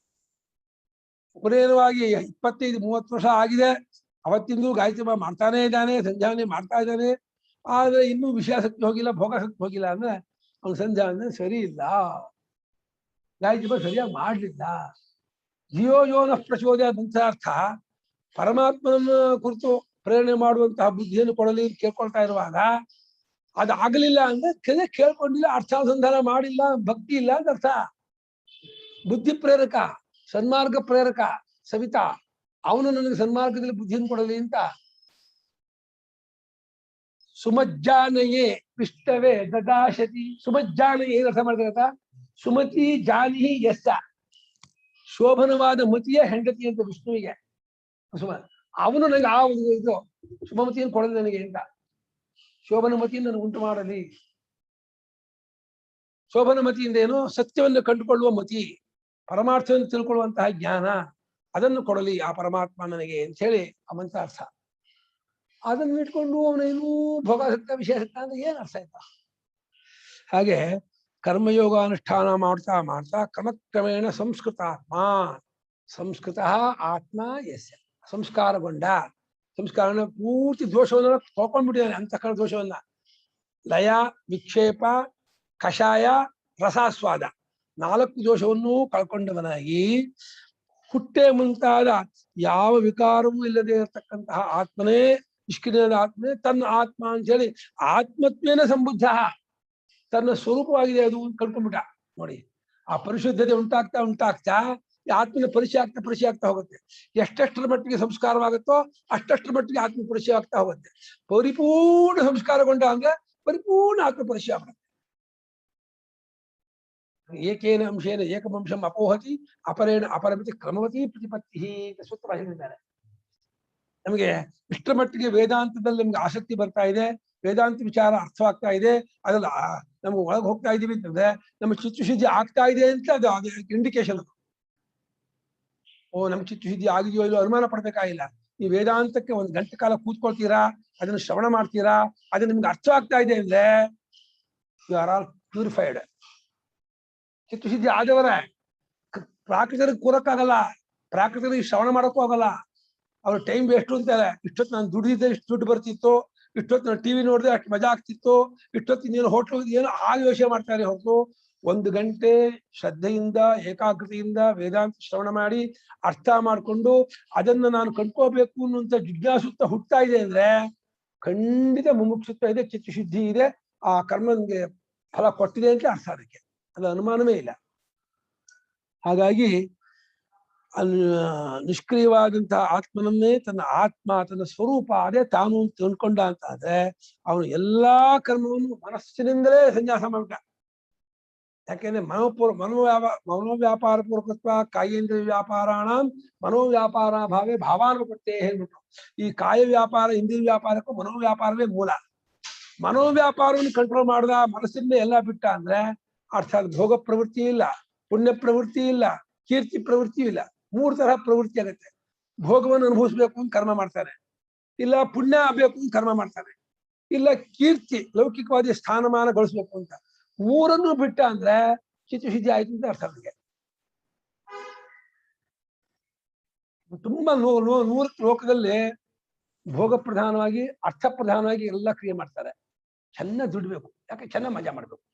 ಉಪನಯನವಾಗಿ 25-30 ವರ್ಷ ಆಗಿದೆ, ಅವತ್ತಿಂದು ಗಾಯತ್ರಿ ಮಾಡ್ತಾನೆ ಇದ್ದಾನೆ, ಸಂಧ್ಯಾವನೆ ಮಾಡ್ತಾ ಇದ್ದಾನೆ. ಆದ್ರೆ ಇನ್ನೂ ವಿಷಯಾಸಕ್ತಿ ಹೋಗಿಲ್ಲ, ಭೋಗಾಸಕ್ತಿ ಹೋಗಿಲ್ಲ ಅಂದ್ರೆ ಅವ್ನು ಸಂಧ್ಯಾವನೆ ಸರಿ ಇಲ್ಲ, ಗಾಯತ್ರಿ ಸರಿಯಾಗಿ ಮಾಡ್ಲಿಲ್ಲ. ಧಿಯೋಯೋನ ಪ್ರಚೋದಯ ಮಂತ್ರಾರ್ಥ ಪರಮಾತ್ಮನ ಕುರಿತು ಪ್ರೇರಣೆ ಮಾಡುವಂತಹ ಬುದ್ಧಿಯನ್ನು ಕೊಡಲಿ ಕೇಳ್ಕೊಳ್ತಾ ಇರುವಾಗ ಅದಾಗಲಿಲ್ಲ ಅಂದ್ರೆ ಕೇಳ್ಕೊಂಡಿಲ್ಲ, ಅರ್ಥಾನುಸಂಧಾನ ಮಾಡಿಲ್ಲ, ಭಕ್ತಿ ಇಲ್ಲ ಅಂತ ಅರ್ಥ. ಬುದ್ಧಿ ಪ್ರೇರಕ, ಸನ್ಮಾರ್ಗ ಪ್ರೇರಕ ಸವಿತಾ, ಅವನು ನನಗೆ ಸನ್ಮಾರ್ಗದಲ್ಲಿ ಬುದ್ಧಿಯನ್ನು ಕೊಡಲಿ ಅಂತ. ಸುಮಜ್ಜಾನಯೇ ವಿಷ್ಣವೇ ದದಾಶತಿ. ಸುಮಜ್ಜಾನಯೇ ಅರ್ಥ ಮಾಡ್ತಾರ. ಸುಮತಿ ಜಾನಿ ಯಸ್ಸ, ಶೋಭನವಾದ ಮತಿಯ ಹೆಂಡತಿ ಅಂತ ವಿಷ್ಣುವಿಗೆ. ಅವನು ನನಗೆ ಆ ಇದು ಶುಭಮತಿಯನ್ನು ಕೊಡಲಿ ನನಗೆ ಅಂತ. ಶೋಭನ ಮತಿಯನ್ನು ನನಗೆ ಉಂಟು ಮಾಡಲಿ. ಶೋಭನ ಮತಿಯಿಂದ ಏನು? ಸತ್ಯವನ್ನು ಕಂಡುಕೊಳ್ಳುವ ಮತಿ, ಪರಮಾರ್ಥವನ್ನು ತಿಳ್ಕೊಳ್ಳುವಂತಹ ಜ್ಞಾನ, ಅದನ್ನು ಕೊಡಲಿ ಆ ಪರಮಾತ್ಮ ನನಗೆ ಅಂತ ಹೇಳಿ ಆ ಮಂತ್ರ ಅರ್ಥ. ಅದನ್ನು ಇಟ್ಕೊಂಡು ಅವನೇನು ಭೋಗಾಸಕ್ತ ವಿಷಯಾಸಕ್ತ ಅಂದ್ರೆ ಏನ್ ಅರ್ಥ ಆಯ್ತಾ? ಹಾಗೆ ಕರ್ಮಯೋಗಾನುಷ್ಠಾನ ಮಾಡ್ತಾ ಮಾಡ್ತಾ ಕ್ರಮಕ್ರಮೇಣ ಸಂಸ್ಕೃತಾತ್ಮ, ಸಂಸ್ಕೃತ ಆತ್ಮ ಯಸ್ಯ, ಸಂಸ್ಕಾರಗೊಂಡ ಸಂಸ್ಕಾರನ ಪೂರ್ತಿ ದೋಷವನ್ನ ತೊಳ್ಕೊಂಡ್ಬಿಟ್ಟಿದ್ದಾನೆ, ಅಂತಃಕರಣ ದೋಷವನ್ನ. ಲಯ, ವಿಕ್ಷೇಪ, ಕಷಾಯ, ರಸಾಸ್ವಾದ 4 ದೋಷವನ್ನೂ ಕಳ್ಕೊಂಡವನಾಗಿ ಹುಟ್ಟೆ ಮುಂತಾದ ಯಾವ ವಿಕಾರವೂ ಇಲ್ಲದೆ ಇರತಕ್ಕಂತಹ ಆತ್ಮನೇ, ನಿಷ್ಕ್ರಿಯನಾದ ಆತ್ಮನೇ ತನ್ನ ಆತ್ಮ ಅಂತ ಹೇಳಿ ಆತ್ಮತ್ವೇನ ಸಂಬುದ್ಧ, ತನ್ನ ಸ್ವರೂಪವಾಗಿದೆ ಅದು ಕಳ್ಕೊಂಡ್ಬಿಟ್ಟ. ನೋಡಿ, ಆ ಪರಿಶುದ್ಧತೆ ಉಂಟಾಗ್ತಾ ಈ ಆತ್ಮನ ಪರಿಚಯ ಆಗ್ತಾ ಹೋಗುತ್ತೆ. ಎಷ್ಟೆಷ್ಟರ ಮಟ್ಟಿಗೆ ಸಂಸ್ಕಾರವಾಗುತ್ತೋ ಅಷ್ಟೆಷ್ಟರ ಮಟ್ಟಿಗೆ ಆತ್ಮ ಪರಿಚಯ ಆಗ್ತಾ ಹೋಗುತ್ತೆ. ಪರಿಪೂರ್ಣ ಸಂಸ್ಕಾರಗೊಂಡ ಅಂದ್ರೆ ಪರಿಪೂರ್ಣ ಆತ್ಮ ಪರಿಚಯ ಆಗುತ್ತೆ. ಏಕೇನ ಅಂಶೇನ ಏಕವಂಶಂ ಅಪೋಹತಿ ಅಪರೇಣ ಅಪರಮಿತಿ ಕ್ರಮವತಿ ಪ್ರತಿಪತ್ತಿ ಸೂತ್ರ ಹೇಳಿದ್ದಾರೆ. ನಮಗೆ ಇಷ್ಟರ ಮಟ್ಟಿಗೆ ವೇದಾಂತದಲ್ಲಿ ನಮ್ಗೆ ಆಸಕ್ತಿ ಬರ್ತಾ ಇದೆ, ವೇದಾಂತ ವಿಚಾರ ಅರ್ಥವಾಗ್ತಾ ಇದೆ, ಅದ್ರಲ್ಲಿ ನಮ್ಗೆ ಒಳಗೆ ಹೋಗ್ತಾ ಇದೀವಿ ಅಂತಂದ್ರೆ ನಮ್ಮ ಚಿತ್ತಶುದ್ಧಿ ಆಗ್ತಾ ಇದೆ ಅಂತ ಅದು ಇಂಡಿಕೇಶನ್. ಅದು ನಮ್ಗೆ ಚಿತ್ತಶುದ್ಧಿ ಆಗಿದೆಯೋ ಇಲ್ಲೋ ಅನುಮಾನ ಪಡ್ಬೇಕಾಗಿಲ್ಲ. ಈ ವೇದಾಂತಕ್ಕೆ 1 ಗಂಟೆ ಕಾಲ ಕೂತ್ಕೊಳ್ತೀರಾ, ಅದನ್ನು ಶ್ರವಣ ಮಾಡ್ತೀರಾ, ಅದು ನಿಮ್ಗೆ ಅರ್ಥ ಆಗ್ತಾ ಇದೆ ಅಂದ್ರೆ ಯು ಆರ್ ಆಲ್ ಪ್ಯೂರಿಫೈಡ್. ಚಿತ್ತಶುದ್ಧಿ ಆದವರ ಪ್ರಾಕೃತರಿಗೆ ಕೂರಕ್ಕಾಗಲ್ಲ, ಪ್ರಾಕೃತರಿಗೆ ಶ್ರವಣ ಮಾಡೋಕ್ಕೂ ಆಗಲ್ಲ. ಅವ್ರ ಟೈಮ್ ವೇಸ್ಟ್ ಅಂತಾರೆ. ಇಷ್ಟೊತ್ತು ನಾನು ದುಡಿದಿದ್ದೆ ಇಷ್ಟು ದುಡ್ಡು ಬರ್ತಿತ್ತು, ಇಷ್ಟೊತ್ತು ನಾನು ಟಿವಿ ನೋಡಿದೆ ಅಷ್ಟು ಮಜಾ ಆಗ್ತಿತ್ತು, ಇಷ್ಟೊತ್ತು ಇನ್ನೇನು ಹೋಟ್ಲು ಏನು ಆಗ ಯೋಚನೆ ಮಾಡ್ತಾರೆ ಹೊರತು 1 ಗಂಟೆ ಶ್ರದ್ಧೆಯಿಂದ ಏಕಾಗ್ರತೆಯಿಂದ ವೇದಾಂತ ಶ್ರವಣ ಮಾಡಿ ಅರ್ಥ ಮಾಡಿಕೊಂಡು ಅದನ್ನ ನಾನು ಕಂಡ್ಕೋಬೇಕು ಅನ್ನುವಂಥ ಜಿಜ್ಞಾಸುತ್ತ ಹುಟ್ತಾ ಇದೆ ಅಂದ್ರೆ ಖಂಡಿತ ಮುಮುಕ್ಷುತ್ವ ಇದೆ, ಚಿತ್ತಶುದ್ಧಿ ಇದೆ, ಆ ಕರ್ಮನಿಗೆ ಫಲ ಕೊಟ್ಟಿದೆ ಅಂತ ಅರ್ಥ. ಅದಕ್ಕೆ ಅದು ಅನುಮಾನವೇ ಇಲ್ಲ. ಹಾಗಾಗಿ ನಿಷ್ಕ್ರಿಯವಾದಂತಹ ಆತ್ಮನನ್ನೇ ತನ್ನ ಆತ್ಮ, ತನ್ನ ಸ್ವರೂಪ ಅದೇ ತಾನು ತಿಳ್ಕೊಂಡ ಅಂತ ಆದ್ರೆ ಅವನು ಎಲ್ಲಾ ಕರ್ಮವನ್ನು ಮನಸ್ಸಿನಿಂದಲೇ ಸನ್ಯಾಸ ಮಾಡ್ಬಿಟ್ಟ. ಯಾಕೆಂದ್ರೆ ಮನೋವ್ಯಾಪಾರ ಪೂರ್ವಕತ್ವ ಕಾಯೇಂದ್ರ ವ್ಯಾಪಾರಾಣ ಮನೋವ್ಯಾಪಾರ ಭಾವೇ ಭಾವಾನುಪತ್ತೇ ಹೇಳ್ಬಿಟ್ರು. ಈ ಕಾಯ ವ್ಯಾಪಾರ ಇಂದ್ರಿಯ ವ್ಯಾಪಾರಕ್ಕೂ ಮನೋವ್ಯಾಪಾರವೇ ಮೂಲ. ಮನೋವ್ಯಾಪಾರವನ್ನು ಕಂಟ್ರೋಲ್ ಮಾಡ್ದ, ಮನಸ್ಸಿಂದ ಎಲ್ಲ ಬಿಟ್ಟ ಅಂದ್ರೆ ಅರ್ಥಾತ್ ಭೋಗ ಪ್ರವೃತ್ತಿ ಇಲ್ಲ, ಪುಣ್ಯ ಪ್ರವೃತ್ತಿ ಇಲ್ಲ, ಕೀರ್ತಿ ಪ್ರವೃತ್ತಿ ಇಲ್ಲ. 3 ತರಹ ಪ್ರವೃತ್ತಿ ಆಗುತ್ತೆ. ಭೋಗವನ್ನು ಅನುಭವಿಸ್ಬೇಕು ಅಂತ ಕರ್ಮ ಮಾಡ್ತಾನೆ, ಇಲ್ಲ ಪುಣ್ಯ ಆಗ್ಬೇಕು ಅಂತ ಕರ್ಮ ಮಾಡ್ತಾನೆ, ಇಲ್ಲ ಕೀರ್ತಿ ಲೌಕಿಕವಾದ ಸ್ಥಾನಮಾನ ಗಳಿಸ್ಬೇಕು ಅಂತ. 3 ಬಿಟ್ಟ ಅಂದ್ರೆ ಚಿತ್ತಶುದ್ಧಿ ಆಯ್ತು ಅಂತ ಅರ್ಥ. ನಮಗೆ ತುಂಬಾ 100 ಲೋಕದಲ್ಲಿ ಭೋಗ ಪ್ರಧಾನವಾಗಿ ಅರ್ಥ ಪ್ರಧಾನವಾಗಿ ಎಲ್ಲ ಕ್ರಿಯೆ ಮಾಡ್ತಾರೆ. ಚೆನ್ನಾಗಿ ದುಡ್ಬೇಕು, ಯಾಕೆ ಚೆನ್ನಾಗಿ ಮಜಾ ಮಾಡ್ಬೇಕು.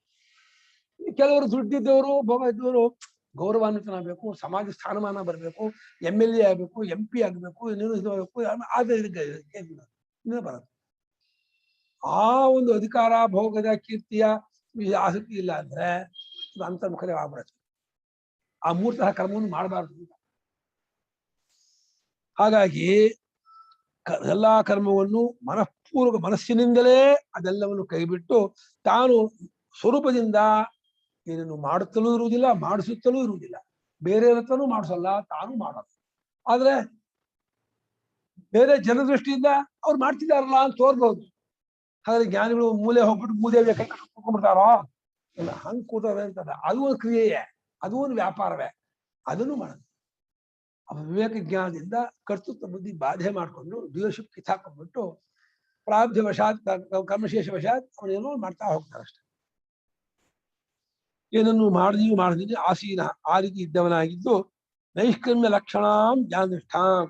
ಕೆಲವರು ದುಡ್ಡಿದ್ದವರು ಭೋಗ ಇದ್ದವರು ಗೌರವಾನ್ವಿತನಾಗಬೇಕು, ಸಮಾಜ ಸ್ಥಾನಮಾನ ಬರಬೇಕು, MLA ಆಗ್ಬೇಕು, MP ಆಗ್ಬೇಕು, ಇನ್ನೇನು ಇದು ಆಗ್ಬೇಕು, ಇನ್ನೂ ಬರುತ್ತೆ. ಆ ಒಂದು ಅಧಿಕಾರ ಭೋಗದ ಕೀರ್ತಿಯ ಆಸಕ್ತಿ ಇಲ್ಲ ಅಂದ್ರೆ ಇದು ಅಂತರ್ಮುಖರೇ ಆಗ್ಬಿಡುತ್ತೆ. ಆ 3 ತರಹ ಕರ್ಮವನ್ನು ಮಾಡಬಾರ್ದು. ಹಾಗಾಗಿ ಎಲ್ಲಾ ಕರ್ಮವನ್ನು ಮನಃಪೂರ್ವಕ ಮನಸ್ಸಿನಿಂದಲೇ ಅದೆಲ್ಲವನ್ನು ಕೈಬಿಟ್ಟು ತಾನು ಸ್ವರೂಪದಿಂದ ಏನನ್ನು ಮಾಡುತ್ತಲೂ ಇರುವುದಿಲ್ಲ, ಮಾಡಿಸುತ್ತಲೂ ಇರುವುದಿಲ್ಲ, ಬೇರೆ ಹತ್ರನೂ ಮಾಡಿಸಲ್ಲ, ತಾನು ಮಾಡೋದು. ಆದ್ರೆ ಬೇರೆ ಜನದೃಷ್ಟಿಯಿಂದ ಅವ್ರು ಮಾಡ್ತಿದಾರಲ್ಲ ಅಂತ ತೋರ್ಬಹುದು. ಹಾಗಾದ್ರೆ ಜ್ಞಾನಿಗಳು ಮೂಲೆ ಹೋಗ್ಬಿಟ್ಟು ಮೂದೇವಿಯ ಕೈ ಕೂತ್ಕೊಂಡ್ಬಿಡ್ತಾರೋ ಇಲ್ಲ, ಹಂಗ್ ಕೂತವೆ ಅಂತದ. ಅದು ಒಂದು ಕ್ರಿಯೆಯೇ, ಅದು ಒಂದು ವ್ಯಾಪಾರವೇ, ಅದನ್ನು ಮಾಡೋದು. ವಿವೇಕ ಜ್ಞಾನದಿಂದ ಕರ್ತೃತ್ವ ಬುದ್ಧಿ ಬಾಧೆ ಮಾಡ್ಕೊಂಡು ಡೀಲರ್ಶಿಪ್ ಕಿತ್ತಾಕೊಂಡ್ಬಿಟ್ಟು ಪ್ರಾರಬ್ಧ ವಶಾತ್ ಕರ್ಮಶೇಷ ವಶಾತ್ ಅವನೇನೋ ಮಾಡ್ತಾ ಹೋಗ್ತಾರೆ ಅಷ್ಟೆ. ಏನನ್ನು ಮಾಡಿದೀವಿ ಆಸೀನ ಆ ರೀತಿ ಇದ್ದವನಾಗಿದ್ದು ನೈಷ್ಕರ್ಮ್ಯ ಲಕ್ಷಣಾಂ ಜ್ಞಾನನಿಷ್ಠಾಂ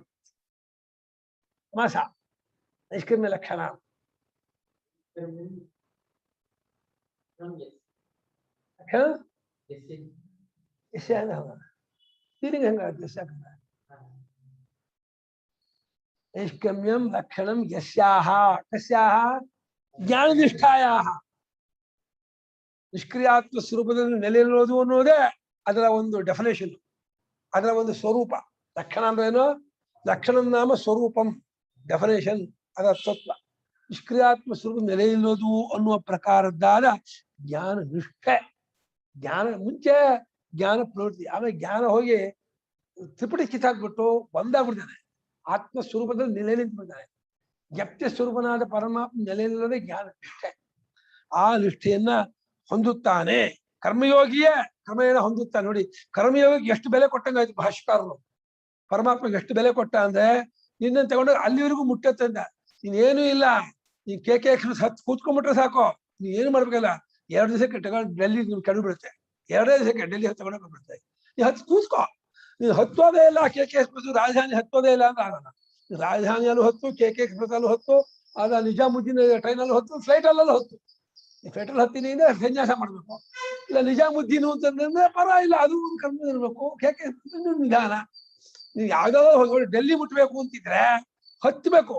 ಮಾಸ ನೈಷ್ಕರ್ಮ್ಯ ಲಕ್ಷಣ ನೈಷ್ಕರ್ಮ್ಯಂ ಲಕ್ಷಣಂ ಯಸ್ಯಾಹ ಕಸ್ಯಾಹ ಜ್ಞಾನನಿಷ್ಠಾಯಾಹ. ನಿಷ್ಕ್ರಿಯಾತ್ಮ ಸ್ವರೂಪದಲ್ಲಿ ನೆಲೆಯಿರೋದು ಅನ್ನೋದೇ ಅದರ ಒಂದು ಡೆಫಿನೇಷನ್, ಅದರ ಒಂದು ಸ್ವರೂಪ. ಲಕ್ಷಣ ಅಂದ್ರೆ ಏನು? ಲಕ್ಷಣ ನಾಮ ಸ್ವರೂಪಂ, ಡೆಫಿನೇಷನ್, ಅದರ ತತ್ವ. ನಿಷ್ಕ್ರಿಯಾತ್ಮ ಸ್ವರೂಪ ನೆಲೆಯಿಲ್ಲೋದು ಅನ್ನುವ ಪ್ರಕಾರದ್ದಾದ ಜ್ಞಾನ ನಿಷ್ಠೆ. ಜ್ಞಾನ ಮುಂಚೆ ಜ್ಞಾನ ಪ್ರವೃತ್ತಿ, ಆಮೇಲೆ ಜ್ಞಾನ ಹೋಗಿ ತ್ರಿಪುಟಿ ಕಿತ್ತಾಕ್ಬಿಟ್ಟು ಬಂದಾಗ್ಬಿಡ್ತಾನೆ. ಆತ್ಮಸ್ವರೂಪದಲ್ಲಿ ನೆಲೆ ನಿಂತ್ಬಿಡ್ತಾನೆ. ವ್ಯಕ್ತಿ ಸ್ವರೂಪನಾದ ಪರಮಾತ್ಮ ನೆಲೆಯಿಲ್ಲದೆ ಜ್ಞಾನ ನಿಷ್ಠೆ. ಆ ನಿಷ್ಠೆಯನ್ನ ಹೊಂದುತ್ತಾನೆ ಕರ್ಮಯೋಗಿಯೇ. ಕ್ರಮೇಣ ಹೊಂದುತ್ತಾನೆ. ನೋಡಿ, ಕರ್ಮಯೋಗಿಗೆ ಎಷ್ಟು ಬೆಲೆ ಕೊಟ್ಟಂಗಾಯ್ತು ಭಾಷ್ಯಕಾರರು. ಪರಮಾತ್ಮಗೆ ಎಷ್ಟು ಬೆಲೆ ಕೊಟ್ಟ ಅಂದ್ರೆ ನಿನ್ನ ತಗೊಂಡಾಗ ಅಲ್ಲಿವರೆಗೂ ಮುಟ್ಟತ್ತಂದ. ನೀನೇನು ಇಲ್ಲ, ನೀನ್ ಕೇಕೆ ಹತ್ತು ಕೂತ್ಕೊಂಡ್ಬಿಟ್ರೆ ಸಾಕು, ನೀನ್ ಏನು ಮಾಡ್ಬೇಕಲ್ಲ. 2 ದಿವಸಕ್ಕೆ ತಗೊಂಡು ಡೆಲ್ಲಿ ಕೆಡು ಬಿಡುತ್ತೆ. 2 ದಿವಸಕ್ಕೆ ಡೆಲ್ಲಿ ತಗೊಂಡೋಗಿ ಬಿಡುತ್ತೆ. ನೀ ಹತ್ತು ಕೂತ್ಕೋ. ನೀನು ಹತ್ತೋದೇ ಇಲ್ಲ, ಕೇಕೆ ರಾಜಧಾನಿ ಹತ್ತೋದೇ ಇಲ್ಲ ಅಂದ್ರೆ ಆಗಲ್ಲ. ರಾಜಧಾನಿಯಲ್ಲೂ ಹೊತ್ತು, KK ಎಕ್ಸ್‌ಪ್ರೆಸ್ ಅಲ್ಲೂ ಹೊತ್ತು, ಆಗ ನಿಜಾಮುದ್ದೀನ್ ಟ್ರೈನ್ ಅಲ್ಲೂ ಹೊತ್ತು, ಫ್ಲೈಟ್ ಅಲ್ಲೆಲ್ಲ ಹೊತ್ತು. ಫ್ಲೈಟ್ ಅಲ್ಲಿ ಹತ್ತೀನಿ ಅಂದ್ರೆ ಸನ್ಯಾಸ ಮಾಡ್ಬೇಕು. ಇಲ್ಲ ನಿಜಾಮುದ್ದೀನ್ ಅಂತಂದ್ರೆ ಪರವಾಗಿಲ್ಲ, ಅದು ಒಂದು ಕರ್ಮ ಇರ್ಬೇಕು. KK ನಿಧಾನ. ನೀವು ಯಾವ್ದಾದ್ರು ಹೋಗಿ ಡೆಲ್ಲಿ ಮುಟ್ಬೇಕು ಅಂತಿದ್ರೆ ಹತ್ಬೇಕು.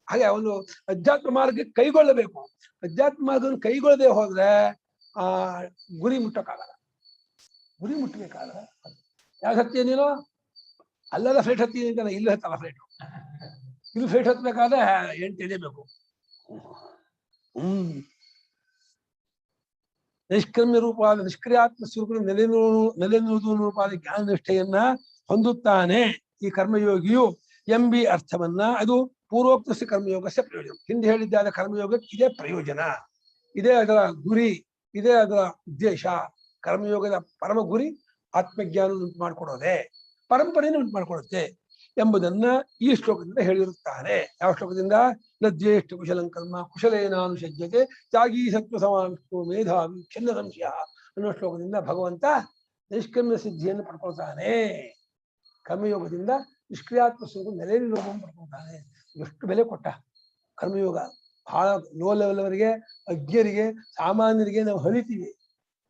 ಹಾಗೆ ಒಂದು ಅಧ್ಯಾತ್ಮ ಮಾರ್ಗಕ್ಕೆ ಕೈಗೊಳ್ಳಬೇಕು. ಅಧ್ಯಾತ್ಮ ಮಾರ್ಗವನ್ನು ಕೈಗೊಳ್ಳದೆ ಹೋದ್ರೆ ಆ ಗುರಿ ಮುಟ್ಟಕ್ಕಾಗಲ್ಲ. ಗುರಿ ಮುಟ್ಟಬೇಕಾದ್ರೆ ಯಾವ್ದು ಹತ್ತಿ ನೀನು ಅಲ್ಲೆಲ್ಲ ಫ್ಲೈಟ್ ಹತ್ತೀನಿ ಅಂತಾನೆ, ಇಲ್ಲಿ ಹತ್ತಲ್ಲ ಫ್ಲೈಟ್. ಇಲ್ಲಿ ಫ್ಲೈಟ್ ಹತ್ಬೇಕಾದ್ರೆ 8 ಎಳಿಬೇಕು. ನಿಷ್ಕ್ರಮ್ಯ ರೂಪವಾದ ನಿಷ್ಕ್ರಿಯಾತ್ಮ ಸ್ವರೂಪ ನೆಲೆನಿರುವುದು ರೂಪವಾದ ಜ್ಞಾನ ನಿಷ್ಠೆಯನ್ನ ಹೊಂದುತ್ತಾನೆ ಈ ಕರ್ಮಯೋಗಿಯು ಎಂಬಿ ಅರ್ಥವನ್ನ. ಅದು ಪೂರ್ವೋಕ್ತ ಕರ್ಮಯೋಗಸ್ಯ ಪ್ರಯೋಜನ. ಹಿಂದೆ ಹೇಳಿದ್ದಾದ ಕರ್ಮಯೋಗಕ್ಕೆ ಇದೇ ಪ್ರಯೋಜನ, ಇದೇ ಅದರ ಗುರಿ, ಇದೇ ಅದರ ಉದ್ದೇಶ. ಕರ್ಮಯೋಗದ ಪರಮ ಗುರಿ ಆತ್ಮಜ್ಞಾನ ಉಂಟು ಮಾಡಿಕೊಡೋದೆ, ಪರಂಪರೆಯನ್ನು ಉಂಟು ಮಾಡಿಕೊಡುತ್ತೆ ಎಂಬುದನ್ನ ಈ ಶ್ಲೋಕದಿಂದ ಹೇಳಿರುತ್ತಾರೆ. ಯಾವ ಶ್ಲೋಕದಿಂದ? ನದ್ವೇಷ್ಟ ಕುಶಲಂ ಕರ್ಮ ಕುಶಲೇನಾನುಷಜ್ಯತೆ ತ್ಯಾಗಿ ಸತ್ವ ಸಮಾವಿಷ್ಟು ಮೇಧಾವಿ ಛನ್ನ ಸಂಶಯ ಅನ್ನೋ ಶ್ಲೋಕದಿಂದ ಭಗವಂತ ನಿಷ್ಕ್ರಮ್ಯ ಸಿದ್ಧಿಯನ್ನು ಪಡ್ಕೊಳ್ತಾನೆ. ಕರ್ಮಯೋಗದಿಂದ ನಿಷ್ಕ್ರಿಯಾತ್ಮ ಸ್ವರೂಪ ನೆಲೆನಿರೋಧವನ್ನು ಪಡ್ಕೊಳ್ತಾನೆ. ಎಷ್ಟು ಬೆಲೆ ಕೊಟ್ಟ ಕರ್ಮಯೋಗ! ಬಹಳ ಲೋ ಲೆವೆಲ್ ಅವರಿಗೆ, ಅಜ್ಞರಿಗೆ, ಸಾಮಾನ್ಯರಿಗೆ ನಾವು ಹರಿತೀವಿ.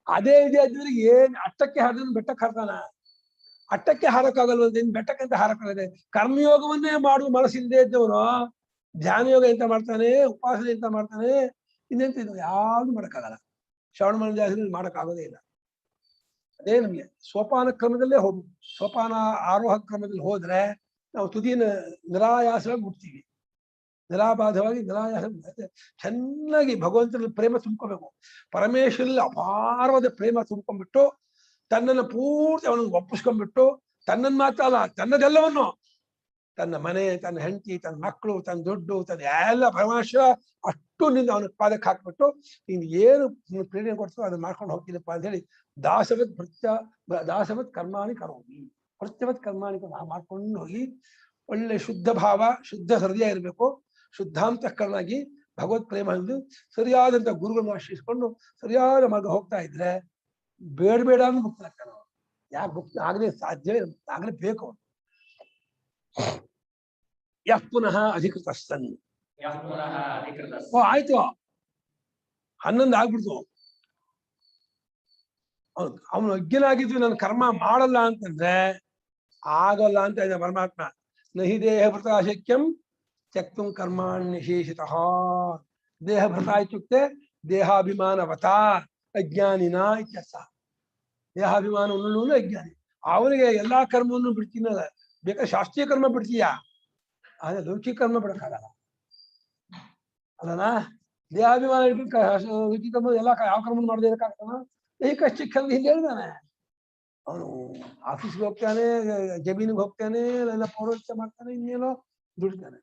ಅದೇ ವಿದ್ಯಾರ್ಥಿಗಳಿಗೆ ಏನ್ ಅಟ್ಟಕ್ಕೆ ಹಾರದನ್ನು ಬೆಟ್ಟಕ್ಕೆ ಹಾರ್ತಾನ? ಅಟ್ಟಕ್ಕೆ ಹಾರಕ್ಕಾಗಲ್ವಂತ ಇನ್ ಬೆಟ್ಟಕ್ಕಂತ ಹಾರಕ್ಕಾಗದೆ. ಕರ್ಮಯೋಗವನ್ನೇ ಮಾಡುವ ಮನಸ್ಸಿಲ್ಲದೆ ಇದ್ದವನು ಧ್ಯಾನ ಯೋಗ ಎಂತ ಮಾಡ್ತಾನೆ, ಉಪಾಸನೆ ಎಂತ ಮಾಡ್ತಾನೆ, ಇನ್ನೆಂತ ಇದು ಯಾವ್ದು ಮಾಡಕ್ಕಾಗಲ್ಲ. ಶ್ರವಣ ಮನನ ಜಾಸ್ತಿ ಮಾಡಕ್ಕಾಗೋದೇ ಇಲ್ಲ. ಅದೇ ನಮ್ಗೆ ಸೋಪಾನ ಕ್ರಮದಲ್ಲೇ ಹೋಗ್ಬೇಕು. ಸೋಪಾನ ಆರೋಹ ಕ್ರಮದಲ್ಲಿ ಹೋದ್ರೆ ನಾವು ತುದಿನ ನಿರಾಯಾಸವಾಗಿ ಮುಟ್ತೀವಿ. ನಿರಾಬಾಧವಾಗಿ ನಿರಾಯಾಸ ಚೆನ್ನಾಗಿ ಭಗವಂತನಲ್ಲಿ ಪ್ರೇಮ ತುಂಬ್ಕೋಬೇಕು. ಪರಮೇಶ್ವರಲ್ಲಿ ಅಪಾರವಾದ ಪ್ರೇಮ ತುಂಬ್ಕೊಂಡ್ಬಿಟ್ಟು ತನ್ನನ್ನು ಪೂರ್ತಿ ಅವನಿಗೆ ಒಪ್ಪಿಸ್ಕೊಂಡ್ಬಿಟ್ಟು, ತನ್ನನ್ನು ಮಾತ್ರ ಅಲ್ಲ, ತನ್ನದೆಲ್ಲವನ್ನು, ತನ್ನ ಮನೆ, ತನ್ನ ಹೆಂಡತಿ, ತನ್ನ ಮಕ್ಕಳು, ತನ್ನ ದುಡ್ಡು, ತನ್ನ ಎಲ್ಲ ಪರಮೇಶ್ವರ ಅಷ್ಟು ನಿಂದ ಅವನ ಪಾದಕ್ಕೆ ಹಾಕ್ಬಿಟ್ಟು ನೀನು ಏನು ಪ್ರೇರಣೆ ಕೊಡ್ತೀವೋ ಅದನ್ನ ಮಾಡ್ಕೊಂಡು ಹೋಗ್ತೀನಪ್ಪ ಅಂತ ಹೇಳಿ ದಾಸವತ್ ಕರ್ಮಾಣಿ ಕರೋಮಿ, ಭೃತ್ಯವತ್ ಕರ್ಮಾಣಿ ಮಾಡ್ಕೊಂಡು ಹೋಗಿ ಒಳ್ಳೆ ಶುದ್ಧ ಭಾವ, ಶುದ್ಧ ಹೃದಯ ಇರಬೇಕು. ಶುದ್ಧಾಂತಃಕರಣಾಗಿ ಭಗವತ್ ಪ್ರೇಮ ಎಂದು ಸರಿಯಾದಂತ ಗುರುಗಳನ್ನ ಆಶ್ರಯಿಸ್ಕೊಂಡು ಸರಿಯಾದ ಮಾರ್ಗ ಹೋಗ್ತಾ ಇದ್ರೆ ಬೇಡ ಬೇಡ ಅಂದ್ರೆ ಮುಕ್ತನಾಗ್ತಾನೆ. ಯಾಕೆ ಮುಕ್ತ ಆಗದೆ ಸಾಧ್ಯವೇ ಆಗಲೇ ಬೇಕು. ಯಃ ಪುನಃ ಅಧಿಕೃತ ಸನ್. ಓ ಆಯ್ತು, 11 ಆಗ್ಬಿಡ್ತು. ಅವನು ಅಜ್ಞನಾಗಿದ್ದು ನನ್ನ ಕರ್ಮ ಮಾಡಲ್ಲ ಅಂತಂದ್ರೆ ಆಗಲ್ಲ ಅಂತ ಇದೆ ಪರಮಾತ್ಮ. ನಹಿ ದೇಹ ಭೃತ ಶಕ್ಯಂ ತ್ಯಕ್ತುಂ ಕರ್ಮಾಣ್ಯಶೇಷತಃ. ದೇಹ ಭೃತ ಇತ್ಯುಕ್ತೆ ದೇಹಾಭಿಮಾನವತ ಅಜ್ಞಾನಿನ ಇತ್ಯರ್ಥ. ದೇಹಾಭಿಮಾನ ಉಳ್ಳುವನು ಅಜ್ಞಾನಿ. ಅವನಿಗೆ ಎಲ್ಲಾ ಕರ್ಮವನ್ನು ಬಿಡ್ತೀನಲ್ಲ, ಬೇಕಾದ್ರೆ ಶಾಸ್ತ್ರೀಯ ಕರ್ಮ ಬಿಡ್ತೀಯಾ, ಆದ್ರೆ ಲೌಕಿಕ ಕರ್ಮ ಬಿಡಕ್ಕಾಗಲ್ಲ ಅಲ್ಲನಾ. ದೇಹಾಭಿಮಾನ ಲೌಕಿಕ ಕರ್ಮ ಎಲ್ಲ ಯಾವ ಕರ್ಮ ಮಾಡದೇ ಇರಕ್ಕಾಗ್ತಾನ? ಕಷ್ಟ ಹಿಂದೆ ಹೇಳಿದಾನೆ. ಅವನು ಆಫೀಸ್ಗೆ ಹೋಗ್ತಾನೆ, ಜಮೀನಿಗೆ ಹೋಗ್ತಾನೆ, ಎಲ್ಲ ಪೌರೋಹಿತ್ಯ ಮಾಡ್ತಾನೆ, ಇನ್ನೇನೋ ದುಡಿತಾನೆ.